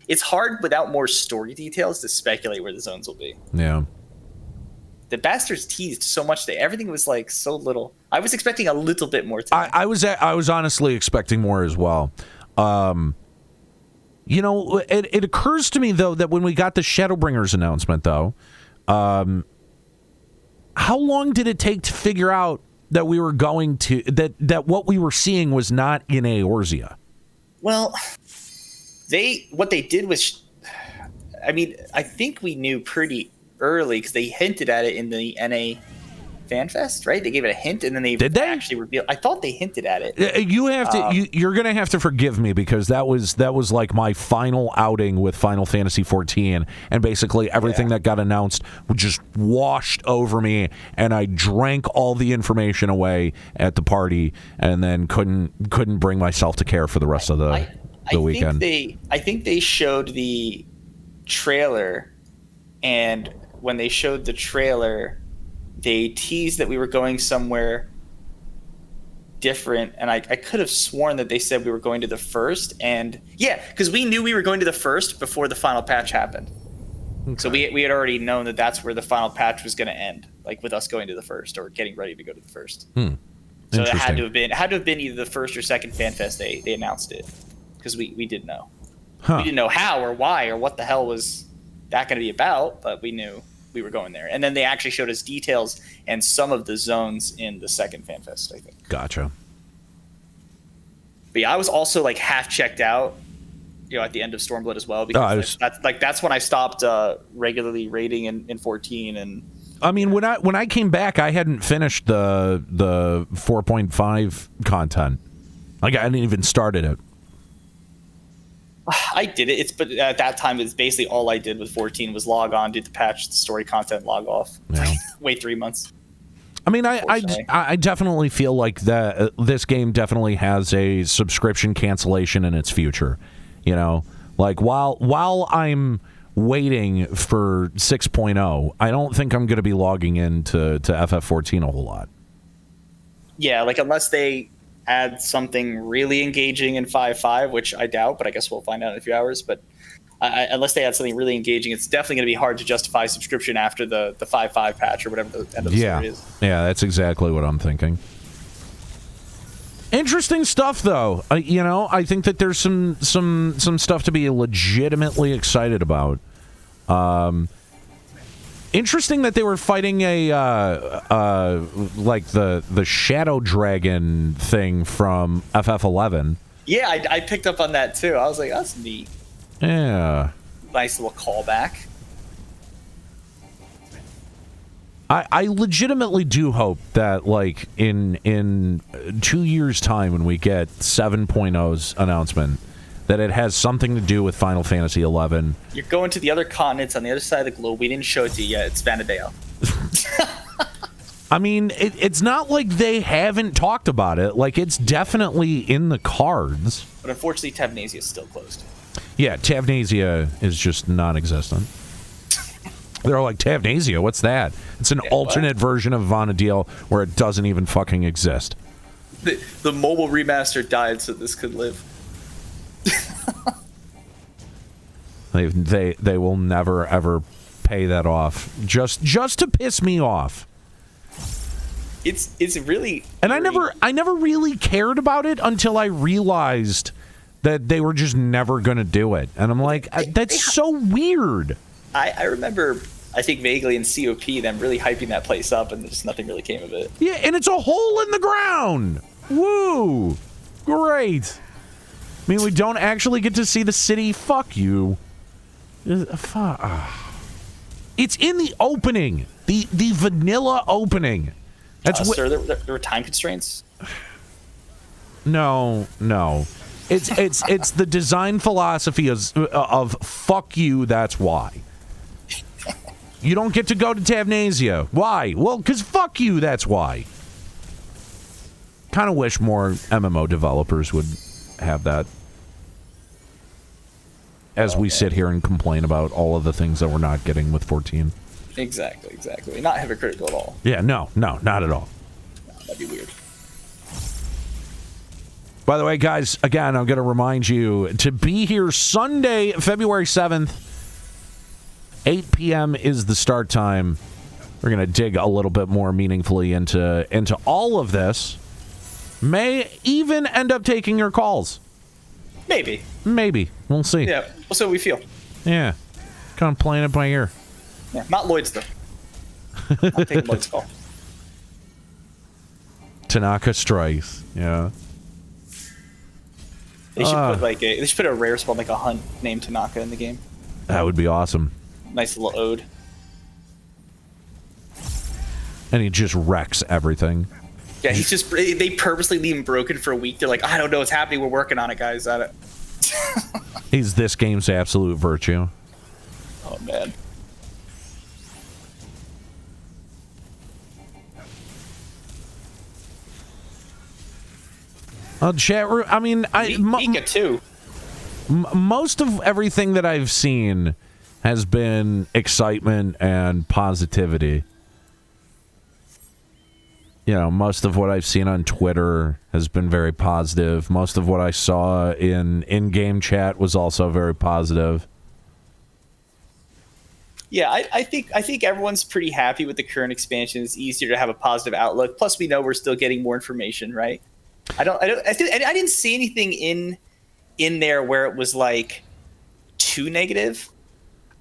It's hard without more story details to speculate where the zones will be. Yeah. The bastards teased so much that everything was like so little. I was expecting a little bit more. I was honestly expecting more as well. You know, it occurs to me though that when we got the Shadowbringers announcement though, how long did it take to figure out that we were going to that what we were seeing was not in Eorzea? Well, what they did was, I mean, I think we knew pretty early because they hinted at it in the NA FanFest, right? They gave it a hint and then they actually revealed. I thought they hinted at it. You have to. You're going to have to forgive me because that was like my final outing with Final Fantasy XIV, and basically everything that got announced just washed over me, and I drank all the information away at the and then couldn't bring myself to care for the rest of the weekend. I think they showed the trailer, and when they showed the trailer, they teased that we were going somewhere different, and I could have sworn that they said we were going to the first, and yeah, because we knew we were going to the first before the final patch happened. Okay. So we had already known that that's where the final patch was going to end, like with us going to the first or getting ready to go to the first. So it had to have been either the first or second FanFest they announced it, because we didn't know. We didn't know how or why or what the hell was that going to be about, but we knew we were going there. And then they actually showed us details and some of the zones in the second FanFest, I think. Gotcha. But yeah, I was also like half checked out, you know, at the end of Stormblood as well, because that's when I stopped regularly raiding in 14. And I mean, when I came back, I hadn't finished the 4.5 content. Like I hadn't even started it. I did it. But at that time, it's basically all I did with 14 was log on, do the patch, the story content, log off. Yeah. Wait 3 months. I mean, I definitely feel like that this game definitely has a subscription cancellation in its future. You know, like while I'm waiting for 6.0, I don't think I'm going to be logging into FF14 a whole lot. Yeah, like unless they add something really engaging in 5.5, which I doubt, but I guess we'll find out in a few hours. But unless they add something really engaging, it's definitely going to be hard to justify subscription after the 5.5 patch or whatever the end of the story is. Yeah, that's exactly what I'm thinking. Interesting stuff, though. I think that there's some stuff to be legitimately excited about. Interesting that they were fighting a like the Shadow Dragon thing from FF11. Yeah, I picked up on that too. I was like, that's neat. Yeah. Nice little callback. I legitimately do hope that, like, in 2 years' time when we get 7.0's announcement, that it has something to do with Final Fantasy XI. You're going to the other continents on the other side of the globe. We didn't show it to you yet. It's Vanadale. I mean, it's not like they haven't talked about it. Like, it's definitely in the cards. But unfortunately, Tavnasia is still closed. Yeah, Tavnasia is just non-existent. They're like, Tavnasia, what's that? It's an alternate version of Vanadale where it doesn't even fucking exist. The mobile remaster died so this could live. They will never ever pay that off just to piss me off. It's really and I never really cared about it until I realized that they were just never gonna do it, and I'm like, that's so weird. I remember, I think vaguely in COP them really hyping that place up, and just nothing really came of it. Yeah, and it's a hole in the ground. Woo, great. I mean, we don't actually get to see the city. Fuck you. It's in the opening, the vanilla opening. That's sir, there were time constraints. No. It's the design philosophy of fuck you. That's why. You don't get to go to Tavnasia. Why? Well, because fuck you. That's why. Kind of wish more MMO developers would have that. As we sit here and complain about all of the things that we're not getting with 14. Exactly. Not hypocritical at all. Yeah, no, not at all. No, that'd be weird. By the way, guys, again, I'm going to remind you to be here Sunday, February 7th. 8 p.m. is the start time. We're going to dig a little bit more meaningfully into all of this. May even end up taking your calls. Maybe. We'll see. Yeah, we'll see what we feel. Yeah. Kind of playing it by ear. Yeah, not Lloyd's, though. Not taking Lloyd's call. Tanaka strikes. Yeah. They should put a rare spawn like a hunt named Tanaka in the game. That would be awesome. Nice little ode. And he just wrecks everything. Yeah, they purposely leave him broken for a week. They're like, I don't know what's happening. We're working on it, guys. He's this game's absolute virtue. Oh, man. Chat room. I mean, Mika too. Most of everything that I've seen has been excitement and positivity. You know, most of what I've seen on Twitter has been very positive. Most of what I saw in-game chat was also very positive. Yeah, I think everyone's pretty happy with the current expansion. It's easier to have a positive outlook. Plus, we know we're still getting more information, right? I didn't see anything in there where it was like too negative.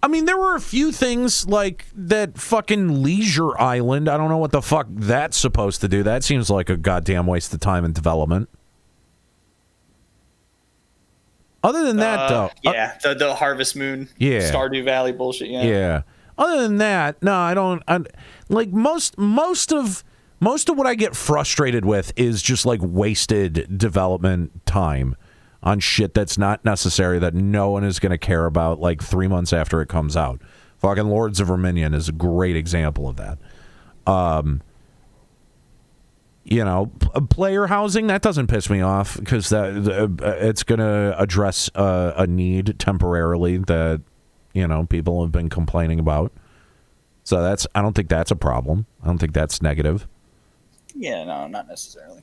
I mean, there were a few things like that fucking Leisure Island. I don't know what the fuck that's supposed to do. That seems like a goddamn waste of time and development. Other than that, though. Yeah, the Harvest Moon, Stardew Valley bullshit. Yeah. Other than that, no, I don't. Like most of what I get frustrated with is just like wasted development time on shit that's not necessary, that no one is going to care about like 3 months after it comes out. Fucking Lords of Verminion is a great example of that. You know, player housing, that doesn't piss me off because it's going to address a need temporarily that, you know, people have been complaining about. So I don't think that's a problem. I don't think that's negative. Yeah, no, not necessarily.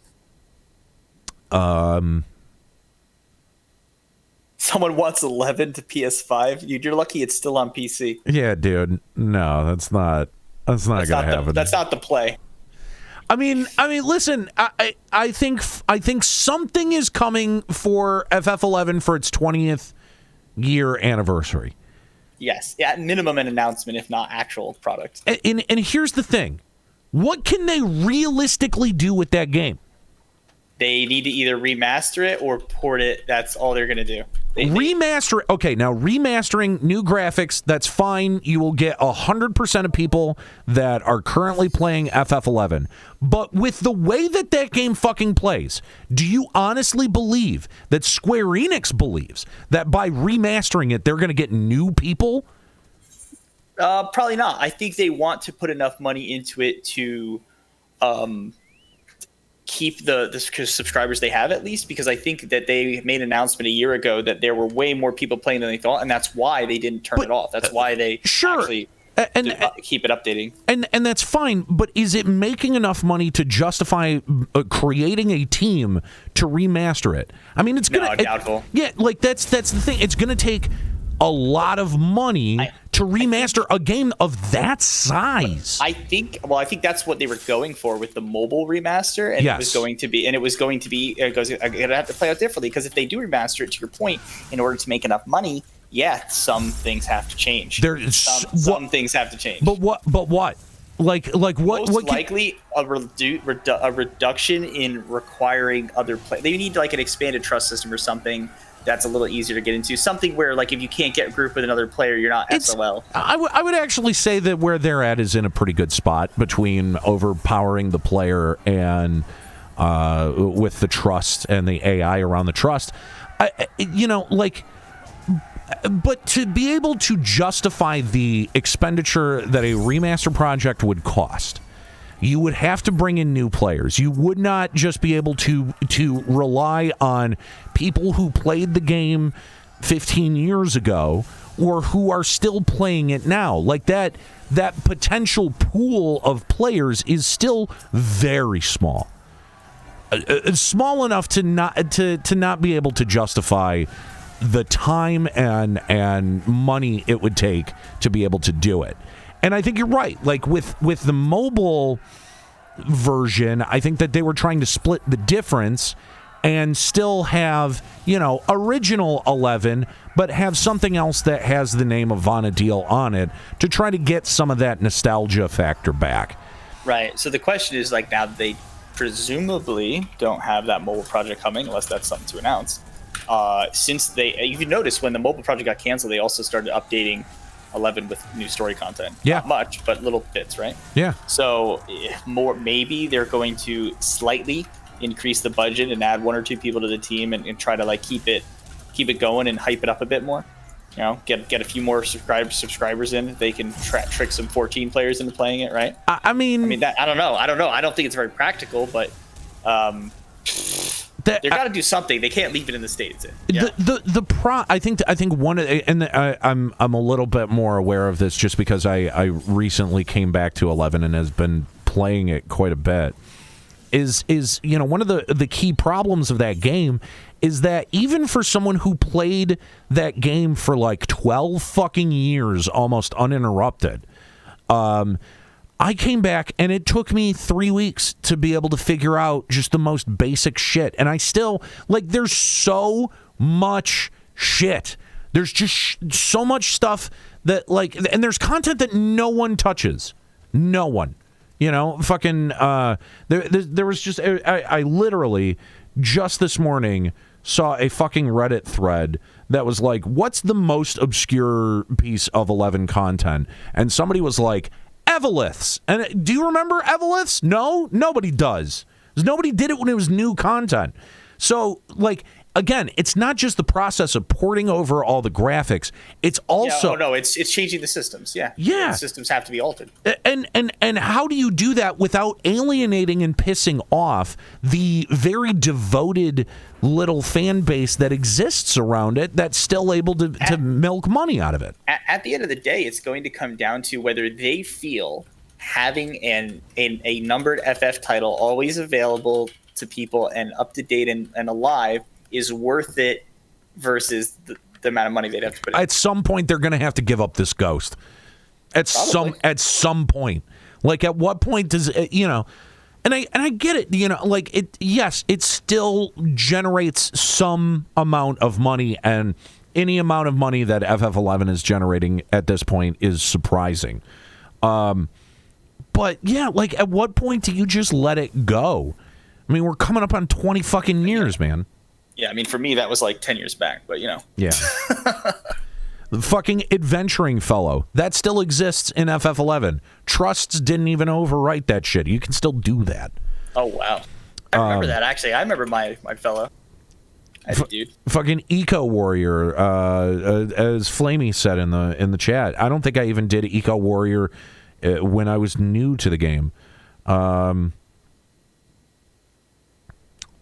Someone wants 11 to PS5. You're lucky it's still on PC. Yeah, dude. No, that's not gonna happen. That's not the play. I mean, listen. I think something is coming for FF11 for its 20th year anniversary. Yes, at minimum an announcement, if not actual product. And here's the thing: what can they realistically do with that game? They need to either remaster it or port it. That's all they're going to do. Remaster. Okay, now remastering new graphics, that's fine. You will get 100% of people that are currently playing FF11. But with the way that game fucking plays, do you honestly believe that Square-Enix believes that by remastering it, they're going to get new people? Probably not. I think they want to put enough money into it to keep the subscribers they have, at least, because I think that they made an announcement a year ago that there were way more people playing than they thought, and that's why they didn't turn it off. That's why they actually keep it updating. And that's fine, but is it making enough money to justify creating a team to remaster it? I mean, it's gonna doubtful. That's the thing. It's gonna take a lot of money to remaster a game of that size. I think that's what they were going for with the mobile remaster, and it was going to be I'm gonna have to play out differently, because if they do remaster it, to your point, in order to make enough money, some things have to change. Some things have to change. But what? Like what? Most likely a reduction in requiring other play. They need like an expanded trust system or something that's a little easier to get into. Something where, like, if you can't get a group with another player, you're not SOL. I would actually say that where they're at is in a pretty good spot between overpowering the player and with the trust and the AI around the trust. But to be able to justify the expenditure that a remaster project would cost, you would have to bring in new players. You would not just be able to rely on people who played the game 15 years ago or who are still playing it now. Like that potential pool of players is still very small. Small enough to not be able to justify the time and money it would take to be able to do it. And I think you're right. Like with the mobile version, I think that they were trying to split the difference and still have, original 11, but have something else that has the name of Vana'diel on it to try to get some of that nostalgia factor back. Right. So the question is, like, now that they presumably don't have that mobile project coming, unless that's something to announce, since you can notice when the mobile project got canceled, they also started updating 11 with new story content. Yeah. Not much, but little bits, right? Yeah. So maybe they're going to slightly increase the budget and add one or two people to the team and try to like keep it going and hype it up a bit more. Get a few more subscribers in. They can trick some 14 players into playing it, right? I mean that, I don't know. I don't think it's very practical, but they got to do something. They can't leave it in the state it's in. Yeah. I think one of, and I'm a little bit more aware of this just because I recently came back to 11 and has been playing it quite a bit. Is one of the key problems of that game is that even for someone who played that game for like 12 fucking years almost uninterrupted, I came back and it took me 3 weeks to be able to figure out just the most basic shit. And I still, like, there's so much shit. There's just so much stuff that, like, and there's content that no one touches. No one. Fucking, there was just, I literally just this morning saw a fucking Reddit thread that was like, what's the most obscure piece of 11 content? And somebody was like, Evoliths. And do you remember Evoliths? No, nobody does. Nobody did it when it was new content. So, like, again, it's not just the process of porting over all the graphics. It's also it's changing the systems. Yeah, the systems have to be altered. And how do you do that without alienating and pissing off the very devoted little fan base that exists around it that's still able to milk money out of it? At the end of the day, it's going to come down to whether they feel having a numbered FF title always available to people and up to date and alive is worth it versus the amount of money they'd have to put in. At some point, they're going to have to give up this Ghost. At some point, like at what point does it, And I get it, like it. Yes, it still generates some amount of money, and any amount of money that FF11 is generating at this point is surprising. But yeah, like at what point do you just let it go? I mean, we're coming up on 20 fucking years, man. Yeah, I mean, for me that was like 10 years back, but Yeah. The fucking adventuring fellow that still exists in FF11. Trusts didn't even overwrite that shit. You can still do that. Oh wow, I remember that actually. I remember my fellow. Dude. Fucking Eco Warrior, as Flamey said in the chat. I don't think I even did Eco Warrior when I was new to the game.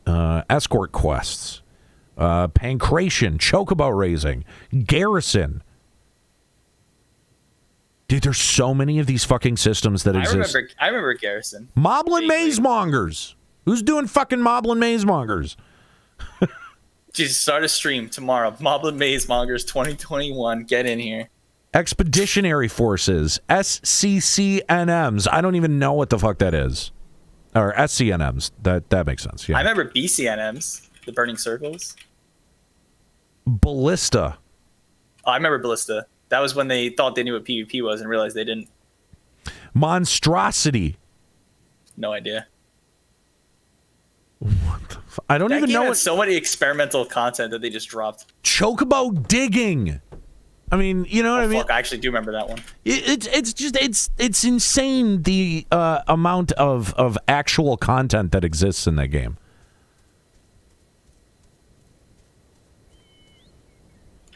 Escort quests. Pancration, Chocobo raising, Garrison. Dude, there's so many of these fucking systems that exist. I remember Garrison. Moblin Maze Mongers. Who's doing fucking Moblin Maze Mongers? Just start a stream tomorrow. Moblin Maze Mongers 2021. Get in here. Expeditionary Forces, SCCNMs. I don't even know what the fuck that is. Or SCNMs. That makes sense. Yeah. I remember BCNMs. The Burning Circles. Ballista. Oh, I remember Ballista. That was when they thought they knew what PvP was and realized they didn't. Monstrosity. No idea. What the I don't even know. Had so many experimental content that they just dropped. Chocobo digging. I mean, you know what I mean? Fuck, I actually do remember that one. It's insane the amount of actual content that exists in that game.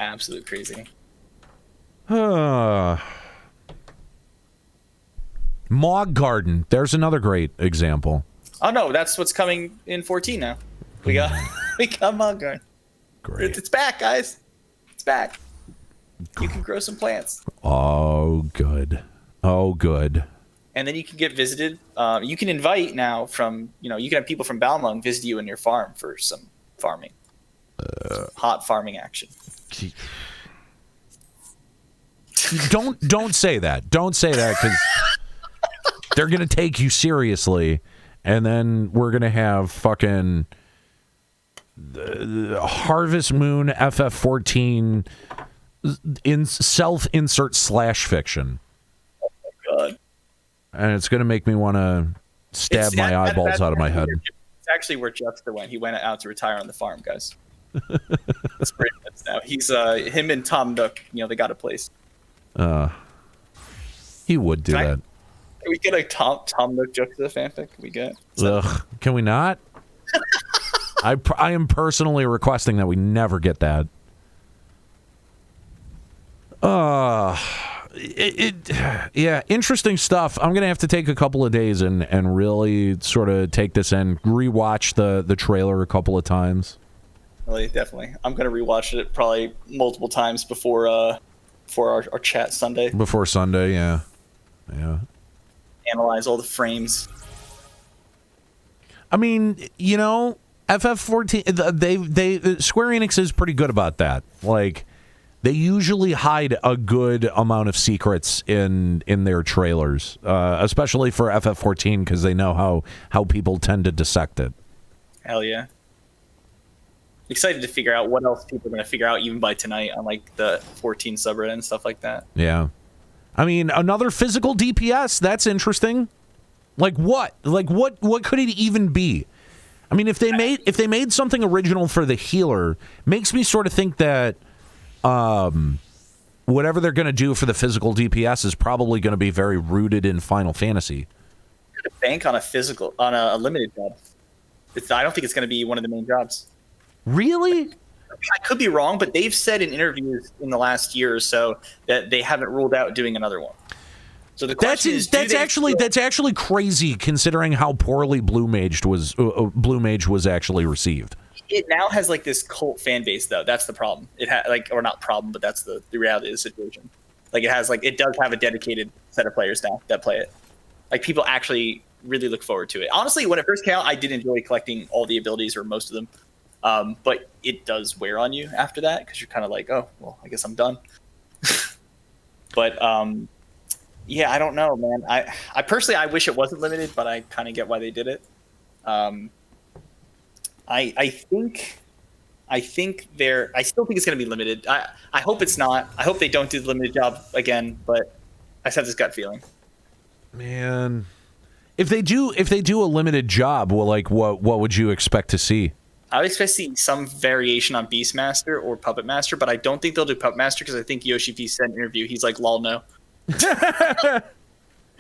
Absolute crazy. Mog Garden. There's another great example. Oh no, that's what's coming in 14 now. We got Mog Garden. Great. It's back, guys. It's back. You can grow some plants. Oh, good. Oh, good. And then you can get visited. You can invite now from, you can have people from Balmung visit you in your farm for some farming. Hot farming action. Don't say that. Don't say that because they're gonna take you seriously, and then we're gonna have fucking Harvest Moon FF14 in self-insert slash fiction. Oh my god! And it's gonna make me want to stab my eyeballs out of my head. It's actually where Jeffster went. He went out to retire on the farm, guys. That's pretty nuts now. He's him and Tom Nook. They got a place. He would do that. Can we get a Tom Nook Juxta fanfic? Can we get? Ugh, can we not? I am personally requesting that we never get that. Yeah, interesting stuff. I'm gonna have to take a couple of days and really sort of take this and rewatch the trailer a couple of times. Really, definitely. I'm gonna rewatch it probably multiple times before our chat Sunday. Before Sunday, yeah. Analyze all the frames. I mean, FF14. They Square-Enix is pretty good about that. Like, they usually hide a good amount of secrets in their trailers, especially for FF14 because they know how people tend to dissect it. Hell yeah. Excited to figure out what else people are going to figure out even by tonight on like the 14 subreddit and stuff like that. Yeah. I mean, another physical DPS, that's interesting. Like what? Like what could it even be? I mean, if they made something original for the healer, makes me sort of think that whatever they're going to do for the physical DPS is probably going to be very rooted in Final Fantasy. Bank on a limited job. I don't think it's going to be one of the main jobs. Really? I could be wrong, but they've said in interviews in the last year or so that they haven't ruled out doing another one. So the question that's actually crazy considering how poorly Blue Mage was actually received. It now has like this cult fan base though. That's the problem. It or not problem, but that's the reality of the situation. Like it does have a dedicated set of players now that play it. Like people actually really look forward to it. Honestly, when it first came out, I did enjoy collecting all the abilities or most of them. But it does wear on you after that because you're kind of like, oh, well, I guess I'm done. But yeah, I don't know, man. I personally, I wish it wasn't limited, but I kind of get why they did it. I still think it's going to be limited. I hope it's not. I hope they don't do the limited job again, but I just have this gut feeling. Man, if they do a limited job, well, like what would you expect to see? I would expect to see some variation on Beastmaster or Puppet Master, but I don't think they'll do Puppet Master because I think Yoshi P said in an interview, he's like, lol, no.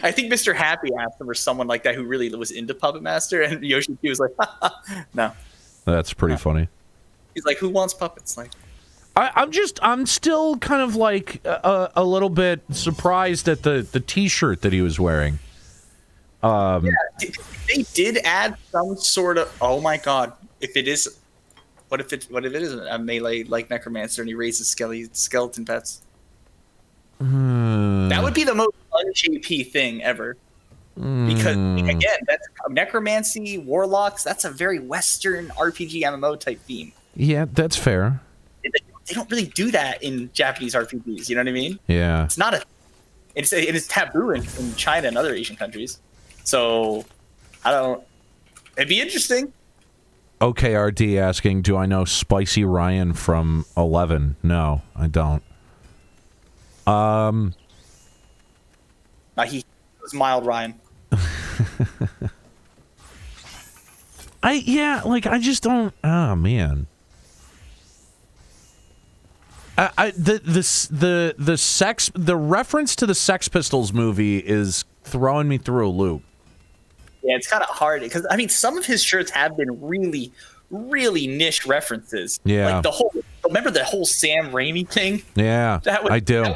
I think Mr. Happy asked him or someone like that who really was into Puppet Master, and Yoshi P was like, no. That's pretty funny. He's like, who wants puppets? Like, I'm still kind of like a little bit surprised at the T-shirt that he was wearing. Yeah, they did add some sort of. Oh my god! If it is, what if it is a melee like Necromancer and he raises skeleton pets? That would be the most un-JP thing ever. Because again, that's necromancy, warlocks. That's a very Western RPG MMO type theme. Yeah, that's fair. They don't really do that in Japanese RPGs. You know what I mean? Yeah. It's not it is taboo in China and other Asian countries. So it'd be interesting. OKRD asking, do I know Spicy Ryan from 11? No, I don't. He was mild Ryan. I just don't. Oh man. The reference to the Sex Pistols movie is throwing me through a loop. Yeah, it's kind of hard because I mean, some of his shirts have been really, really niche references. Yeah, like remember the whole Sam Raimi thing? Yeah, I do. I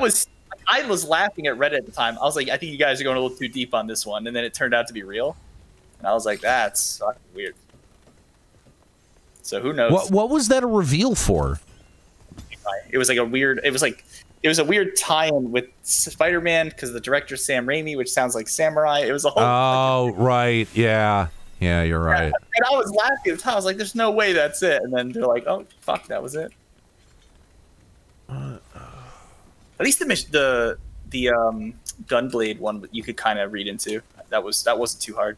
was laughing at Reddit at the time. I was like, I think you guys are going a little too deep on this one, and then it turned out to be real, and I was like, that's fucking weird. So who knows? What was that a reveal for? It was like a weird. It was a weird tie-in with Spider-Man because the director's Sam Raimi, which sounds like samurai. It was a whole. Oh right, yeah, you're right. And I was laughing at the time. I was like, "There's no way that's it." And then they're like, "Oh fuck, that was it." At least the Gunblade one you could kind of read into. That wasn't too hard.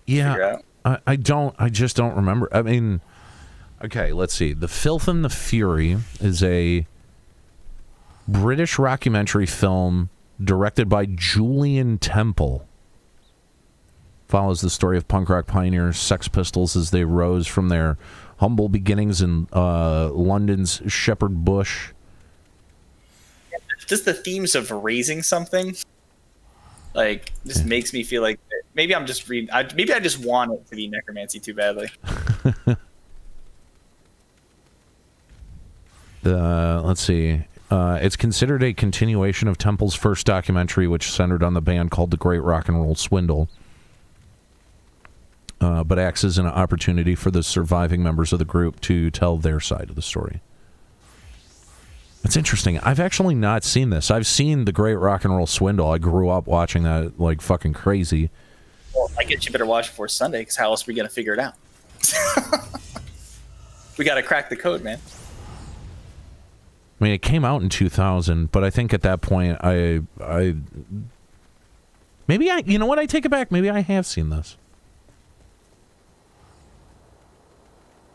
Yeah, I just don't remember. I mean, okay, let's see. The Filth and the Fury is a British rockumentary film directed by Julian Temple. Follows the story of punk rock pioneers Sex Pistols as they rose from their humble beginnings in London's Shepherd Bush. Just the themes of raising something, like, just makes me feel like maybe I'm just reading. Maybe I just want it to be necromancy too badly. Let's see. It's considered a continuation of Temple's first documentary, which centered on the band called The Great Rock and Roll Swindle, but acts as an opportunity for the surviving members of the group to tell their side of the story. It's interesting. I've actually not seen this. I've seen The Great Rock and Roll Swindle. I grew up watching that like fucking crazy. Well, I guess you better watch it before Sunday, because how else are we going to figure it out? We got to crack the code, man. I mean, it came out in 2000, but I think at that point, maybe you know what? I take it back. Maybe I have seen this.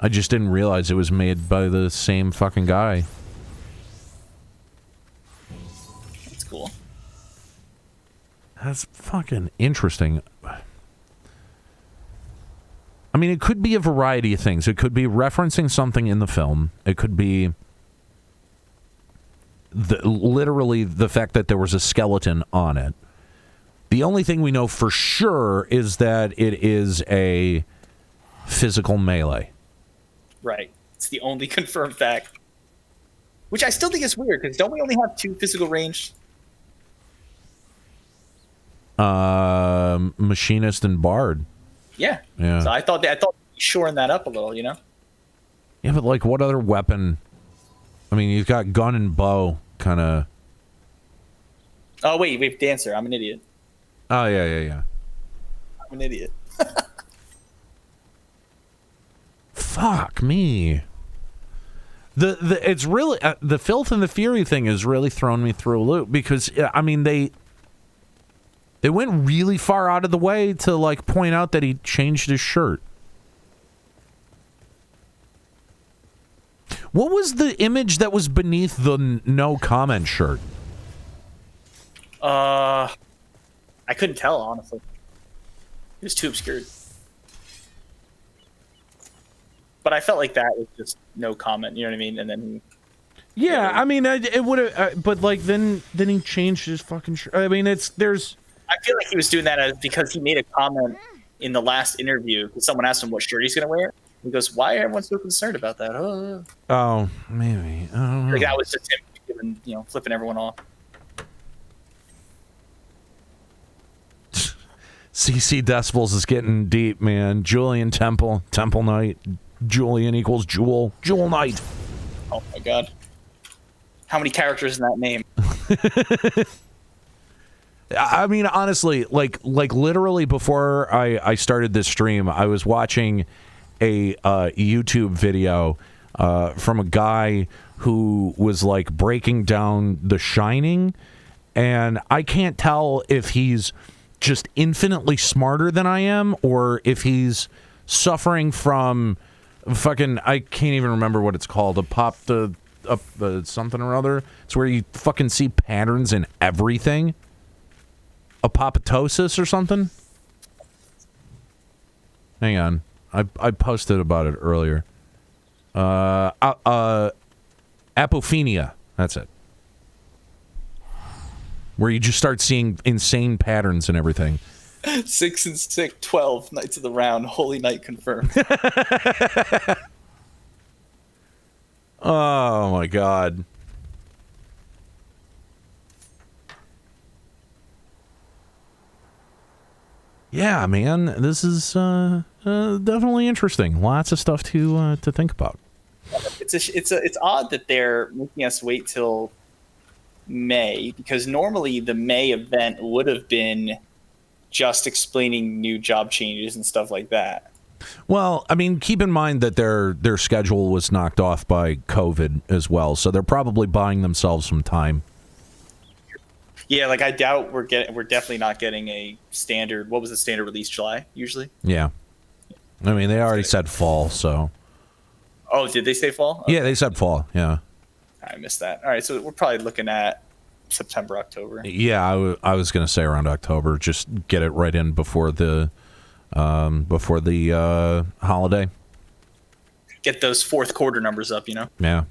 I just didn't realize it was made by the same fucking guy. That's cool. That's fucking interesting. I mean, it could be a variety of things. It could be referencing something in the film. It could be literally the fact that there was a skeleton on it. The only thing we know for sure is that it is a physical melee. Right. It's the only confirmed fact. Which I still think is weird, because don't we only have 2 physical range? Machinist and Bard. Yeah. Yeah. So I thought shoring that up a little, you know? Yeah, but like, what other weapon? I mean, you've got gun and bow, kind of. Oh wait, we have Dancer. I'm an idiot. Oh yeah. I'm an idiot. Fuck me. It's really the filth and the fury thing has really thrown me through a loop because I mean they went really far out of the way to like point out that he changed his shirt. What was the image that was beneath the no comment shirt? I couldn't tell, honestly. It was too obscured. But I felt like that was just no comment, you know what I mean? And then yeah, I mean, it would have, but like then he changed his fucking shirt. I mean, there's. I feel like he was doing that because he made a comment in the last interview because someone asked him what shirt he's gonna wear. He goes, "Why are everyone so concerned about that?" Oh, maybe. I don't know. Like that was just him giving, flipping everyone off. CC Decibels is getting deep, man. Julian Temple Knight. Julian equals Jewel Knight. Oh my god. How many characters in that name? I mean, honestly, like literally before I started this stream, I was watching a YouTube video from a guy who was like breaking down The Shining, and I can't tell if he's just infinitely smarter than I am or if he's suffering from fucking, I can't even remember what it's called, something or other. It's where you fucking see patterns in everything. Apoptosis or something? Hang on. I posted about it earlier. Apophenia. That's it. Where you just start seeing insane patterns and everything. 6 and 6, 12 Knights of the Round. Holy Knight confirmed. Oh my god. Yeah, man, this is definitely interesting. Lots of stuff to think about. It's odd that they're making us wait till May because normally the May event would have been just explaining new job changes and stuff like that. Well, I mean, keep in mind that their schedule was knocked off by COVID as well, so they're probably buying themselves some time. Yeah, like I doubt we're definitely not getting a standard. What was the standard release? July usually. Yeah, I mean they already said fall, so. Oh, did they say fall? Okay. Yeah, they said fall. Yeah. I missed that. All right, so we're probably looking at September, October. Yeah, I was gonna say around October. Just get it right in before the holiday. Get those fourth quarter numbers up, Yeah.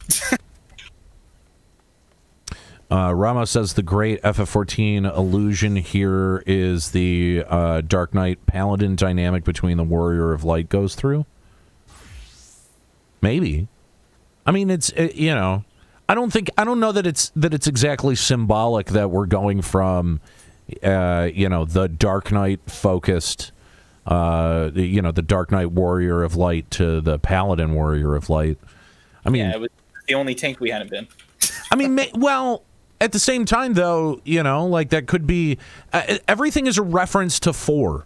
Ramos says the great FF14 illusion here is the Dark Knight Paladin dynamic between the Warrior of Light goes through. Maybe. I mean, I don't know that it's exactly symbolic that we're going from, the Dark Knight focused, the Dark Knight Warrior of Light to the Paladin Warrior of Light. I mean, yeah, it was the only tank we hadn't been. I mean, well, at the same time, though, like that could be everything is a reference to 4.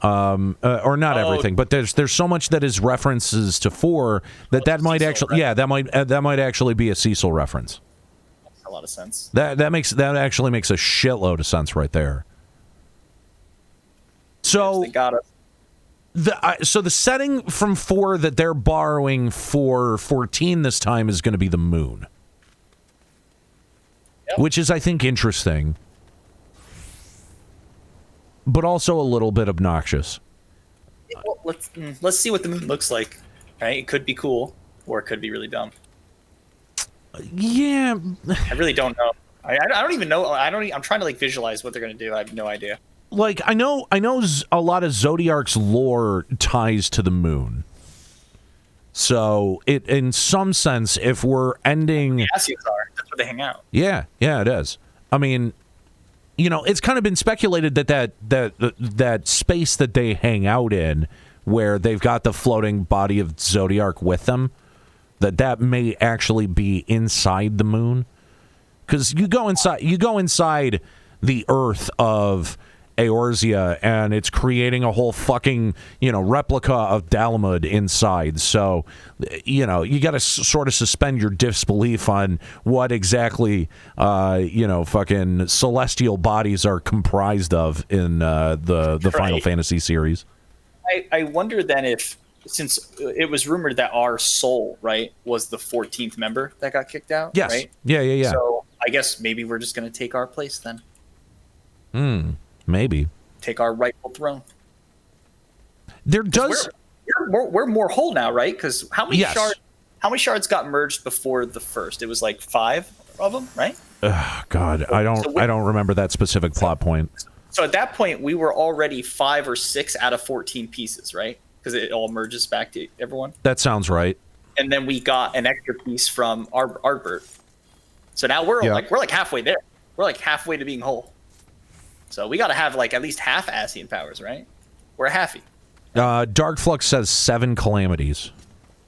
Or not everything, but there's so much that is references to 4 that might actually, that might actually be a Cecil reference. Makes a lot of sense. That actually makes a shitload of sense right there. So they got us. So the setting from 4 that they're borrowing for 14 this time is going to be the moon, which is, I think, interesting. But also a little bit obnoxious. Well, let's see what the moon looks like. Right? It could be cool, or it could be really dumb. Yeah, I really don't know. I don't even know. I'm trying to visualize what they're gonna do. I have no idea. Like I know a lot of Zodiark's lore ties to the moon. So it, in some sense, if we're ending, The Asians are. That's where they hang out. Yeah, it is. I mean, it's kind of been speculated that space that they hang out in, where they've got the floating body of Zodiark with them, that may actually be inside the moon, because you go inside the Earth of Eorzea, and it's creating a whole fucking, replica of Dalamud inside. So, you got to sort of suspend your disbelief on what exactly, fucking celestial bodies are comprised of in the Final Fantasy series. I wonder then if, since it was rumored that our soul, right, was the 14th member that got kicked out, yes. right? Yeah. So I guess maybe we're just going to take our place then. Maybe. Take our rightful throne. There does... We're more whole now, right? Because how many shards got merged before the first? It was like 5 of them, right? God, I don't remember that specific plot point. So at that point, we were already 5 or 6 out of 14 pieces, right? Because it all merges back to everyone. That sounds right. And then we got an extra piece from Ardbert. So now we're like halfway there. We're like halfway to being whole. So we got to have like at least half Ascian powers, right? We're halfy. Dark Flux says 7 calamities.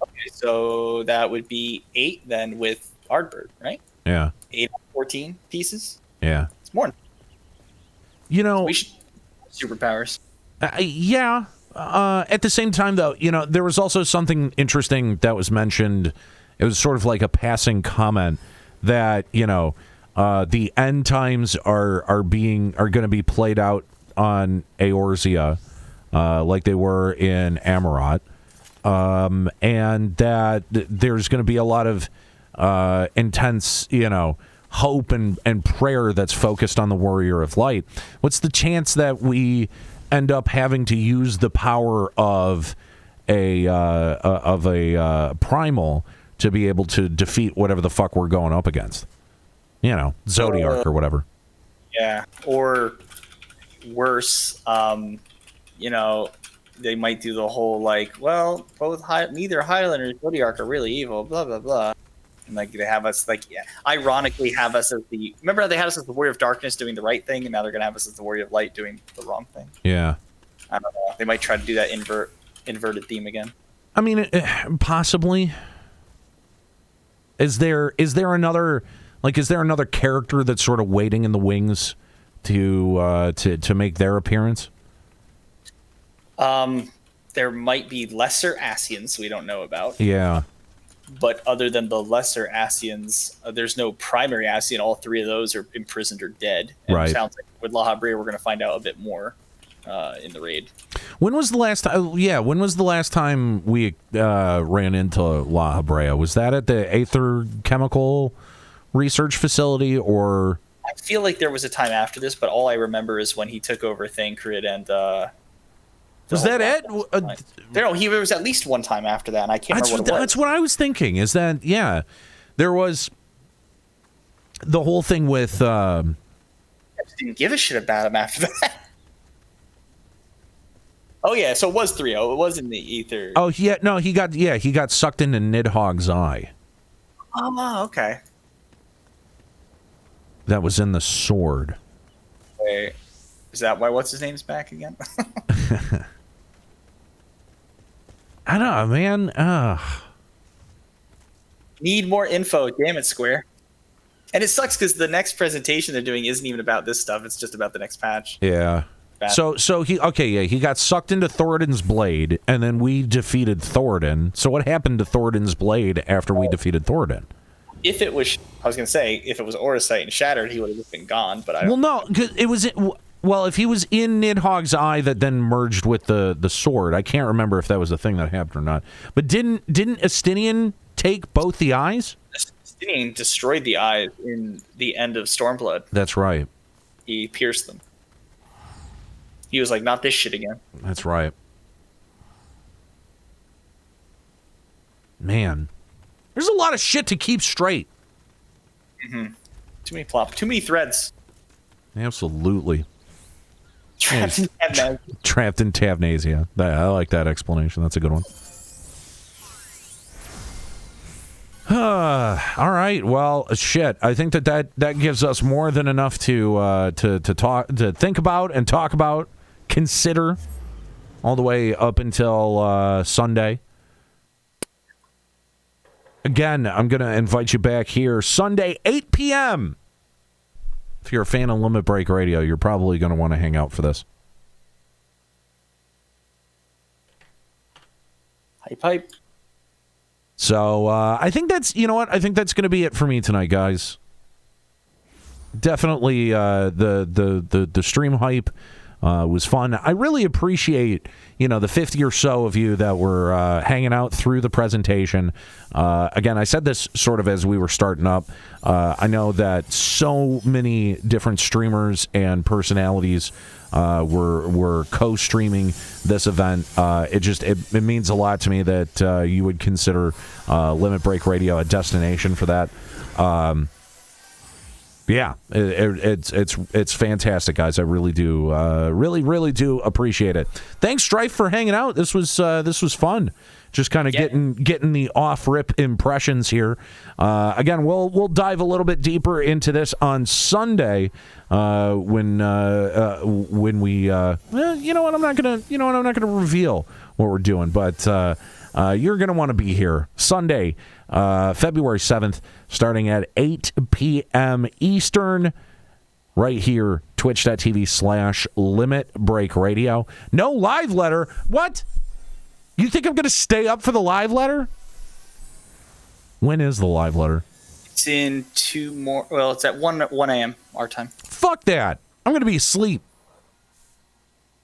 Okay, so that would be 8 then with Ardbert, right? Yeah. 8 out of 14 pieces. Yeah. It's more. So we should superpowers. Yeah. At the same time, though, there was also something interesting that was mentioned. It was sort of like a passing comment that the end times are going to be played out on Eorzea, like they were in Amarot, and that there's going to be a lot of intense, hope and prayer that's focused on the Warrior of Light. What's the chance that we end up having to use the power of a primal to be able to defeat whatever the fuck we're going up against? Zodiac or whatever. Yeah, or worse, they might do the whole neither Highlander or Zodiac are really evil, blah blah blah. And they have us ironically have us as remember they had us as the Warrior of Darkness doing the right thing, and now they're gonna have us as the Warrior of Light doing the wrong thing. Yeah. I don't know. They might try to do that inverted theme again. I mean, possibly. Is there another character that's sort of waiting in the wings to make their appearance? There might be lesser Ascians we don't know about. Yeah. But other than the lesser Ascians, there's no primary Ascian. All 3 of those are imprisoned or dead. And right. It sounds like with La Habrea, we're going to find out a bit more in the raid. When was the last time? When was the last time we ran into La Habrea? Was that at the Aether Chemical Research Facility, or? I feel like there was a time after this, but all I remember is when he took over Thancred and. Was that it? He was at least one time after that, and I can't remember what it was. That's what I was thinking. Is that there was the whole thing with. I just didn't give a shit about him after that. Oh yeah, so it was 3-0. It was in the ether. Oh yeah, no, he got sucked into Nidhogg's eye. Oh, okay. That was in the sword. Wait, is that why what's his name's back again? I don't know, man. Need more info. Damn it, Square. And it sucks because the next presentation they're doing isn't even about this stuff. It's just about the next patch. Yeah. So he got sucked into Thoradin's blade, and then we defeated Thoradin. So what happened to Thoradin's blade after we defeated Thoradin? If it was, I was gonna say, if it was Orosite and shattered, he would have just been gone. But I don't. Well, no, because it was. Well, if he was in Nidhogg's eye that then merged with the sword, I can't remember if that was a thing that happened or not. But didn't Estinian take both the eyes? Estinian destroyed the eyes in the end of Stormblood. That's right. He pierced them. He was like, not this shit again. That's right. Man. There's a lot of shit to keep straight. Mm-hmm. Too many threads. Absolutely. Trapped in Tabnasia. Trapped in Tabnasia. I like that explanation. That's a good one. All right. Well, shit. I think that gives us more than enough to think about and talk about, consider, all the way up until Sunday. Again, I'm going to invite you back here Sunday, 8 p.m. if you're a fan of Limit Break Radio, you're probably going to want to hang out for this. Hype. So I think that's, you know what? I think that's going to be it for me tonight, guys. Definitely the stream hype was fun. I really appreciate, the 50 or so of you that were hanging out through the presentation. Again, I said this sort of as we were starting up. I know that so many different streamers and personalities were co-streaming this event. It means a lot to me that you would consider Limit Break Radio a destination for that. Yeah, it's fantastic, guys. I really do, really do appreciate it. Thanks, Strife, for hanging out. This was fun. Just kind of getting the off rip impressions here. Again, we'll dive a little bit deeper into this on Sunday when we you know what, I'm not gonna reveal what we're doing, but you're gonna want to be here Sunday, February 7th, starting at 8 p.m. Eastern, right here, twitch.tv/Limit Break Radio. No live letter. What? You think I'm going to stay up for the live letter? When is the live letter? It's in 2 more. Well, it's at 1 a.m. our time. Fuck that. I'm going to be asleep.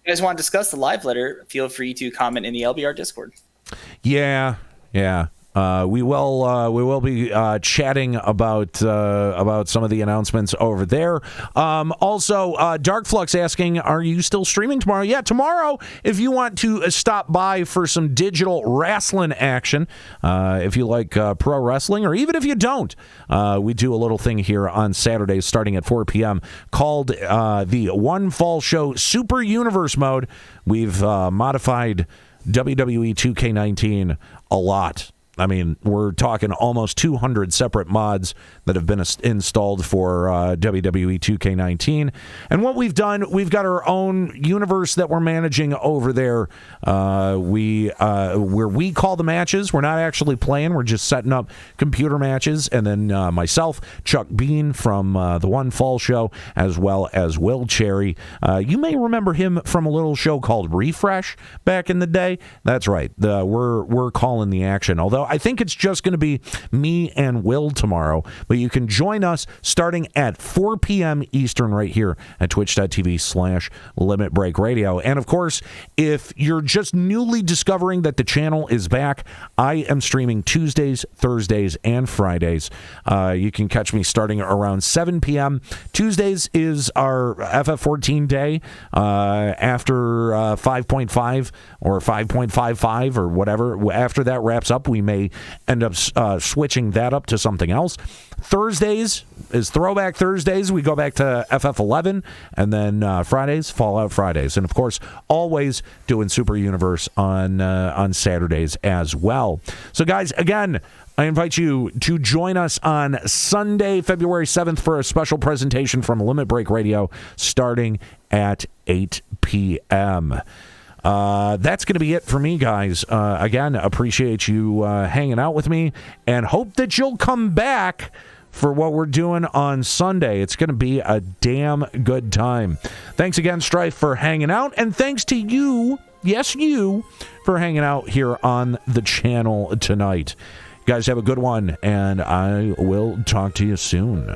If you guys want to discuss the live letter, feel free to comment in the LBR Discord. Yeah. We will be chatting about some of the announcements over there. Also, Dark Flux asking, are you still streaming tomorrow? Yeah, tomorrow, if you want to stop by for some digital wrestling action, if you like pro wrestling, or even if you don't, we do a little thing here on Saturdays starting at 4 p.m. called the One Fall Show Super Universe Mode. We've modified WWE 2K19 a lot. I mean, we're talking almost 200 separate mods that have been installed for WWE 2K19. And what we've done, we've got our own universe that we're managing over there. Where we call the matches, we're not actually playing. We're just setting up computer matches. And then myself, Chuck Bean from the One Fall Show, as well as Will Cherry. You may remember him from a little show called Refresh back in the day. That's right. We're calling the action. Although I think it's just going to be me and Will tomorrow. But you can join us starting at 4 p.m. Eastern right here at twitch.tv/Limit Break Radio. And of course, if you're just newly discovering that the channel is back, I am streaming Tuesdays, Thursdays, and Fridays. You can catch me starting around 7 p.m. Tuesdays is our FF14 day after 5.5 or 5.55 or whatever. After that wraps up, we may end up switching that up to something else. Thursdays is Throwback Thursdays. We go back to FF11, and then Fridays, Fallout Fridays, and of course, always doing Super Universe on Saturdays as well. So, guys, again, I invite you to join us on Sunday, February 7th, for a special presentation from Limit Break Radio, starting at 8 p.m. That's going to be it for me, guys. Again, appreciate you hanging out with me, and hope that you'll come back for what we're doing on Sunday. It's going to be a damn good time. Thanks again, Strife, for hanging out, and thanks to you, yes, you, for hanging out here on the channel tonight. You guys have a good one, and I will talk to you soon.